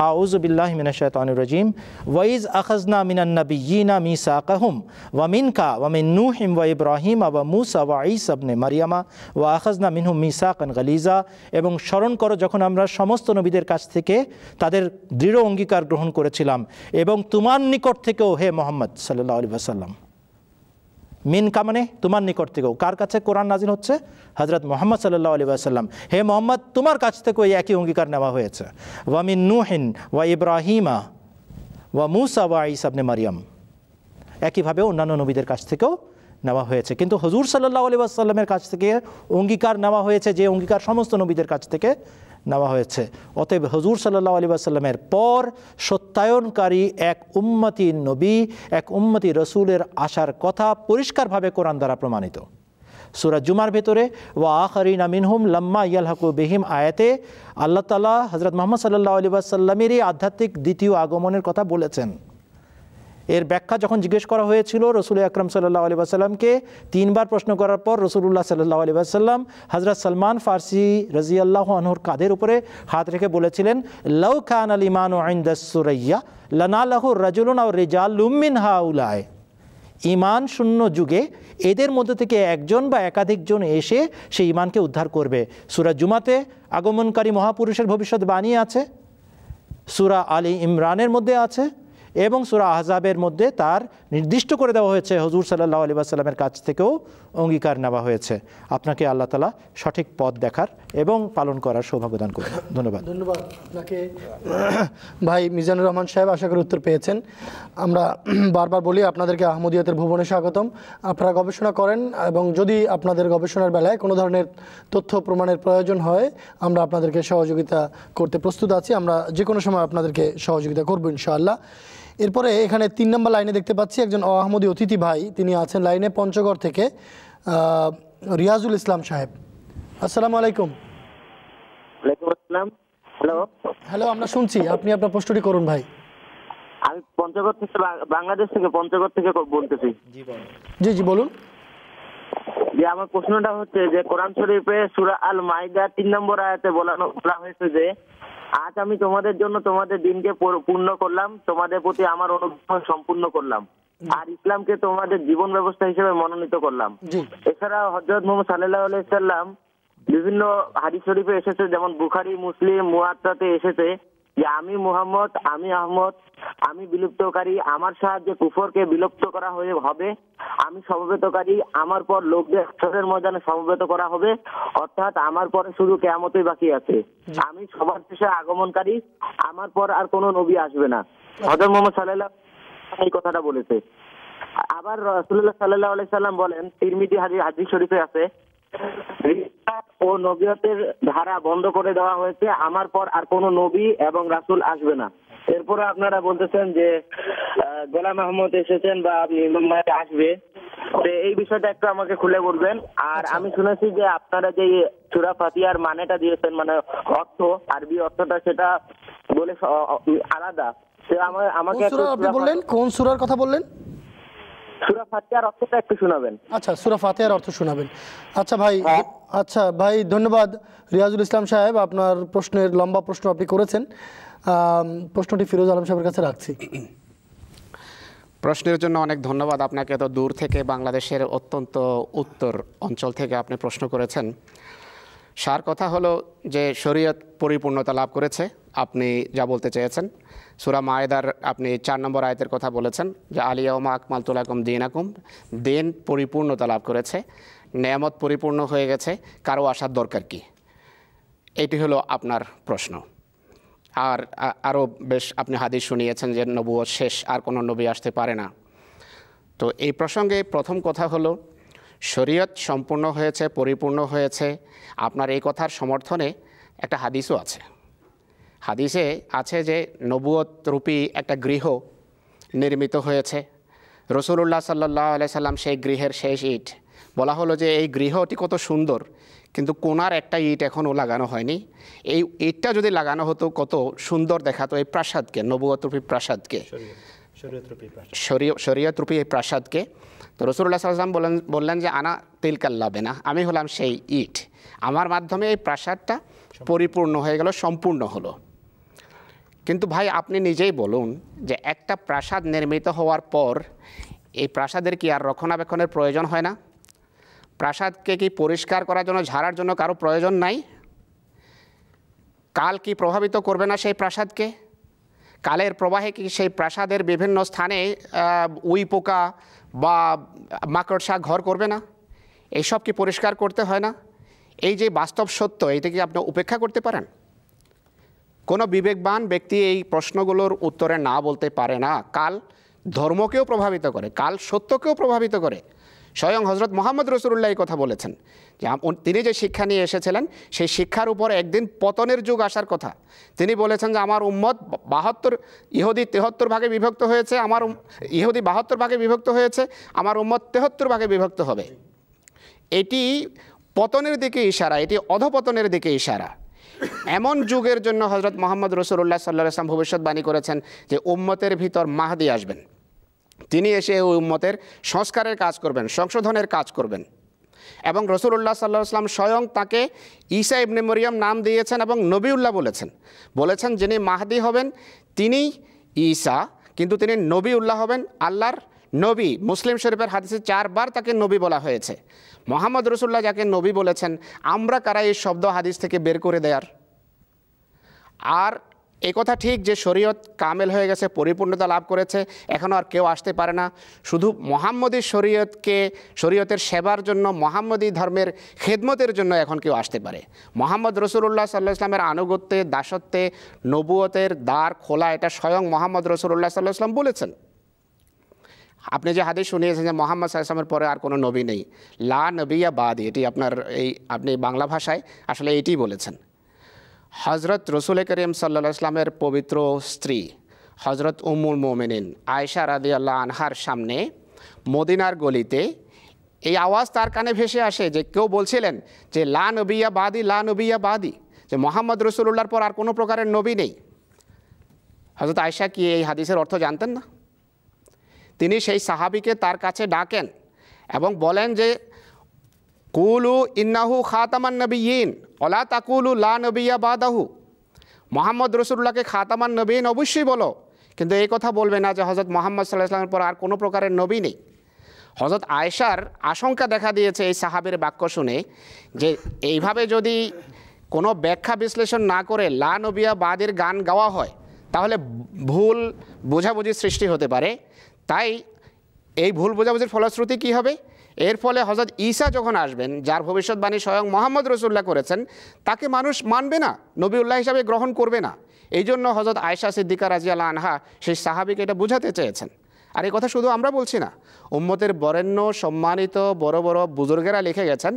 আউযু বিল্লাহি মিনাশ শাইতানির রাজিম। ওয়া ইয আখাযনা মিনান নাবিয়্যিনা মিসাকাহুম ওয়া মিনকা ওয়া মিন নূহিম ওয়া ইব্রাহিম ওয়া মূসা ওয়া ঈসা ইবনে মারইয়ামা ওয়া আখাযনা মিনহুম মিসাকান গালিজা, এবং স্মরণ করো যখন আমরা সমস্ত নবীদের কাছ থেকে তাদের দৃঢ় অঙ্গীকার গ্রহণ করেছিলাম, এবং তোমার নিকট থেকেও হে মুহাম্মদ সাল্লাল্লাহু আলাইহি ওয়াসাল্লাম। মিনকা মানে তোমার নিকট থেকেও, কার কাছে কোরআন নাজিল হচ্ছে? হযরত মুহাম্মদ সাল্লাল্লাহু আলাইহি ওয়াসাল্লাম, হে মুহাম্মদ তোমার কাছ থেকেও এই একই অঙ্গীকার নেওয়া হয়েছে। ওয়া মিন নূহিন ওয়া ইব্রাহিমা ওয়া মূসা ওয়া ঈসা ইবনে মারইয়াম, একইভাবে অন্যান্য নবীদের কাছ থেকেও নেওয়া হয়েছে। কিন্তু হুজুর সাল্লাল্লাহু আলাইহি ওয়াসাল্লামের কাছ থেকে অঙ্গীকার নেওয়া হয়েছে যে অঙ্গীকার সমস্ত নবীদের কাছ থেকে নেওয়া হয়েছে। অতএব হুজুর সাল্লাল্লাহু আলাইহি ওয়াসাল্লামের পর সত্যায়নকারী এক উম্মতি নবী, এক উম্মতি রসুলের আসার কথা পরিষ্কারভাবে কোরআন দ্বারা প্রমাণিত। সূরা জুমার ভেতরে ওয়া আখারিনা মিনহুম লাম্মা ইয়ালহাকু বিহিম আয়াতে আল্লাহ তাআলা হযরত মুহাম্মদ সাল্লাল্লাহু আলাইহি ওয়াসাল্লামেরই আধ্যাত্মিক দ্বিতীয় আগমনের কথা বলেছেন। এর ব্যাখ্যা যখন জিজ্ঞেস করা হয়েছিল রসুল আকরাম সাল্লাল্লাহু আলাইহি ওয়াসাল্লামকে, 3 বার প্রশ্ন করার পর রসুলুল্লাহ সাল্লাল্লাহু আলাইহি ওয়াসাল্লাম হযরত সালমান ফারসি রাদিয়াল্লাহু আনহুর কাঁধের উপরে হাত রেখে বলেছিলেন, লাউ কানাল ঈমানু ইনদাস সুরাইয়া লানালাহু রাজুলুন আও রিজালুম মিন হাউলাই। ঈমান শূন্য যুগে এদের মধ্যে থেকে একজন বা একাধিকজন এসে সেই ঈমানকে উদ্ধার করবে। সূরা জুমাতে আগমনকারী মহাপুরুষের ভবিষ্যৎবাণী আছে, সূরা আলী ইমরানের মধ্যে আছে, এবং সূরা আহজাবের মধ্যে তার নির্দিষ্ট করে দেওয়া হয়েছে। হুজুর সাল্লাল্লাহু আলাইহি ওয়াসাল্লামের কাছ থেকেও অঙ্গীকার নেওয়া হয়েছে। আপনাকে আল্লাহ তাআলা সঠিক পথ দেখার এবং পালন করার সৌভাগ্য দান করুন। ধন্যবাদ। ধন্যবাদ আপনাকে ভাই মিজানুর রহমান সাহেব, আশা করি উত্তর পেয়েছেন। আমরা বারবার বলি আপনাদেরকে আহমদিয়াতের ভুবনে স্বাগতম। আপনারা গবেষণা করেন এবং যদি আপনাদের গবেষণার বেলায় কোনো ধরনের তথ্য প্রমাণের প্রয়োজন হয় আমরা আপনাদেরকে সহযোগিতা করতে প্রস্তুত আছি। আমরা যে কোনো সময় আপনাদেরকে সহযোগিতা করব ইনশাআল্লাহ। এরপরে এখানে 3 নম্বর লাইনে দেখতে পাচ্ছি একজন আহমদী অতিথি ভাই, তিনি আছেন লাইনে পঞ্চগড় থেকে, রিয়াজুল ইসলাম সাহেব। আসসালামু আলাইকুম। ওয়ালাইকুম আসসালাম। হ্যালো হ্যালো, আমরা শুনছি, আপনি আপনার প্রশ্নটি করুন ভাই। আমি পঞ্চগড় থেকে, বাংলাদেশ থেকে, পঞ্চগড় থেকে বলতেছি। জি জি বলুন। যে আমার প্রশ্নটা হচ্ছে যে কোরআন শরীফে সূরা আল মাইদা 3 নম্বর আয়াতে বলা হয়েছে যে আজ আমি তোমাদের জন্য তোমাদের দিনকে পূর্ণ করলাম, তোমাদের প্রতি আমার অনুগ্রহ সম্পূর্ণ করলাম, আর ইসলামকে তোমাদের জীবন ব্যবস্থা হিসেবে মনোনীত করলাম। এছাড়া হযরত মুহাম্মদ সাল্লাল্লাহু আলাইহি সাল্লাম বিভিন্ন হাদিস শরীফে এসেছে, যেমন বুখারী, মুসলিম, মুওয়াত্তাতে এসেছে যে আমি মুহাম্মদ, আমি আহমদ, আমি বিলুপ্তকারী, আমার সাহায্যে কুফরকে বিলুপ্ত করা হবে, আমি সমবেতকারী, আমার পর লোকদের হাসরের ময়দানে সমবেত করা হবে, অর্থাৎ আমার পরে শুধু কিয়ামতই বাকি আছে, আমি সবার শেষে আগমনকারী, আমার পর আর কোনো নবী আসবে না। হযরত মুহাম্মদ সাল্লাল্লাহু আলাইহি সাল্লাম এই কথাটা বলেছে। আবার রাসূলুল্লাহ সাল্লাল্লাহু আলাইহি সাল্লাম বলেন, তিরমিজি হাদিস শরীফে আছে, ও নবিয়তের ধারা বন্ধ করে দেওয়া হয়েছে, আমার পর আর কোনো নবী এবং রাসূল আসবে না। এরপরে আপনারা বলতেছেন যে গোলাম আহমদ এসেছেন বা আপনি ইমাম মাহদী আসবে, তো এই বিষয়টা একটু আমাকে খুলে বলবেন। আর আমি শুনেছি যে আপনারা যে সূরা ফাতিহার মানেটা দিয়েছেন, মানে অর্থ, আরবি অর্থটা, সেটা বলে আলাদা। আমাকে আপনি বললেন কোন সূরার কথা বললেন? সূরা ফাতিহার অর্থটা একটু শোনাবেন। আচ্ছা, সূরা ফাতিহার অর্থ শোনাবেন। আচ্ছা ভাই, ধন্যবাদ রিয়াজুল ইসলাম সাহেব, আপনার প্রশ্নের লম্বা প্রশ্ন আপনি করেছেন। প্রশ্নটি ফিরোজ আলম সাহেবের কাছে রাখছি। প্রশ্নের জন্য অনেক ধন্যবাদ আপনাকে। এত দূর থেকে বাংলাদেশের অত্যন্ত উত্তর অঞ্চল থেকে আপনি প্রশ্ন করেছেন। সার কথা হলো যে শরীয়ত পরিপূর্ণতা লাভ করেছে, আপনি যা বলতে চেয়েছেন। সূরা মায়েদার আপনি 4 নম্বর আয়াতের কথা বলেছেন যে আলিয়াউমা আকমালতু লাকুম দীনাকুম, দিন পরিপূর্ণতা লাভ করেছে, নেয়ামত পরিপূর্ণ হয়ে গেছে, কারো আসার দরকার কি? এটি হলো আপনার প্রশ্ন। আর আরও বেশ আপনি হাদিস শুনিয়েছেন যে নবুয়ত শেষ, আর কোনো নবী আসতে পারে না। তো এই প্রসঙ্গে প্রথম কথা হলো শরীয়ত সম্পূর্ণ হয়েছে, পরিপূর্ণ হয়েছে। আপনার এই কথার সমর্থনে একটা হাদিসও আছে। হাদিসে আছে যে নবুয়ত রূপী একটা গৃহ নির্মিত হয়েছে, রাসূলুল্লাহ সাল্লাল্লাহু আলাইহি সাল্লাম সেই গৃহের শেষ ইট। বলা হলো যে এই গৃহটি কত সুন্দর, কিন্তু কোনার একটা ইট এখনও লাগানো হয়নি। এই ইটটা যদি লাগানো হতো কত সুন্দর দেখাতো এই প্রাসাদকে, নবুয়তরূপী প্রাসাদকে, শরীয়তরূপী এই প্রাসাদকে। তো রাসূলুল্লাহ সাল্লাল্লাহু আলাইহি ওয়াসাল্লাম বললেন যে আনা তিলকাল লাবেনা, আমি হলাম সেই ইট, আমার মাধ্যমে এই প্রাসাদটা পরিপূর্ণ হয়ে গেল, সম্পূর্ণ হলো। কিন্তু ভাই আপনি নিজেই বলুন যে একটা প্রাসাদ নির্মিত হওয়ার পর এই প্রাসাদের কি আর রক্ষণাবেক্ষণের প্রয়োজন হয় না? প্রাসাদকে কি পরিষ্কার করার জন্য, ঝাড়ার জন্য কারো প্রয়োজন নাই? কাল কি প্রভাবিত করবে না সেই প্রাসাদকে? কালের প্রবাহে কি সেই প্রাসাদের বিভিন্ন স্থানে উই পোকা বা মাকড়সা ঘর করবে না? এইসব কি পরিষ্কার করতে হয় না? এই যে বাস্তব সত্য, এইটা কি আপনি উপেক্ষা করতে পারেন? কোনো বিবেকবান ব্যক্তি এই প্রশ্নগুলোর উত্তরে না বলতে পারে না। কাল ধর্মকেও প্রভাবিত করে, কাল সত্যকেও প্রভাবিত করে। স্বয়ং হজরত মুহাম্মদ রাসূলুল্লাহ এই কথা বলেছেন যে তিনি যে শিক্ষা নিয়ে এসেছিলেন সেই শিক্ষার উপর একদিন পতনের যুগ আসার কথা। তিনি বলেছেন যে আমার উম্মত 72, ইহুদি 73 ভাগে বিভক্ত হয়েছে, ইহুদি 72 ভাগে বিভক্ত হয়েছে, আমার উম্মত 73 ভাগে বিভক্ত হবে। এটি পতনের দিকে ইশারা, এটি অধপতনের দিকে ইশারা। এমন যুগের জন্য হজরত মুহাম্মদ রাসূলুল্লাহ সাল্লাল্লাহু আলাইহি ওয়াসাল্লাম ভবিষ্যৎবাণী করেছেন যে উম্মতের ভিতর মাহদী আসবেন। তিনি এসে ওই উম্মতের সংস্কারের কাজ করবেন, সংশোধনের কাজ করবেন। এবং রাসূলুল্লাহ সাল্লাল্লাহু আলাইহি ওয়াসাল্লাম স্বয়ং তাকে ঈসা ইবনে মরিয়ম নাম দিয়েছেন এবং নবিউল্লাহ বলেছেন যিনি মাহদি হবেন তিনি ঈসা, কিন্তু তিনি নবিউল্লাহ হবেন, আল্লাহর নবী। মুসলিম শরীফের হাদিসে 4 বার তাকে নবী বলা হয়েছে। মুহাম্মদ রাসূলুল্লাহ যাকে নবী বলেছেন, আমরা কারা এই শব্দ হাদিস থেকে বের করে দেয়ার? আর এই কথা ঠিক যে শরীয়ত কামেল হয়ে গেছে, পরিপূর্ণতা লাভ করেছে, এখনও আর কেউ আসতে পারে না। শুধু মুহাম্মদী শরীয়তের সেবার জন্য, মুহাম্মদী ধর্মের খেদমতের জন্য এখন কেউ আসতে পারে। মুহাম্মদ রাসূলুল্লাহ সাল্লাল্লাহু আলাইহি ওয়াসাল্লামের আনুগত্যে, দাসত্বে, নবুয়তের দ্বার খোলা, এটা স্বয়ং মুহাম্মদ রাসূলুল্লাহ সাল্লাল্লাহু আলাইহি ওয়াসাল্লাম বলেছেন। আপনি যে হাদিস শুনিয়েছেন যে মুহাম্মদ সাল্লাল্লাহু আলাইহি ওয়াসাল্লামের পরে আর কোনো নবী নেই, লা নবিয়্যা বাদি, এটি আপনি বাংলা ভাষায় আসলে এইটি বলেছেন। হজরত রসুল করিম সাল্লাল্লাহু আলাইহি ওয়াসাল্লামের পবিত্র স্ত্রী হজরত উম্মুল মুমিনিন আয়েশা রাদিয়াল্লাহু আনহার সামনে মদিনার গলিতে এই আওয়াজ তার কানে ভেসে আসে যে কেউ বলছিলেন যে লা নবিয়্যা বাদি, লা নবিয়্যা বাদি, যে মুহাম্মদ রাসূলুল্লাহর পর আর কোনো প্রকারের নবী নেই। হজরত আয়েশা কি এই হাদিসের অর্থ জানতেন না? তিনি সেই সাহাবীকে তার কাছে ডাকেন এবং বলেন যে কুলু ইন্নাহু খাতামান নবিয়্যিন ওয়ালা তাকুলু লা নবিয়্যা বাদাহু। মুহাম্মদ রাসূলুল্লাহকে খাতামান নবিয়্যিন অবশ্যই বলো, কিন্তু এই কথা বলবে না যে হযরত মুহাম্মদ সাল্লাল্লাহু আলাইহি ওয়াসাল্লামের পর আর কোনো প্রকারের নবী নেই। হযরত আয়েশার আশঙ্কা দেখা দিয়েছে এই সাহাবীর বাক্য শুনে যে এইভাবে যদি কোনো ব্যাখ্যা বিশ্লেষণ না করে লা নবিয়্যা বাদের গান গাওয়া হয় তাহলে ভুল বোঝাবুঝি সৃষ্টি হতে পারে। তাই এই ভুল বোঝাবুঝির ফলশ্রুতি কী হবে? এর ফলে হযরত ঈসা যখন আসবেন, যার ভবিষ্যৎবাণী স্বয়ং মুহাম্মদ রাসূলুল্লাহ করেছেন, তাকে মানুষ মানবে না, নবিউল্লাহ হিসাবে গ্রহণ করবে না। এই জন্য হযরত আয়েশা সিদ্দিকা রাদিয়াল্লাহু আনহা সেই সাহাবীকে এটা বুঝাতে চেয়েছেন। আর এই কথা শুধু আমরা বলছি না, উম্মতের বরেণ্য সম্মানিত বড় বড় বুজুর্গেরা লিখে গেছেন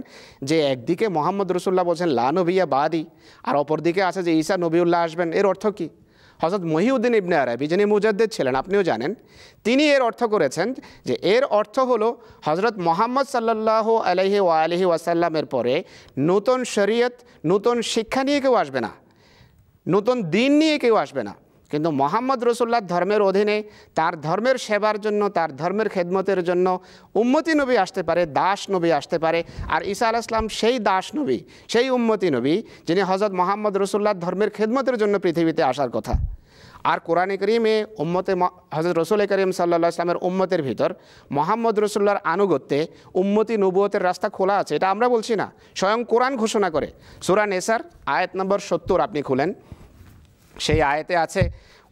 যে একদিকে মুহাম্মদ রাসূলুল্লাহ বলছেন লা নবিয়্যা বাদি, আর অপরদিকে আছে যে ঈসা নবিউল্লাহ আসবেন। এর অর্থ কী? হযরত মহিউদ্দিন ইবনে আরবি, যিনি মুজাদ্দিদ ছিলেন, আপনিও জানেন, তিনি এর অর্থ করেছেন যে এর অর্থ হলো হযরত মুহাম্মদ সাল্লাল্লাহু আলাইহি ওয়া আলিহি ওয়াসাল্লামের পরে নতুন শরীয়ত, নতুন শিক্ষা নিয়ে কেউ আসবে না, নতুন দিন নিয়ে কেউ আসবে না, কিন্তু মুহাম্মদ রাসূলুল্লাহর ধর্মের অধীনে তার ধর্মের সেবার জন্য, তার ধর্মের খেদমতের জন্য উম্মতি নবী আসতে পারে, দাস নবী আসতে পারে। আর ঈসা আলাইহিস সালাম সেই দাস নবী, সেই উম্মতি নবী যিনি হযরত মুহাম্মদ রাসূলুল্লাহর ধর্মের খেদমতের জন্য পৃথিবীতে আসার কথা। আর কোরআনে কারীমে উম্মতে হযরত রাসূল করিম সাল্লাল্লাহু আলাইহি ওয়াসাল্লামের উম্মতের ভিতর মুহাম্মদ রাসূলুল্লাহর আনুগত্যে উম্মতি নবুয়তের রাস্তা খোলা আছে। এটা আমরা বলছি না, স্বয়ং কোরআন ঘোষণা করে। সূরা নিসার আয়াত নম্বর 70 আপনি খুলেন, সেই আয়াতে আছে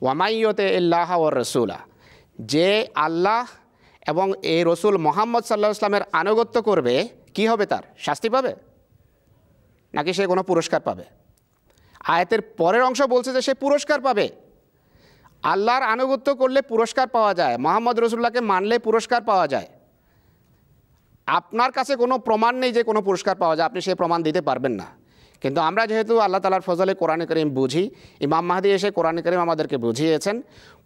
ওয়ামাইয়তে ইল্লাহ ওয়ার রাসূলা, যে আল্লাহ এবং এই রসুল মুহাম্মদ সাল্লাল্লাহু আলাইহি ওয়াসাল্লামের আনুগত্য করবে, কি হবে? তার শাস্তি পাবে নাকি সে কোনো পুরস্কার পাবে? আয়াতের পরের অংশ বলছে যে সে পুরস্কার পাবে। আল্লাহর আনুগত্য করলে পুরস্কার পাওয়া যায়, মুহাম্মদ রাসূলুল্লাহকে মানলে পুরস্কার পাওয়া যায়। আপনার কাছে কোনো প্রমাণ নেই যে কোনো পুরস্কার পাওয়া যায়, আপনি সেই প্রমাণ দিতে পারবেন না। কিন্তু আমরা যেহেতু আল্লাহ তাআলার ফজলে কোরআনে কারীম বুঝি, ইমাম মাহদী এসে কোরআনে কারীম আমাদেরকে বুঝিয়েছেন।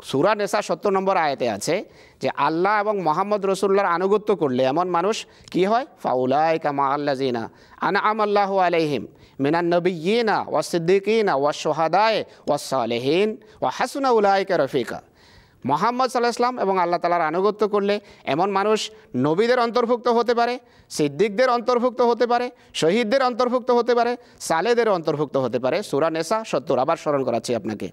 সূরা নিসা 70 নম্বর আয়াতে আছে যে আল্লাহ এবং মুহাম্মদ রাসূলুল্লাহর আনুগত্য করলে এমন মানুষ কি হয়? ফাউলাইকা মাআল্লাযিনা আনআমা আল্লাহু আলাইহিম মিনান নাবিয়্যিনা ওয়াস সিদ্দিকিনা ওয়াস শুহাদায়ে ওয়াস সালিহিন ওয়া হাসুনা উলাইকা রফিকা। মুহাম্মদ সাল্লাল্লাহু আলাইহি ওয়াসাল্লাম এবং আল্লাহ তাআলার আনুগত্য করলে এমন মানুষ নবীদের অন্তর্ভুক্ত হতে পারে, সিদ্দিকদের অন্তর্ভুক্ত হতে পারে, শহীদদের অন্তর্ভুক্ত হতে পারে, সালেদের অন্তর্ভুক্ত হতে পারে। সূরা নিসা 70। আবার স্মরণ করাচ্ছি আপনাকে,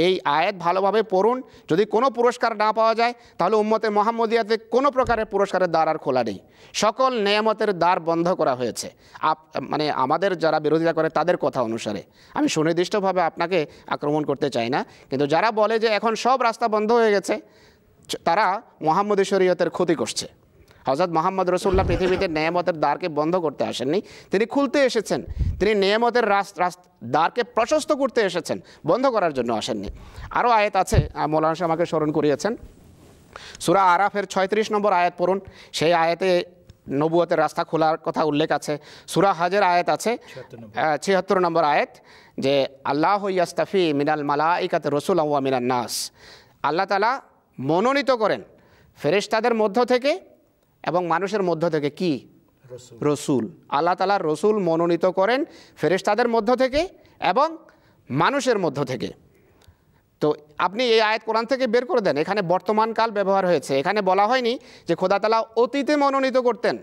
এই আয়াত ভালোভাবে পড়ুন। যদি কোনো পুরস্কার না পাওয়া যায় তাহলে উম্মতে মুহাম্মদিয়াতে কোনো প্রকারের পুরস্কারের দ্বার আর খোলা নেই, সকল নেয়ামতের দ্বার বন্ধ করা হয়েছে। মানে আমাদের যারা বিরোধিতা করে তাদের কথা অনুসারে, আমি সুনির্দিষ্টভাবে আপনাকে আক্রমণ করতে চাই না, কিন্তু যারা বলে যে এখন সব রাস্তা বন্ধ হয়ে গেছে, তারা মুহাম্মদী শরীয়তের ক্ষতি করছে। হযরত মুহাম্মদ রাসূলুল্লাহ পৃথিবীতে নেয়ামতের দ্বারকে বন্ধ করতে আসেননি, তিনি খুলতে এসেছেন। তিনি নেয়ামতের দ্বারকে প্রশস্ত করতে এসেছেন, বন্ধ করার জন্য আসেননি। আরও আয়াত আছে, মৌলানা সাহেব আমাকে স্মরণ করিয়েছেন। সূরা আরাফের 36 নম্বর আয়াত পড়ুন, সেই আয়াতে নবুয়তের রাস্তা খোলার কথা উল্লেখ আছে। সূরা হজের আয়াত আছে 76 নম্বর আয়াত, যে আল্লাহু ইয়াস্তাফি মিনাল মালাইকাতি রাসূলান ওয়া মিনান নাস। আল্লাহ তাআলা মনোনীত করেন ফেরেশতাদের মধ্য থেকে এবং মানুষের মধ্য থেকে কি? রসুল। আল্লাহ তাআলা রসুল মনোনীত করেন ফেরেশতাদের মধ্য থেকে এবং মানুষের মধ্য থেকে। তো আপনি এই আয়াত কোরআন থেকে বের করে দেন, এখানে বর্তমানকাল ব্যবহার হয়েছে, এখানে বলা হয়নি যে খোদা তাআলা অতীতে মনোনীত করতেন,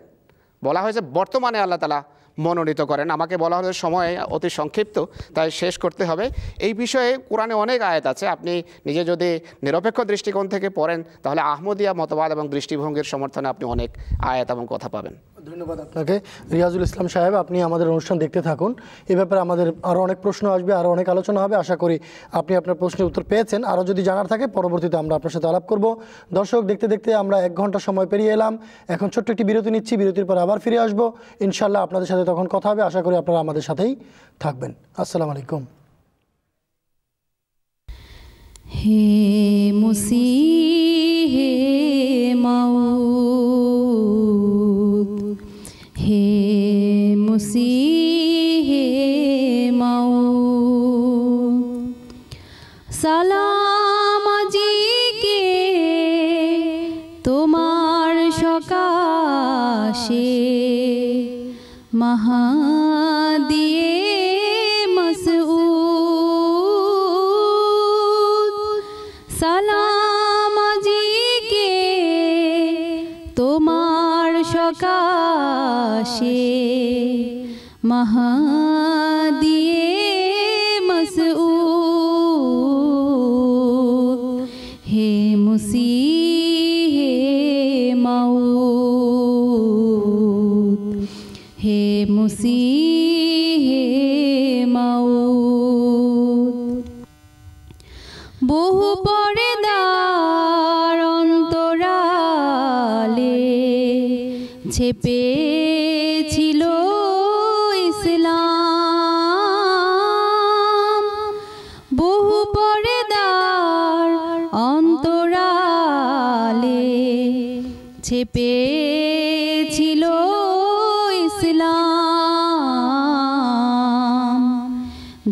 বলা হয়েছে বর্তমানে আল্লাহ তাআলা মনোনীত করেন। আমাকে বলা হলে সময় অতি সংক্ষিপ্ত, তাই শেষ করতে হবে। এই বিষয়ে কোরআনে অনেক আয়াত আছে, আপনি নিজে যদি নিরপেক্ষ দৃষ্টিকোণ থেকে পড়েন তাহলে আহমদিয়া মতবাদ এবং দৃষ্টিভঙ্গির সমর্থনে আপনি অনেক আয়াত এবং কথা পাবেন। ধন্যবাদ আপনাকে রিয়াজুল ইসলাম সাহেব, আপনি আমাদের অনুষ্ঠান দেখতে থাকুন। এ ব্যাপারে আমাদের আরও অনেক প্রশ্ন আসবে, আরও অনেক আলোচনা হবে। আশা করি আপনি আপনার প্রশ্নের উত্তর পেয়েছেন। আরও যদি জানার থাকে পরবর্তীতে আমরা আপনার সাথে আলাপ করব। দর্শক, দেখতে দেখতে আমরা 1 ঘন্টা সময় পেরিয়ে এলাম। এখন ছোট্ট একটি বিরতি নিচ্ছি, বিরতির পর আবার ফিরে আসবো ইনশাআল্লাহ। আপনাদের সাথে তখন কথা হবে, আশা করি আপনারা আমাদের সাথেই থাকবেন। আসসালামু আলাইকুম। হে মুসিহ হে মাউদ, হে মুসিহ হে মাউদ, সালাম আজিকে তোমার সকাশে মাহাদিয়ে মাসউদ, সালাম আজিকে তোমার সকাশে মাহাদিয়ে মাসউদ, হে মুসিহ হে মাউদ, হে মুসিহ হে মাউদ। বহু পর্দার অন্তরালে ছেপেছিল ইসলাম, বহু পর্দার অন্তরালে ছেপেছিল ইসলাম,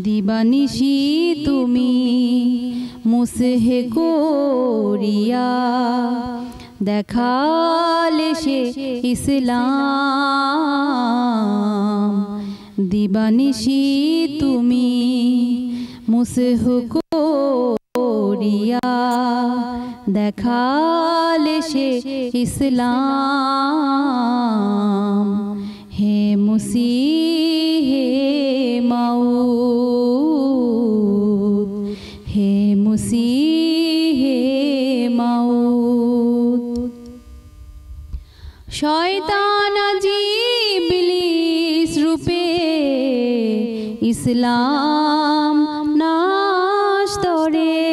দিবানিশি তুমি মুসহে করিয়া দেখালে সে ইসলাম, দিবানিশি তুমি মুসহ করিয়া দেখালে সে ইসলাম, হে মুসিহ হে মাউদ, হে মুসিহ হে মাউদ। শয়তান আজি ইবলিস রূপে ইসলাম নাশ তরে,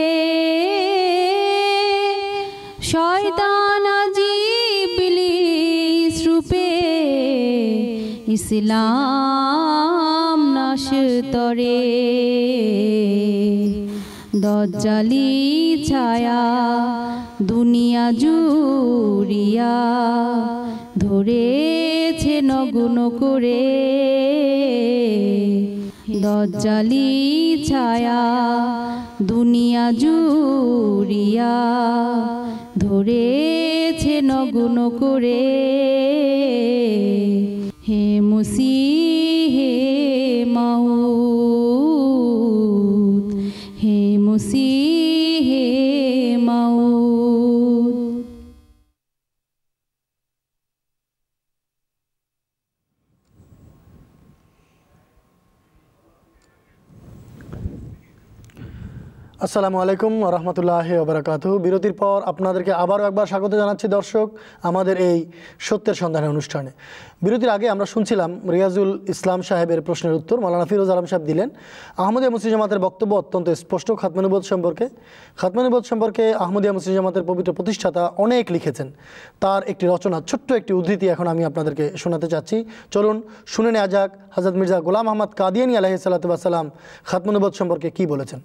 শয়তান আজি ইবলিস রূপে ইসলাম নাশ তরে, দজ্জালি ছায়া দুনিয়া জুড়িয়া ধরেছে নগুণ করে, দজ্জালি ছায়া দুনিয়া জুড়িয়া ধরেছে নগুণ করে, হে মুসিহ হে মাউদ, হে মুসিহ হে মাউদ। আসসালামু আলাইকুম ওয়া রাহমাতুল্লাহি ওয়া বারাকাতুহু। বিরতির পর আপনাদেরকে আবারও একবার স্বাগত জানাচ্ছি দর্শক আমাদের এই সত্যের সন্ধানের অনুষ্ঠানে। বিরতির আগে আমরা শুনছিলাম রিয়াজুল ইসলাম সাহেবের প্রশ্নের উত্তর মাওলানা ফিরোজ আলম সাহেব দিলেন। আহমদিয়া মুসলিম জামাতের বক্তব্য অত্যন্ত স্পষ্ট খাতমে নবুয়ত সম্পর্কে। খাতমে নবুয়ত সম্পর্কে আহমদিয়া মুসলিম জামাতের পবিত্র প্রতিষ্ঠাতা অনেক লিখেছেন। তার একটি রচনা, ছোট্ট একটি উদ্ধৃতি এখন আমি আপনাদেরকে শোনাতে চাচ্ছি। চলুন শুনে নেওয়া যাক হযরত মির্জা গোলাম আহমদ কাদিয়ানী আলাইহিস সালাতু ওয়াস সালাম খাতমে নবুয়ত সম্পর্কে কী বলেছেন।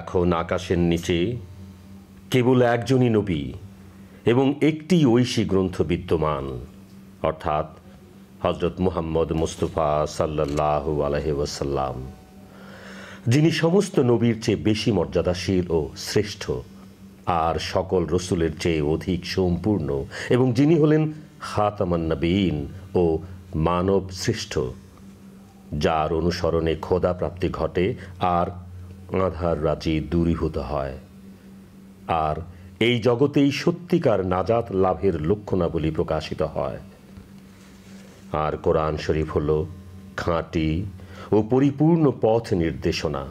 এখন আকাশের নিচে কেবল একজনই নবী এবং একটি ঐশী গ্রন্থ বিদ্যমান, অর্থাৎ হযরত মুহাম্মদ মুস্তাফা সাল্লাল্লাহু আলাইহি ওয়াসাল্লাম, যিনি সমস্ত নবীর চেয়ে বেশি মর্যাদাশীল ও শ্রেষ্ঠ, আর সকল রসুলের চেয়ে অধিক সম্পূর্ণ, এবং যিনি হলেন খাতামান নবীন ও মানব শ্রেষ্ঠ, যার অনুসরণে খোদা প্রাপ্তি ঘটে আর আঁধার রাজ্যে দূরীভূত হয়। আর এই জগতেই সত্যিকার নাজাত লাভের লক্ষণাবলী প্রকাশিত হয়। আর কোরআন শরীফ হল খাঁটি ও পরিপূর্ণ পথ নির্দেশনা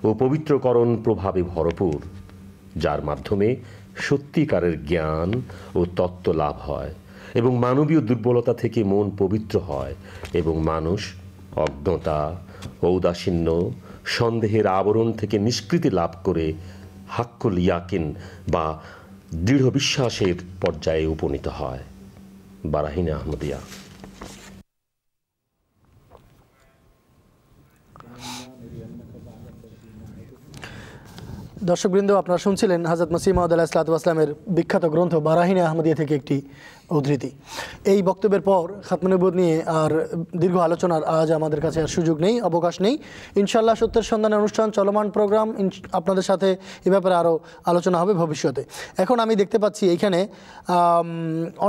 ও পবিত্রকরণ প্রভাবে ভরপুর, যার মাধ্যমে সত্যিকারের জ্ঞান ও তত্ত্ব লাভ হয় এবং মানবীয় দুর্বলতা থেকে মন পবিত্র হয় এবং মানুষ অজ্ঞতা, ঔদাসীন্য, সন্দেহের আবরণ থেকে নিষ্কৃতি লাভ করে হাক্কুল ইয়াকিন বা দৃঢ় বিশ্বাসের পর্যায়ে উপনীত হয়। বারাহিনে আহমদিয়া। দর্শকবৃন্দ, আপনারা শুনছিলেন হযরত মসিহ মাউদ আলাইহিসসালাতু ওয়াসসালামের বিখ্যাত গ্রন্থ বারাহিনে আহমদিয়া থেকে একটি উদ্ধৃতি। এই বক্তব্যের পর খাতমে নবুয়ত নিয়ে আর দীর্ঘ আলোচনার আজ আমাদের কাছে আর সুযোগ নেই, অবকাশ নেই। ইনশাআল্লাহ সত্যের সন্ধানের অনুষ্ঠান চলমান প্রোগ্রাম, আপনাদের সাথে এ ব্যাপারে আরও আলোচনা হবে ভবিষ্যতে। এখন আমি দেখতে পাচ্ছি এইখানে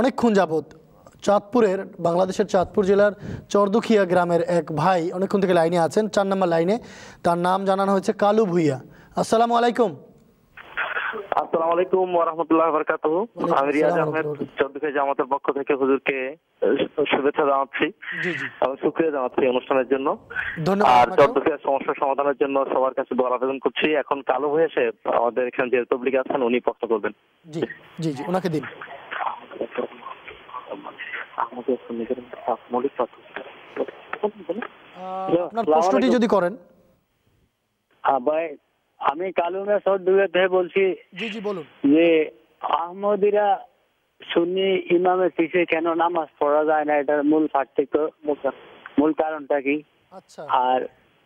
অনেকক্ষণ যাবৎ চাঁদপুরের, বাংলাদেশের চাঁদপুর জেলার চরদুখিয়া গ্রামের এক ভাই অনেকক্ষণ থেকে লাইনে আছেন, 4 নম্বর লাইনে। তার নাম জানানো হয়েছে কালু ভুইয়া। আসসালামু আলাইকুম। আসসালামু আলাইকুম ওয়া রাহমাতুল্লাহি ওয়া বারাকাতুহু। আমি রিয়াজ আহমেদ চৌদ্দখিয়া জামাতের পক্ষ থেকে হুজুরকে শুভেচ্ছা জানাচ্ছি এবং শুকরিয়া জানাচ্ছি অনুষ্ঠানের জন্য। আর চৌদ্দখিয়ার সমস্যা সমাধানের জন্য সবার কাছে দোয়া আবেদন করছি। এখন কালু ভাই এসে আমাদের এখানে যে তবলিগ আছেন উনি প্রশ্ন করবেন। জি জি জি, ওনাকে দিন। আপনার প্রশ্নটি যদি করেন। হ্যাঁ ভাই, আমি কালুমে চৌদ্দখিয়া থেকে বলছি। জি জি বলুন। যে আহমদিরা সুন্নি ইমামের পিছে কেন নামাজ পড়া যায় না, এটার মূল পার্থক্য, মূল কারণটা কি? আচ্ছা। আর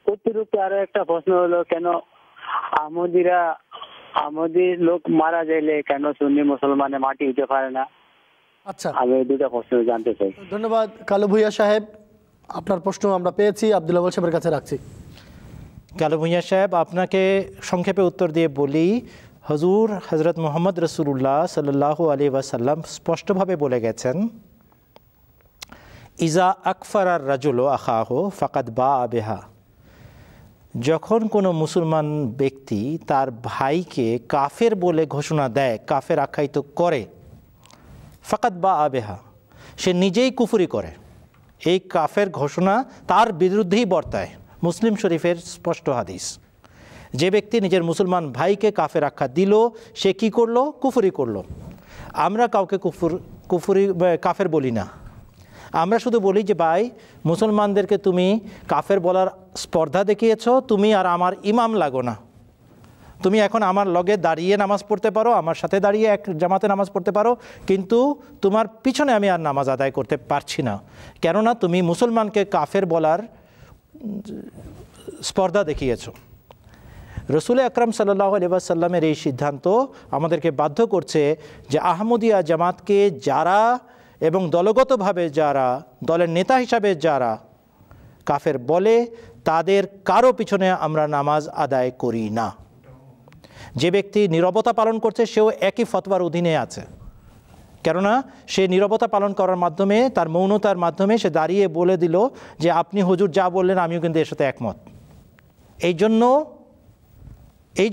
অতিরিক্ত আরো একটা প্রশ্ন হলো, কেন আহমদির লোক মারা যাইলে কেন সুন্নি মুসলমানে মাটি দিতে পারে না? আচ্ছা, আমি দুটা প্রশ্ন জানতে চাই। ধন্যবাদ কালু ভুইয়া সাহেব, আপনার প্রশ্ন আমরা পেয়েছি। আব্দুল আউয়াল সাহেবের কাছে রাখছি। কালু ভুইয়া সাহেব, আপনাকে সংক্ষেপে উত্তর দিয়ে বলি, হুজুর হযরত মুহাম্মদ রাসূলুল্লাহ সাল্লাল্লাহু আলাইহি ওয়াসাল্লাম স্পষ্টভাবে বলে গেছেন, ইজা আকফারার রাজুল আখাহু ফাকাদ বাআ বিহা। যখন কোনো মুসলমান ব্যক্তি তার ভাইকে কাফের বলে ঘোষণা দেয়, কাফের আখ্যায়িত করে, ফাকাদ বাআ বিহা, সে নিজেই কুফরি করে। এই কাফের ঘোষণা তার বিরুদ্ধেই বর্তায়। মুসলিম শরীফের স্পষ্ট হাদিস। যে ব্যক্তি নিজের মুসলমান ভাইকে কাফের আখ্যা দিল, সে কি করলো? কুফরি করলো। আমরা কাউকে কাফের বলি না। আমরা শুধু বলি যে ভাই, মুসলমানদেরকে তুমি কাফের বলার স্পর্ধা দেখিয়েছ, তুমি আর আমার ইমাম লাগো না। তুমি এখন আমার লগে দাঁড়িয়ে নামাজ পড়তে পারো, আমার সাথে দাঁড়িয়ে এক জামাতে নামাজ পড়তে পারো, কিন্তু তোমার পিছনে আমি আর নামাজ আদায় করতে পারছি না, কেননা তুমি মুসলমানকে কাফের বলার স্পর্ধা দেখিয়েছ। রসুল আকরাম সাল্লাল্লাহু আলাইহি ওয়াসাল্লামের এই সিদ্ধান্ত আমাদেরকে বাধ্য করছে যে আহমদিয়া জামাতকে যারা এবং দলগতভাবে যারা, দলের নেতা হিসাবে যারা কাফের বলে, তাদের কারো পিছনে আমরা নামাজ আদায় করি না। যে ব্যক্তি নীরবতা পালন করছে সেও একই ফতোয়ার অধীনে আছে, কেননা সে নীরবতা পালন করার মাধ্যমে, তার মৌনতার মাধ্যমে সে দাঁড়িয়ে বলে দিল যে আপনি হুজুর যা বললেন আমিও কিন্তু এর সাথে একমত। এই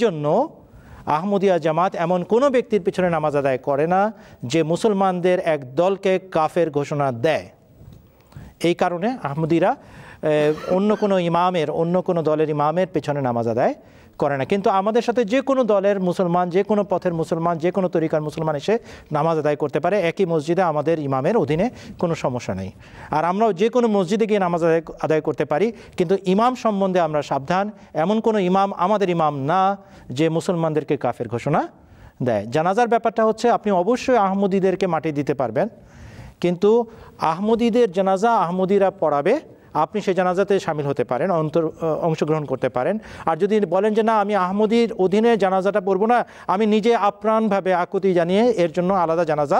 জন্য আহমদিয়া জামাত এমন কোনো ব্যক্তির পিছনে নামাজ আদায় করে না যে মুসলমানদের এক দলকে কাফের ঘোষণা দেয়। এই কারণে আহমদিরা অন্য কোনো ইমামের, অন্য কোনো দলের ইমামের পেছনে নামাজ আদায় করে না। কিন্তু আমাদের সাথে যে কোনো দলের মুসলমান, যে কোনো পথের মুসলমান, যে কোনো তরিকার মুসলমান এসে নামাজ আদায় করতে পারে, একই মসজিদে আমাদের ইমামের অধীনে কোনো সমস্যা নেই। আর আমরাও যে কোনো মসজিদে গিয়ে নামাজ আদায় করতে পারি, কিন্তু ইমাম সম্বন্ধে আমরা সাবধান। এমন কোনো ইমাম আমাদের ইমাম না যে মুসলমানদেরকে কাফের ঘোষণা দেয়। জানাজার ব্যাপারটা হচ্ছে, আপনি অবশ্যই আহমদীদেরকে মাটি দিতে পারবেন, কিন্তু আহমদীদের জানাজা আহমদীরা পড়াবে, আপনি সেই জানাজাতে শামিল হতে পারেন, অংশগ্রহণ করতে পারেন। আর যদি বলেন যে না, আমি আহমদীর অধীনে জানাজাটা পড়বো না, আমি নিজে আপ্রাণভাবে আকুতি জানিয়ে এর জন্য আলাদা জানাজা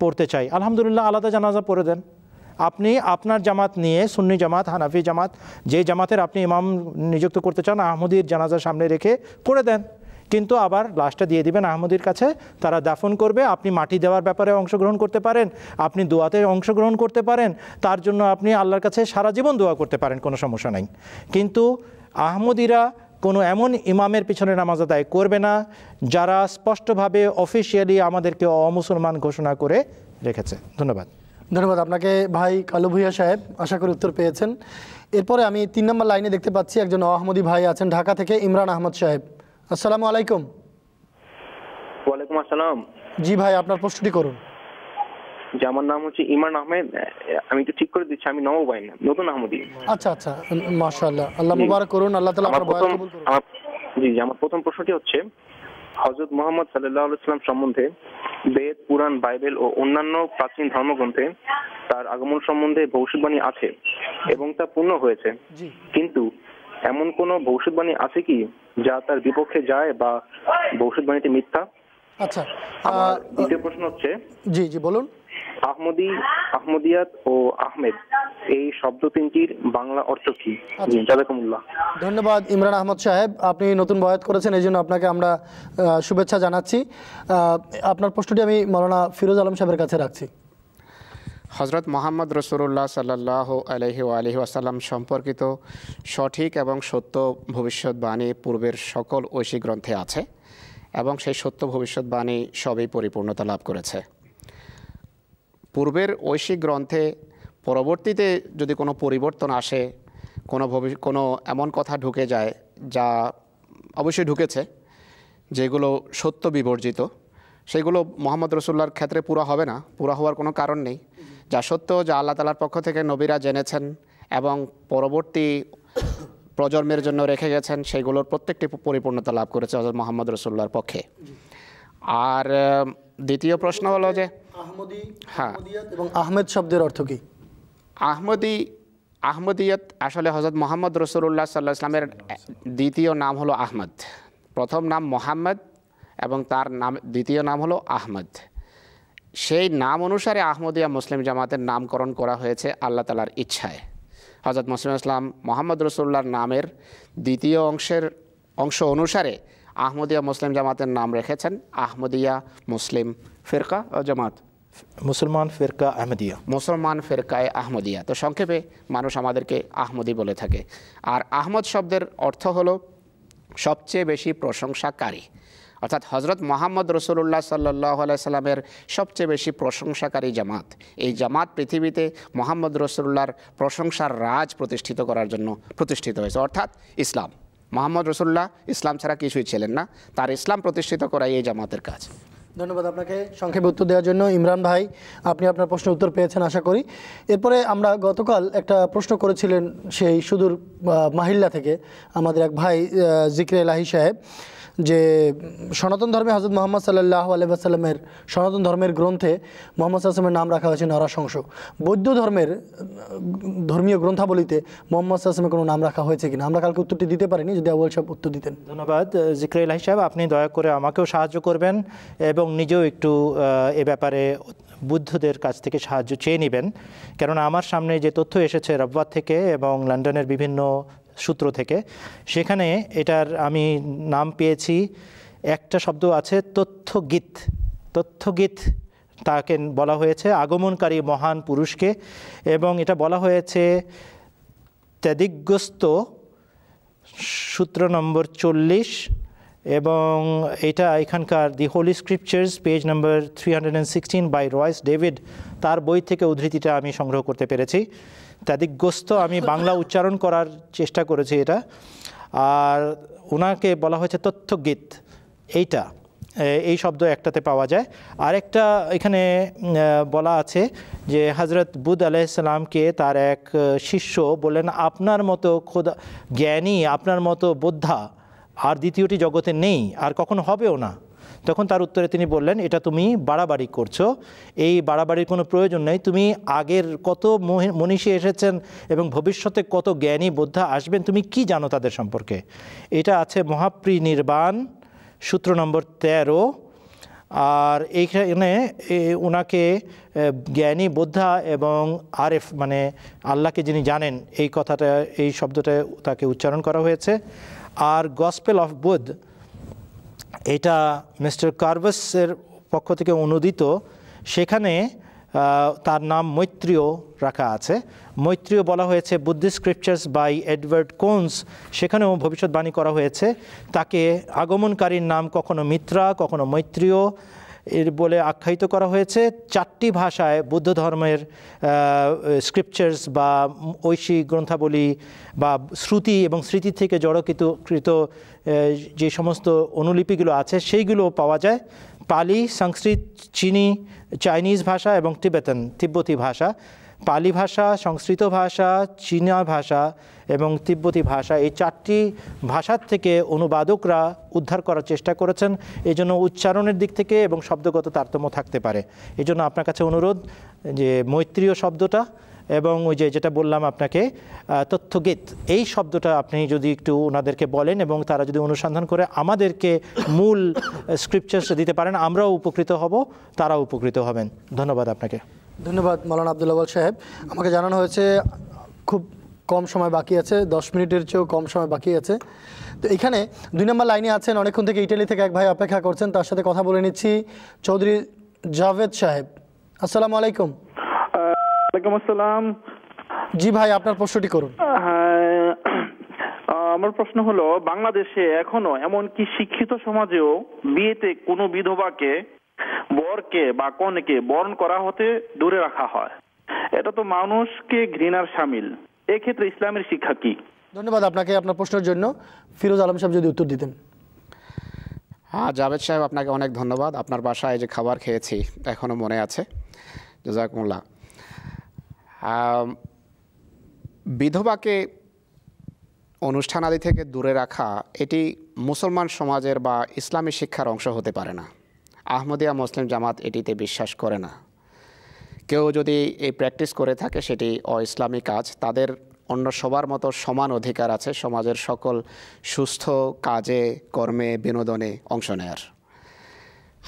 পড়তে চাই, আলহামদুলিল্লাহ, আলাদা জানাজা পড়ে দেন। আপনি আপনার জামাত নিয়ে, সুন্নি জামাত, হানাফি জামাত, যে জামাতের আপনি ইমাম নিযুক্ত করতে চান, আহমদীর জানাজা সামনে রেখে পড়ে দেন, কিন্তু আবার লাশটা দিয়ে দিবেন আহমদীর কাছে, তারা দাফন করবে। আপনি মাটি দেওয়ার ব্যাপারে অংশগ্রহণ করতে পারেন, আপনি দোয়াতে অংশগ্রহণ করতে পারেন, তার জন্য আপনি আল্লাহর কাছে সারা জীবন দোয়া করতে পারেন, কোনো সমস্যা নাই। কিন্তু আহমদীরা কোনো এমন ইমামের পিছনে নামাজ আদায় করবে না যারা স্পষ্টভাবে অফিসিয়ালি আমাদেরকে অমুসলমান ঘোষণা করে রেখেছে। ধন্যবাদ। ধন্যবাদ আপনাকে ভাই কালু ভূঁইয়া সাহেব, আশা করি উত্তর পেয়েছেন। এরপরে আমি 3 নম্বর লাইনে দেখতে পাচ্ছি একজন আহমদী ভাই আছেন ঢাকা থেকে, ইমরান আহমদ সাহেব। আসসালামু আলাইকুম। ওয়ালাইকুম আসসালাম। জি ভাই, আপনার প্রশ্নটি করুন। যে আমার নাম হচ্ছে ইমরান আহমেদ, আমি তো ঠিক করে দিচ্ছি, আমি নববাই না, নতুন আহমদী। আচ্ছা আচ্ছা, মাশাআল্লাহ, আল্লাহ মুবারক করুন, আল্লাহ তাআলা আপনার বয়ান কবুল করুন। জি জি, আমার প্রথম প্রশ্নটি হচ্ছে হযরত মুহাম্মদ সাল্লাল্লাহু আলাইহি ওয়াসাল্লাম সম্বন্ধে বেদ, পুরাণ, বাইবেল ও অন্যান্য প্রাচীন ধর্মগ্রন্থে তার আগমন সম্বন্ধে ভবিষ্যৎবাণী আছে এবং তা পূর্ণ হয়েছে, কিন্তু এমন কোন ভবিষ্যৎবাণী আছে কি যা তার বিপক্ষে যায় বা ভবিষ্যৎবাণীটি মিথ্যা? আচ্ছা, দ্বিতীয় প্রশ্ন হচ্ছে, জি জি বলুন, আহমদী, আহমদিয়াত ও আহমেদ এই শব্দ তিনটির বাংলা অর্থ কি? জাযাকুমুল্লাহ। ধন্যবাদ ইমরান আহমদ সাহেব, আপনি নতুন বয়াত করেছেন, এই জন্য আপনাকে আমরা শুভেচ্ছা জানাচ্ছি। আপনার প্রশ্নটি আমি মাওলানা ফিরোজ আলম সাহেবের কাছে রাখছি। হজরত মোহাম্মদ রসুল্লাহ সাল্লাল্লাহু আলাইহি ওয়াসাল্লাম সম্পর্কিত সঠিক এবং সত্য ভবিষ্যৎবাণী পূর্বের সকল ঐশী গ্রন্থে আছে এবং সেই সত্য ভবিষ্যৎবাণী সবই পরিপূর্ণতা লাভ করেছে। পূর্বের ঐশী গ্রন্থে পরবর্তীতে যদি কোনো পরিবর্তন আসে, কোনো এমন কথা ঢুকে যায় যা অবশ্যই ঢুকেছে, যেগুলো সত্য বিবর্জিত, সেগুলো মোহাম্মদ রসুল্লাহর ক্ষেত্রে পুরা হবে না, পুরা হওয়ার কোনো কারণ নেই। যা সত্য, যা আল্লাহ তাআলার পক্ষ থেকে নবীরা জেনেছেন এবং পরবর্তী প্রজন্মের জন্য রেখে গেছেন, সেগুলোর প্রত্যেকটি পরিপূর্ণতা লাভ করেছে হযরত মোহাম্মদ রসুল্লাহর পক্ষে। আর দ্বিতীয় প্রশ্ন হলো যে হ্যাঁ, এবং আহমেদ শব্দের অর্থ কি? আহমদিয়ত আসলে হযরত মোহাম্মদ রসুল্লাহ সাল্লাল্লাহু আলাইহি ওয়াসাল্লামের দ্বিতীয় নাম হলো আহমদ। প্রথম নাম মোহাম্মদ এবং তার নাম দ্বিতীয় নাম হলো আহমদ। সেই নাম অনুসারে আহমদিয়া মুসলিম জামাতের নামকরণ করা হয়েছে আল্লাহ তাআলার ইচ্ছায়। হযরত মুসলিম ইসলাম মোহাম্মদ রসুল্লাহর নামের দ্বিতীয় অংশ অনুসারে আহমদিয়া মুসলিম জামাতের নাম রেখেছেন আহমদিয়া মুসলিম ফিরকা ও জামাত, মুসলমান ফিরকা আহমদিয়া, মুসলমান ফিরকায়ে আহমদিয়া। তো সংক্ষেপে মানুষ আমাদেরকে আহমদি বলে থাকে। আর আহমদ শব্দের অর্থ হলো সবচেয়ে বেশি প্রশংসাকারী, অর্থাৎ হজরত মোহাম্মদ রসুল্লাহ সাল্লাল্লাহু আলাইহি সাল্লামের সবচেয়ে বেশি প্রশংসাকারী জামাত। এই জামাত পৃথিবীতে মোহাম্মদ রসুল্লাহর প্রশংসার রাজ প্রতিষ্ঠিত করার জন্য প্রতিষ্ঠিত হয়েছে, অর্থাৎ ইসলাম। মোহাম্মদ রসুল্লাহ ইসলাম ছাড়া কিছুই ছিলেন না, তার ইসলাম প্রতিষ্ঠিত করাই এই জামাতের কাজ। ধন্যবাদ আপনাকে সংক্ষেপে উত্তর দেওয়ার জন্য ইমরান ভাই, আপনি আপনার প্রশ্নের উত্তর পেয়েছেন আশা করি। এরপরে আমরা গতকাল একটা প্রশ্ন করেছিলেন সেই সুদূর মাহিল্লা থেকে আমাদের এক ভাই জিকরে এলাহি সাহেব, যে সনাতন ধর্মে হযরত মুহাম্মদ সাল্লাল্লাহু আলাইহি ওয়াসাল্লামের সনাতন ধর্মের গ্রন্থে মুহাম্মদ সাল্লাল্লাহু আলাইহি ওয়াসাল্লামের নাম রাখা হয়েছে নরাশংস। বৌদ্ধ ধর্মের ধর্মীয় গ্রন্থাবলীতে মুহাম্মদ সাল্লাল্লাহু আলাইহি ওয়াসাল্লামের কোনো নাম রাখা হয়েছে কিনা? আমরা কালকে উত্তরটি দিতে পারিনি, যদি আউয়াল সাহেব উত্তর দিতেন। ধন্যবাদ জিকরে এলাহি সাহেব, আপনি দয়া করে আমাকেও সাহায্য করবেন এবং নিজেও একটু এ ব্যাপারে বুদ্ধদের কাছ থেকে সাহায্য চেয়ে নেবেন, কেননা আমার সামনে যে তথ্য এসেছে রব্বাত থেকে এবং লন্ডনের বিভিন্ন সূত্র থেকে, সেখানে এটার আমি নাম পেয়েছি, একটা শব্দ আছে তথ্যগীত। তথ্যগীত তাকে বলা হয়েছে আগমনকারী মহান পুরুষকে, এবং এটা বলা হয়েছে ত্যাদিগ্যস্ত সূত্র নম্বর 40, এবং এটা এখানকার the holy scriptures page number 316 by Royce David, তার বই থেকে উদ্ধৃতিটা আমি সংগ্রহ করতে পেরেছি। ত্যাদিগ্যস্ত আমি বাংলা উচ্চারণ করার চেষ্টা করেছি এটা, আর ওনাকে বলা হয়েছে তথ্যগীত। এই শব্দ একটাতে পাওয়া যায়। আরেকটা এখানে বলা আছে যে হযরত বুদ আলাইহিস সালামকে তার এক শিষ্য বললেন, আপনার মতো খোদা জ্ঞানী, আপনার মতো বোদ্ধা আর দ্বিতীয়টি জগতে নেই, আর কখনো হবেও না। তখন তার উত্তরে তিনি বললেন, এটা তুমি বাড়াবাড়ি করছো, এই বাড়াবাড়ির কোনো প্রয়োজন নেই, তুমি আগের কত মনীষী এসেছেন এবং ভবিষ্যতে কত জ্ঞানী বোদ্ধা আসবেন, তুমি কি জানো তাদের সম্পর্কে? এটা আছে মহাপরিনির্বাণ সূত্র নম্বর 13। আর এইখানে ওনাকে জ্ঞানী বোদ্ধা এবং আরেফ মানে আল্লাহকে যিনি জানেন এই কথাটা, এই শব্দটা তাকে উচ্চারণ করা হয়েছে। আর গসপেল অফ বুধ, এটা মিস্টার কার্ভাসের পক্ষ থেকে অনুদিত, সেখানে তার নাম মৈত্রীয় রাখা আছে। মৈত্রীয় বলা হয়েছে Buddhist scriptures by Edward Conze, সেখানেও ভবিষ্যৎবাণী করা হয়েছে। তাকে আগমনকারীর নাম কখনো মিত্রা, কখনো মৈত্রীয় এর বলে আখ্যায়িত করা হয়েছে। 4টি ভাষায় বুদ্ধ ধর্মের স্ক্রিপচার্স বা ঐশী গ্রন্থাবলী বা শ্রুতি এবং স্মৃতি থেকে জড়কৃত যে সমস্ত অনুলিপিগুলো আছে সেইগুলো পাওয়া যায়। পালি, সংস্কৃত, চীনি, চাইনিজ ভাষা এবং তিব্বতী ভাষা। পালি ভাষা, সংস্কৃত ভাষা, চীনা ভাষা এবং তিব্বতী ভাষা, এই 4টি ভাষার থেকে অনুবাদকরা উদ্ধার করার চেষ্টা করেছেন। এই জন্য উচ্চারণের দিক থেকে এবং শব্দগত তারতম্য থাকতে পারে। এই জন্য আপনার কাছে অনুরোধ যে মৈত্রীয় শব্দটা এবং ওই যেটা বললাম আপনাকে তথ্যগীত, এই শব্দটা আপনি যদি একটু ওনাদেরকে বলেন এবং তারা যদি অনুসন্ধান করে আমাদেরকে মূল স্ক্রিপচার্স দিতে পারেন, আমরাও উপকৃত হব, তারাও উপকৃত হবেন। ধন্যবাদ আপনাকে। ধন্যবাদ মাওলানা আব্দুল আউয়াল সাহেব। আমাকে জানানো হয়েছে খুব কম সময় বাকি আছে, 10 মিনিটের চেয়েও কম সময় বাকি আছে। তো এখানে 2 নম্বর লাইনে আছেন, অনেকক্ষণ থেকে ইটালি থেকে এক ভাই অপেক্ষা করছেন, তার সাথে কথা বলে নিচ্ছি। চৌধুরী জাভেদ সাহেব, আসসালামু আলাইকুম। ওয়ালাইকুম আসসালাম। জি ভাই, আপনার প্রশ্নটি করুন। আমার প্রশ্ন হলো, বাংলাদেশে এখনো এমনকি শিক্ষিত সমাজেও বিয়েতে কোনো বিধবাকে, বরকে বা কনেকে বরণ করা হতে দূরে রাখা হয়। এটা তো মানুষকে ঘৃণার শামিল। এক্ষেত্রে ইসলামের শিক্ষা কি? ধন্যবাদ আপনাকে আপনার প্রশ্নের জন্য। ফিরোজ আলম সাহেব যদি উত্তর দিতেন। হ্যাঁ জাভেদ সাহেব, আপনাকে অনেক ধন্যবাদ। আপনার বাসায় যে খাবার খেয়েছি এখনও মনে আছে, জাযাকুমুল্লাহ। বিধবাকে অনুষ্ঠানাদি থেকে দূরে রাখা এটি মুসলমান সমাজের বা ইসলামী শিক্ষার অংশ হতে পারে না। আহমদিয়া মুসলিম জামাত এটিতে বিশ্বাস করে না। কেউ যদি এই প্র্যাকটিস করে থাকে সেটি অ-ইসলামী কাজ। তাদের অন্য সবার মতো সমান অধিকার আছে সমাজের সকল সুস্থ কাজে, কর্মে, বিনোদনে অংশ নেয়ার।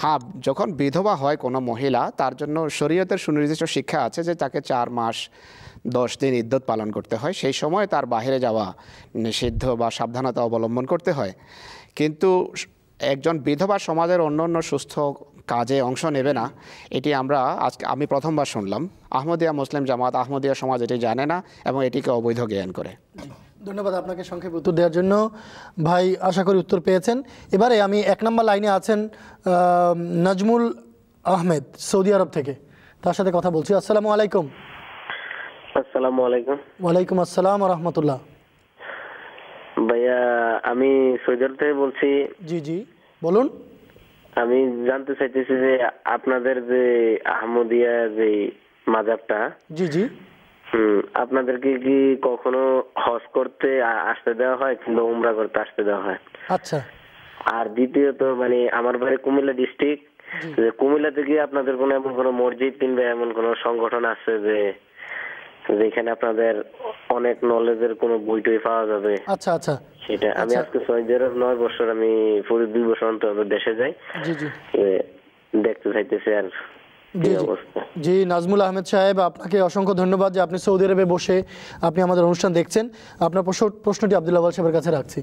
হ্যাঁ, যখন বিধবা হয় কোনো মহিলা, তার জন্য শরীয়তের সুনির্দিষ্ট শিক্ষা আছে যে তাকে 4 মাস 10 দিন ইদ্যত পালন করতে হয়। সেই সময় তার বাইরে যাওয়া নিষিদ্ধ বা সাবধানতা অবলম্বন করতে হয়। কিন্তু একজন বিধবা সমাজের অন্য অন্য সুস্থ কাজে অংশ নেবে না, এটি আমি প্রথমবার শুনলাম। আহমদিয়া মুসলিম জামাত, আহমদিয়া সমাজ এটি জানে না এবং এটিকে অবৈধ জ্ঞান করে। ধন্যবাদ আপনাকে সংক্ষেপে উত্তর দেওয়ার জন্য। ভাই আশা করি উত্তর পেয়েছেন। এবারে আমি 1 নম্বর লাইনে আছেন নাজমুল আহমেদ, সৌদি আরব থেকে, তার সাথে কথা বলছি। আসসালামু আলাইকুম। আসসালামু আলাইকুম। ওয়ালাইকুম আসসালাম ওয়া রাহমাতুল্লাহ। ভাইয়া, আমি সৌদি আরব থেকে বলছি। জি জি বলুন। আমি জানতে চাইতেছি যে আপনাদের যে আহমদিয়া যে মাযহাবটা, জি জি, আপনাদেরকে কি কখনো হজ করতে আসতে দেওয়া হয় কিংবা উমরা করতে আসতে দেওয়া হয়? আচ্ছা। আর দ্বিতীয়ত, মানে আমার বাড়ি কুমিল্লা ডিস্ট্রিক্ট, কুমিল্লাতে কি আপনাদের কোনো এমন কোনো মসজিদ কিংবা এমন কোনো সংগঠন আছে যে যেখানে আপনাদের অনেক নলেজের কোনো বই টই পাওয়া যাবে? আচ্ছা আচ্ছা, সেটা আমি আজকে 9 বছর, আমি পুরো 2 বছর অন্তর দেশে যাই, জি জি, দেখতে চাইতেছি। আর জি নাজমুল আহমেদ সাহেব, আপনাকে অসংখ্য ধন্যবাদ যে আপনি সৌদি আরবে বসে আপনি আমাদের অনুষ্ঠান দেখছেন। আপনার প্রশ্নটি আব্দুল আউয়াল সাহেবের কাছে রাখছি।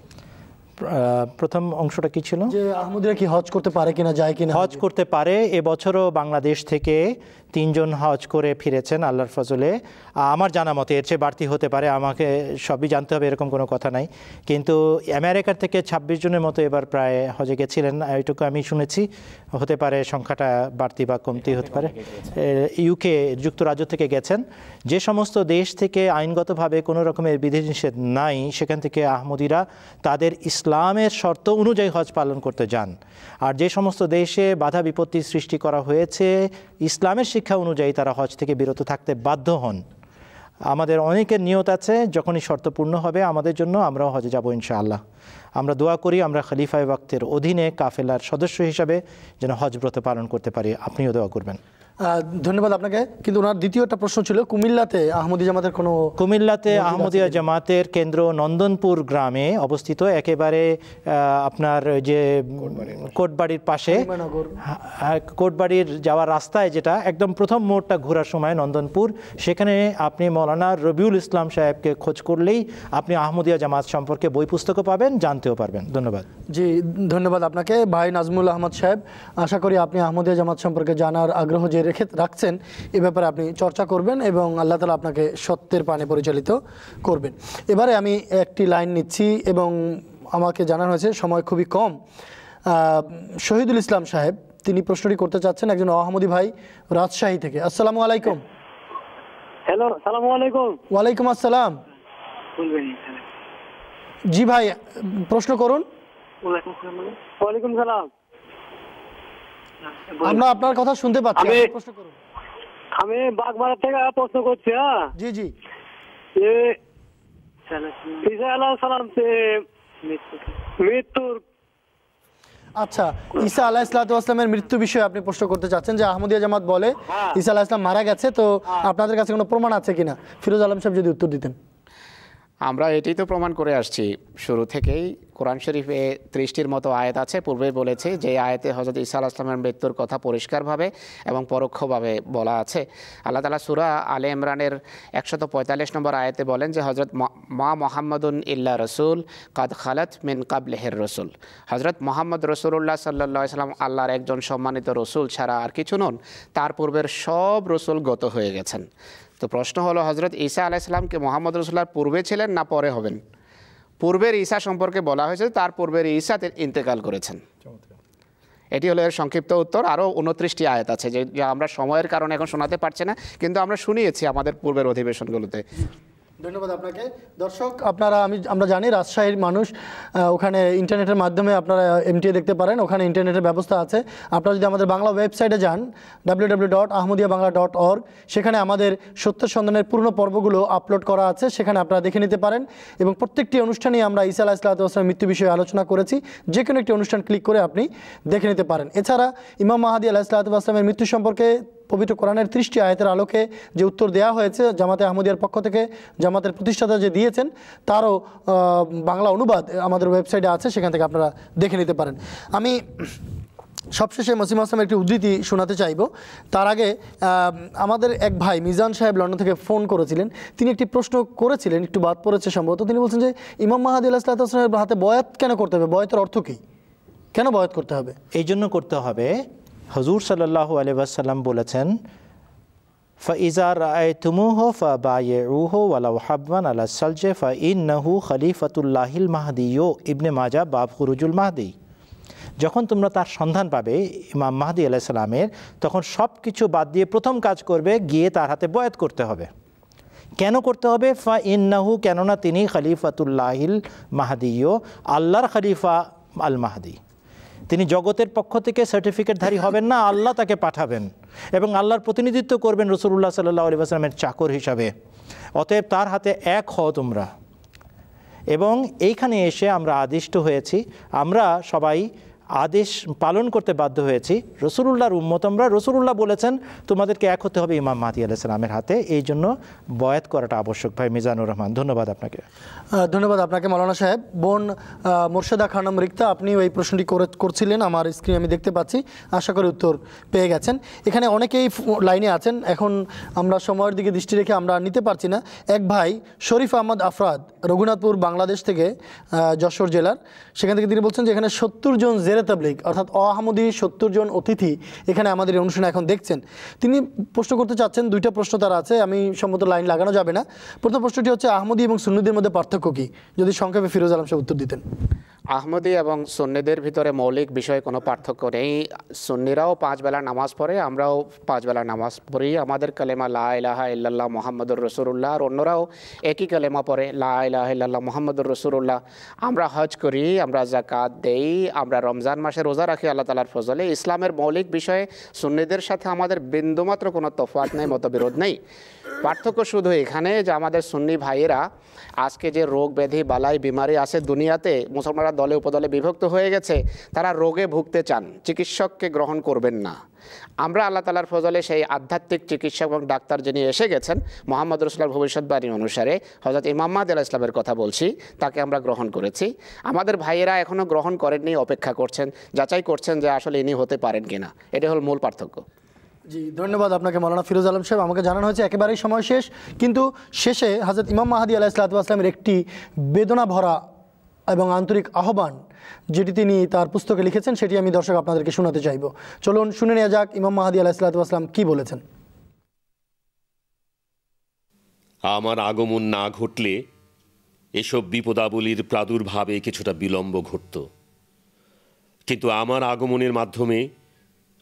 প্রথম অংশটা কি ছিল? যে আহমদিরা কি হজ করতে পারে কিনা, যায় কিনা? হজ করতে পারে। এবছরও বাংলাদেশ থেকে 3 জন হজ করে ফিরেছেন আল্লাহর ফজলে। আমার জানা মতে এর চেয়ে বাড়তি হতে পারে, আমাকে সবই জানতে হবে এরকম কোনো কথা নাই। কিন্তু আমেরিকার থেকে 26 জনের মতো এবার প্রায় হজে গেছিলেন, এইটুকু আমি শুনেছি। হতে পারে সংখ্যাটা বাড়তি বা কমতি হতে পারে। ইউকে, যুক্তরাজ্য থেকে গেছেন। যে সমস্ত দেশ থেকে আইনগতভাবে কোনো রকমের বিধিনিষেধ নাই, সেখান থেকে আহমদিরা তাদের ইসলামের শর্ত অনুযায়ী হজ পালন করতে যান। আর যে সমস্ত দেশে বাধা বিপত্তি সৃষ্টি করা হয়েছে, ইসলামের শিক্ষা অনুযায়ী তারা হজ থেকে বিরত থাকতে বাধ্য হন। আমাদের অনেকের নিয়ত আছে, যখনই শর্ত পূর্ণ হবে আমাদের জন্য, আমরাও হজে যাব ইনশাআল্লাহ। আমরা দোয়া করি আমরা খলিফায়ে ওয়াক্তের অধীনে কাফেলার সদস্য হিসাবে যেন হজ ব্রত পালন করতে পারি। আপনিও দোয়া করবেন। ধন্যবাদ আপনাকে। কিন্তু ওনার দ্বিতীয় একটা প্রশ্ন ছিল, কুমিল্লাতে আহমদিয়া জামাতের কোনো? কুমিল্লাতে আহমদিয়া জামাতের কেন্দ্র নন্দনপুর গ্রামে অবস্থিত, একেবারে আপনার যে কোটবাড়ির পাশে, কোটবাড়ির যাওয়ার রাস্তায় যেটা একদম প্রথম মোড়টা ঘোরার সময় নন্দনপুর, সেখানে আপনি মৌলানা রবিউল ইসলাম সাহেবকে খোঁজ করলেই আপনি আহমদিয়া জামাত সম্পর্কে বই পুস্তকও পাবেন, জানতেও পারবেন। ধন্যবাদ। জি ধন্যবাদ আপনাকে ভাই নাজমুল আহমদ সাহেব। আশা করি আপনি আহমদিয়া জামাত সম্পর্কে জানার আগ্রহ যে রাখছেন এ ব্যাপারে আপনি চর্চা করবেন এবং আল্লাহ তাআলা আপনাকে সত্যের পানে পরিচালিত করবেন। এবারে আমি একটি লাইন নিচ্ছি এবং আমাকে জানানো হয়েছে সময় খুবই কম। শহীদুল ইসলাম সাহেব তিনি প্রশ্নটি করতে চাচ্ছেন, একজন আহমদী ভাই রাজশাহী থেকে। আসসালামু আলাইকুম। হ্যালো, আসসালামু আলাইকুম। ওয়ালাইকুম আসসালাম। জি ভাই, প্রশ্ন করুন। ওয়ালাইকুম সালাম। আমরা আপনার কথা শুনতে পাচ্ছি, প্রশ্ন করুন। আমি বাগমারা থেকে প্রশ্ন করছি। হ্যাঁ জি জি। ঈসা আলাইহিস সালাম মৃত্যুর, আচ্ছা, ঈসা আলাইহিস সালামের মৃত্যু বিষয়ে আপনি প্রশ্ন করতে চাচ্ছেন যে আহমদিয়া জামাত বলে ঈসা আলাইহিস সালাম মারা গেছে, তো আপনাদের কাছে কোনো প্রমাণ আছে কিনা? ফিরোজ আলম সাহেব যদি উত্তর দিতেন। আমরা এটাই তো প্রমাণ করে আসছি শুরু থেকেই। কোরআন শরীফে 30টির মতো আয়াত আছে, পূর্বেই বলেছি যে আয়াতে হযরত ঈসা আলাইহিস সালামের মৃত্যুর কথা পরিষ্কারভাবে এবং পরোক্ষভাবে বলা আছে। আল্লাহ তাআলা সূরা আলে ইমরানের 145 নম্বর আয়াতে বলেন যে হযরত মা মুহাম্মাদুন ইল্লা রাসূল কাদ খালাত মিন কাবলিহির রাসূল। হযরত মুহাম্মদ রাসূলুল্লাহ সাল্লাল্লাহু আলাইহি ওয়াসাল্লাম আল্লাহর একজন সম্মানিত রাসূল ছাড়া আর কিছু নন, তার পূর্বের সব রাসূল গত হয়ে গেছেন। তো প্রশ্ন হলো, হযরত ঈসা আলাইহিস সালাম কি মুহাম্মদ রাসূলুল্লাহর পূর্বে ছিলেন না পরে হবেন? পূর্বের ঈসা সম্পর্কে বলা হয়েছে তার পূর্বের ঈসা ইন্তেকাল করেছেন। এটি হলো এর সংক্ষিপ্ত উত্তর। আরও 29টি আয়াত আছে যে আমরা সময়ের কারণে এখন শোনাতে পারছি না, কিন্তু আমরা শুনিয়েছি আমাদের পূর্বের অধিবেশনগুলোতে। ধন্যবাদ আপনাকে। দর্শক, আমরা জানি রাজশাহীর মানুষ, ওখানে ইন্টারনেটের মাধ্যমে আপনারা এমটিএ দেখতে পারেন, ওখানে ইন্টারনেটের ব্যবস্থা আছে। আপনারা যদি আমাদের বাংলা ওয়েবসাইটে যান www.ahmadiabangla.org, সেখানে আমাদের সত্যের সন্ধানের পূর্ণ পর্বগুলো আপলোড করা আছে, সেখানে আপনারা দেখে নিতে পারেন। এবং প্রত্যেকটি অনুষ্ঠানেই আমরা ঈসা আলাইহিস সালামের মৃত্যু বিষয়ে আলোচনা করেছি, যে কোনো একটি অনুষ্ঠান ক্লিক করে আপনি দেখে নিতে পারেন। এছাড়া ইমাম মাহদী আলাইহিস সালামের মৃত্যু সম্পর্কে পবিত্র কোরআনের 30টি আয়াতের আলোকে যে উত্তর দেওয়া হয়েছে জামাতে আহমদিয়ার পক্ষ থেকে, জামাতের প্রতিষ্ঠাতা যে দিয়েছেন, তারও বাংলা অনুবাদ আমাদের ওয়েবসাইটে আছে, সেখান থেকে আপনারা দেখে নিতে পারেন। আমি সবশেষে মসিম আসলামের একটি উদ্ধৃতি শোনাতে চাইব। তার আগে আমাদের এক ভাই মিজান সাহেব লন্ডন থেকে ফোন করেছিলেন, তিনি একটি প্রশ্ন করেছিলেন, একটু বাদ পড়েছে সম্ভবত। তিনি বলছেন যে ইমাম মাহদী আলাইহিস সালামের হাতে বয়াত কেন করতে হবে? বয়াতের অর্থ কী? কেন বয়াত করতে হবে? এই জন্য করতে হবে, হুজুর সাল্লাল্লাহু আলাইহি ওয়াসাল্লাম বলেছেন, ফাইজা রাআইতুমুহু ফাবাইউহু ওয়ালাউ হাববান আলা সালজে ফাইন্নাহু খলিফাতুল্লাহিল মাহদিয়্যু, ইবনে মাজাহ, বাব খুরুজুল মাহদি। যখন তোমরা তার সন্ধান পাবে ইমাম মাহদী আলাইহিস সালামের, তখন সব কিছু বাদ দিয়ে প্রথম কাজ করবে, গিয়ে তার হাতে বয়াত করতে হবে। কেন করতে হবে? ফাইন্নাহু, কেননা তিনি খলিফাতুল্লাহিল মাহদিয়্যু, আল্লাহর খলিফা আল মাহদি। তিনি জগতের পক্ষ থেকে সার্টিফিকেটধারী হবেন না, আল্লাহ তাকে পাঠাবেন এবং আল্লাহর প্রতিনিধিত্ব করবেন রাসূলুল্লাহ সাল্লাল্লাহু আলাইহি ওয়াসাল্লামের চাকর হিসাবে। অতএব তার হাতে এক হও তোমরা। এবং এইখানে এসে আমরা আদিষ্ট হয়েছি, আমরা সবাই আদেশ পালন করতে বাধ্য হয়েছি। রাসূলুল্লাহর উম্মত আমরা, রাসূলুল্লাহ বলেছেন তোমাদেরকে এক হতে হবে ইমাম মাহদী আলাইহিস সালামের হাতে, এই জন্য বয়াত করাটা আবশ্যক। ভাই মিজানুর রহমান, ধন্যবাদ আপনাকে। ধন্যবাদ আপনাকে মৌলানা সাহেব। বোন মোর্শেদা খানম রিক্তা, আপনিও এই প্রশ্নটি করছিলেন, আমার স্ক্রিনে আমি দেখতে পাচ্ছি, আশা করি উত্তর পেয়ে গেছেন। এখানে অনেকেই লাইনে আছেন, এখন আমরা সময়ের দিকে দৃষ্টি রেখে আমরা নিতে পারছি না। এক ভাই শরীফ আহমদ আফরাদ, রঘুনাথপুর, বাংলাদেশ থেকে, যশোর জেলার, সেখান থেকে তিনি বলছেন যে এখানে 70 জন জেরে তাবলীগ অর্থাৎ আহমদী 70 জন অতিথি এখানে আমাদের এই অনুষ্ঠানে এখন দেখছেন। তিনি প্রশ্ন করতে চাচ্ছেন, দুইটা প্রশ্ন তার আছে, আমি সম্মত লাইন লাগানো যাবে না। প্রথম প্রশ্নটি হচ্ছে আহমদী এবং সুন্নিদের মধ্যে পার্থক্য কী, যদি সংক্ষেপে ফিরোজ আলম সাহেব উত্তর দিতেন। আহমদী এবং সুন্নিদের ভিতরে মৌলিক বিষয়ে কোনো পার্থক্য নেই। সুন্নিরাও 5 বেলা নামাজ পড়ে, আমরাও 5 বেলা নামাজ পড়ি। আমাদের কালেমা লা ইলাহা ইল্লাল্লাহ মুহাম্মাদুর রাসূলুল্লাহ, আর অন্যরাও একই কালেমা পড়ে, লা ইলাহা ইল্লাল্লাহ মুহাম্মাদুর রাসূলুল্লাহ। আমরা হজ করি, আমরা যাকাত দেই, আমরা রমজান মাসে রোজা রাখি আল্লাহ তাআলার ফজলে। ইসলামের মৌলিক বিষয়ে সুন্নিদের সাথে আমাদের বিন্দুমাত্র কোনো তফাৎ নেই, মতবিরোধ নেই। পার্থক্য শুধু এখানে যে আমাদের সুন্নি ভাইয়েরা আজকে যে রোগ ব্যাধি বালাই বিমারি আছে দুনিয়াতে, মুসলমানরা দলে উপদলে বিভক্ত হয়ে গেছে, তারা রোগে ভুগতে চান, চিকিৎসককে গ্রহণ করবেন না। আমরা আল্লাহ তাআলার ফজলে সেই আধ্যাত্মিক চিকিৎসক এবং ডাক্তার যিনি এসে গেছেন মুহাম্মদ রাসূলুল্লাহর ভবিষ্যৎবাণী অনুসারে, হযরত ইমাম মাহদী আলাইহিস সালামের কথা বলছি, তাকে আমরা গ্রহণ করেছি। আমাদের ভাইয়েরা এখনও গ্রহণ করেননি, অপেক্ষা করছেন, যাচাই করছেন যে আসলে ইনি হতে পারেন কিনা। এটা হল মূল পার্থক্য। জি, ধন্যবাদ আপনাকে মৌলানা ফিরোজ আলম সাহেব। আমাকে জানানো হয়েছে একেবারেই সময় শেষ, কিন্তু শেষে হযরত ইমাম মাহদী আলাইহিস সালামের একটি বেদনা ভরা এবং আন্তরিক আহ্বান যেটি তিনি তার পুস্তকে লিখেছেন সেটি আমি দর্শক আপনাদেরকে শোনাতে চাইব। চলুন শুনে নেওয়া যাক ইমাম মাহদী আলাইহিস সালাতু ওয়াস সালাম কি বলেছেন। আমার আগমন না ঘটলে এসব বিপদাবলীর প্রাদুর্ভাবে কিছুটা বিলম্ব ঘটত, কিন্তু আমার আগমনের মাধ্যমে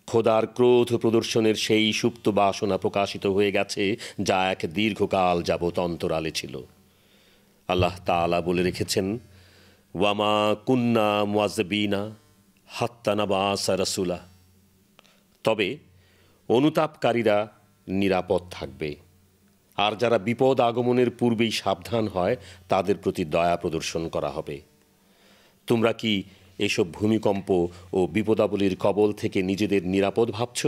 খোদার ক্রোধ প্রদর্শনের সেই সুপ্ত বাসনা প্রকাশিত হয়ে গেছে যা এক দীর্ঘকাল যাবৎ অন্তরালে ছিল। আল্লাহ তাআলা বলে রেখেছেন, ওয়ামা কুন্না মুআজ্জিবিনা হাত্তা নাবআসা রাসূলা। তবে অনুতাপকারীরা নিরাপদ থাকবে, আর যারা বিপদ আগমনের পূর্বেই সাবধান হয় তাদের প্রতি দয়া প্রদর্শন করা হবে। তোমরা কি এসব ভূমিকম্প ও বিপদাবলীর কবল থেকে নিজেদের নিরাপদ ভাবছ,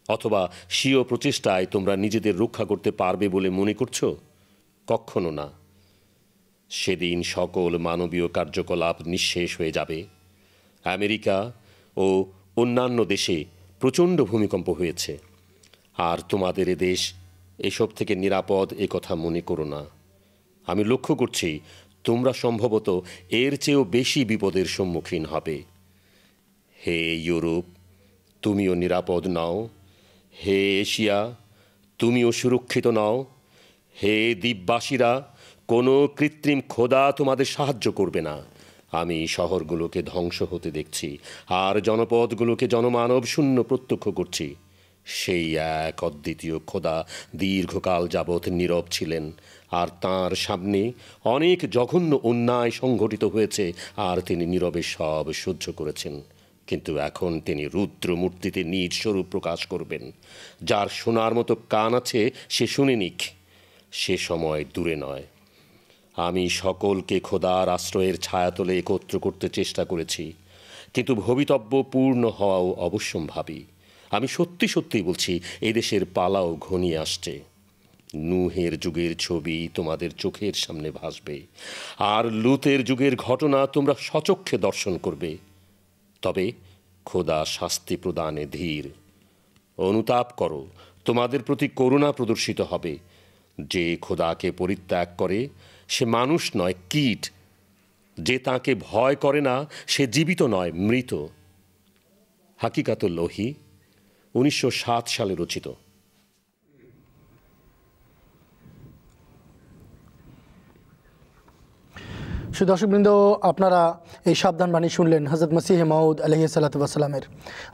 অথবা স্বীয় প্রচেষ্টায় তোমরা নিজেদের রক্ষা করতে পারবে বলে মনে করছো? কখনো না। সেদিন সকল মানবীয় কার্যকলাপ নিঃশেষ হয়ে যাবে। আমেরিকা ও অন্যান্য দেশে প্রচণ্ড ভূমিকম্প হয়েছে, আর তোমাদের এ দেশ এসব থেকে নিরাপদ এ কথা মনে করো না। আমি লক্ষ্য করছি তোমরা সম্ভবত এর চেয়েও বেশি বিপদের সম্মুখীন হবে। হে ইউরোপ, তুমিও নিরাপদ নও। হে এশিয়া, তুমিও সুরক্ষিত নও। হে দ্বীপবাসীরা, কোনো কৃত্রিম খোদা তোমাদের সাহায্য করবে না। আমি শহরগুলোকে ধ্বংস হতে দেখছি, আর জনপদগুলোকে জনমানব শূন্য প্রত্যক্ষ করছি। সেই এক অদ্বিতীয় খোদা দীর্ঘকাল যাবৎ নীরব ছিলেন, আর তাঁর সামনে অনেক জঘন্য অন্যায় সংঘটিত হয়েছে, আর তিনি নীরবে সব সহ্য করেছেন। কিন্তু এখন তিনি রুদ্র মূর্তিতে নিজ স্বরূপ প্রকাশ করবেন। যার শোনার মতো কান আছে সে শুনে নিক, সে সময় দূরে নয়। আমি সকলকে খোদার আশ্রয়ের ছায়াতলে একত্র করতে চেষ্টা করেছি, কিন্তু ভবিতব্য পূর্ণ হওয়াও অবশ্যম্ভাবী। আমি সত্যি সত্যিই বলছি, এদেশের পালাও ঘনিয়ে আসছে। নূহের যুগের ছবি তোমাদের চোখের সামনে ভাসবে, আর লুতের যুগের ঘটনা তোমরা সচক্ষে দর্শন করবে। তবে খোদা শাস্তি প্রদানে ধীর। অনুতাপ করো, তোমাদের প্রতি করুণা প্রদর্শিত হবে। যে খোদাকে পরিত্যাগ করে সে মানুষ নয়, কীট। যে তাকে ভয় করে না সে জীবিত নয়, মৃত। হাকিকাতুল লোহি, 1907 সালে রচিত। দর্শকবৃন্দ, আপনারা এই সাবধান বাণী শুনলেন হযরত মসিহ মাউদ আলাইহিস সালাতু ওয়াস সালামের।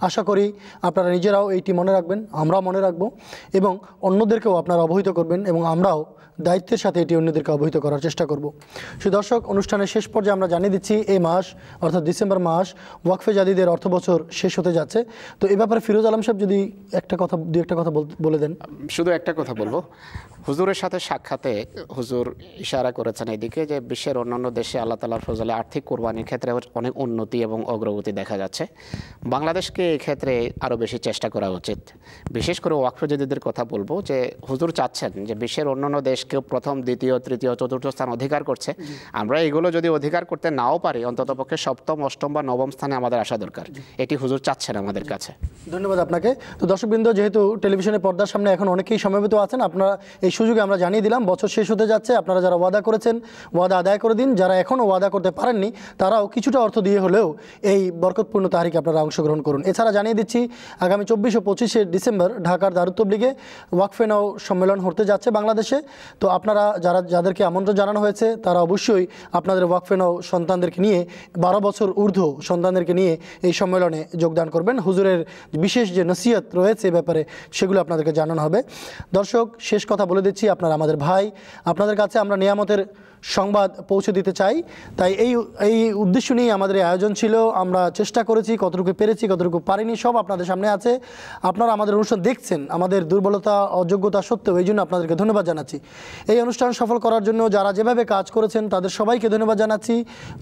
আশা করি আপনারা নিজেরাও এইটি মনে রাখবেন, আমরাও মনে রাখব, এবং অন্যদেরকেও আপনারা অবহিত করবেন, এবং আমরাও দায়িত্বের সাথে এটি অন্যদেরকে অবহিত করার চেষ্টা করব। দর্শক, অনুষ্ঠানের শেষ পর্যায়ে আমরা জানিয়ে দিচ্ছি এই মাস অর্থাৎ ডিসেম্বর মাস ওয়াকফে জাদিদের অর্থ বছর শেষ হতে যাচ্ছে। তো এই ব্যাপারে ফিরোজ আলম সাহেব যদি দু একটা কথা বলে দেন। শুধু একটা কথা বলবো, হুজুরের সাথে সাক্ষাতে হুজুর ইশারা করেছেন এদিকে যে বিশ্বের অন্যান্য দেশে আল্লাহ তাআলার ফজলে আর্থিক কোরবানির ক্ষেত্রে অনেক উন্নতি এবং অগ্রগতি দেখা যাচ্ছে। বাংলাদেশকে এই ক্ষেত্রে আরও বেশি চেষ্টা করা উচিত। বিশেষ করে ওয়াকফে জাদিদের কথা বলবো যে হুজুর চাচ্ছেন যে বিশ্বের অন্যান্য দেশকেও প্রথম, দ্বিতীয়, তৃতীয়, চতুর্থ স্থান অধিকার করছে, আমরা এগুলো যদি অধিকার করতে নাও পারি, অন্ততপক্ষে সপ্তম, অষ্টম বা নবম স্থানে আমাদের আসা দরকার। এটি হুজুর চাচ্ছেন আমাদের কাছে। ধন্যবাদ আপনাকে। তো দর্শকবৃন্দ, যেহেতু টেলিভিশনের পর্দার সামনে এখন অনেকেই সমবেত আছেন, আপনারা এই সুযোগে আমরা জানিয়ে দিলাম বছর শেষ হতে যাচ্ছে। আপনারা যারা ওয়াদা করেছেন ওয়াদা আদায় করে দিন, যারা এখনও ওয়াদা করতে পারেননি তারাও কিছুটা অর্থ দিয়ে হলেও এই বরকতপূর্ণ তারিখে আপনারা অংশগ্রহণ করুন। এছাড়া জানিয়ে দিচ্ছি আগামী 24 ও 25শে ডিসেম্বর ঢাকার দারুত তবলিগে ওয়াকফে নাও সম্মেলন হতে যাচ্ছে বাংলাদেশে। তো আপনারা যাদেরকে আমন্ত্রণ জানানো হয়েছে তারা অবশ্যই আপনাদের ওয়াকফে নাও সন্তানদেরকে নিয়ে, 12 বছর ঊর্ধ্ব সন্তানদেরকে নিয়ে এই সম্মেলনে যোগদান করবেন। হুজুরের বিশেষ যে নসিহত রয়েছে এ ব্যাপারে সেগুলো আপনাদেরকে জানানো হবে। দর্শক, শেষ কথা বলে দিচ্ছি, আপনারা আমাদের ভাই, আপনাদের কাছে আমরা নিয়ামতের সংবাদ পৌঁছে দিতে চাই। তাই এই উদ্দেশ্য নিয়ে আমাদের এই আয়োজন ছিল। আমরা চেষ্টা করেছি, কতটুকু পেরেছি কতটুকু পারিনি সব আপনাদের সামনে আছে। আপনারা আমাদের অনুষ্ঠান দেখছেন আমাদের দুর্বলতা অযোগ্যতা সত্ত্বেও, এই জন্য আপনাদেরকে ধন্যবাদ জানাচ্ছি। এই অনুষ্ঠান সফল করার জন্য যারা যেভাবে কাজ করেছেন তাদের সবাইকে ধন্যবাদ জানাচ্ছি।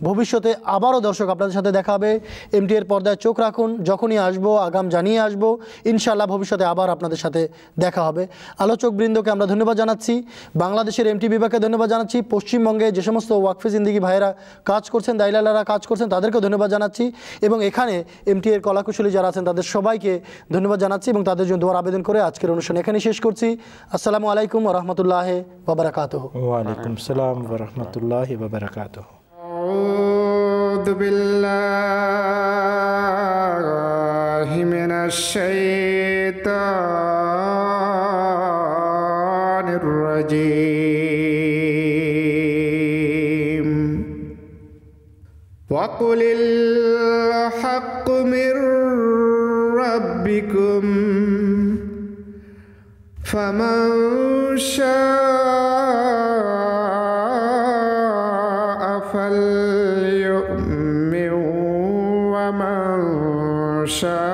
ভবিষ্যতে আবারও দর্শক আপনাদের সাথে দেখা হবে। এমটি এর পর্দায় চোখ রাখুন, যখনই আসবো আগাম জানিয়ে আসবো, ইনশাআল্লাহ ভবিষ্যতে আবার আপনাদের সাথে দেখা হবে। আলোচকবৃন্দকে আমরা ধন্যবাদ জানাচ্ছি, বাংলাদেশের এমটি বিভাগকে ধন্যবাদ জানাচ্ছি, পশ্চিমবঙ্গে যে সমস্ত ওয়াকফে জিন্দেগি ভাইয়েরা কাজ করছেন, দাইলালারা কাজ করছেন, তাদেরকেও ধন্যবাদ জানাচ্ছি, এবং এখানে এমটি এর কলাকুশলী যারা আছেন তাদের সবাইকে ধন্যবাদ জানাচ্ছি, এবং তাদের জন্য দোয়ার আবেদন করে আজকের অনুষ্ঠান এখানেই শেষ করছি। আসসালামু আলাইকুম ওয়া রাহমাতুল্লাহি ওয়া বারাকাতুহু। ওয়া আলাইকুম আসসালাম ওয়া রাহমাতুল্লাহি ওয়া বারাকাতুহু। أعوذ بالله من الشيطان الرجيم وقل الحق من ربكم فمن شاء فليؤمن ومن شاء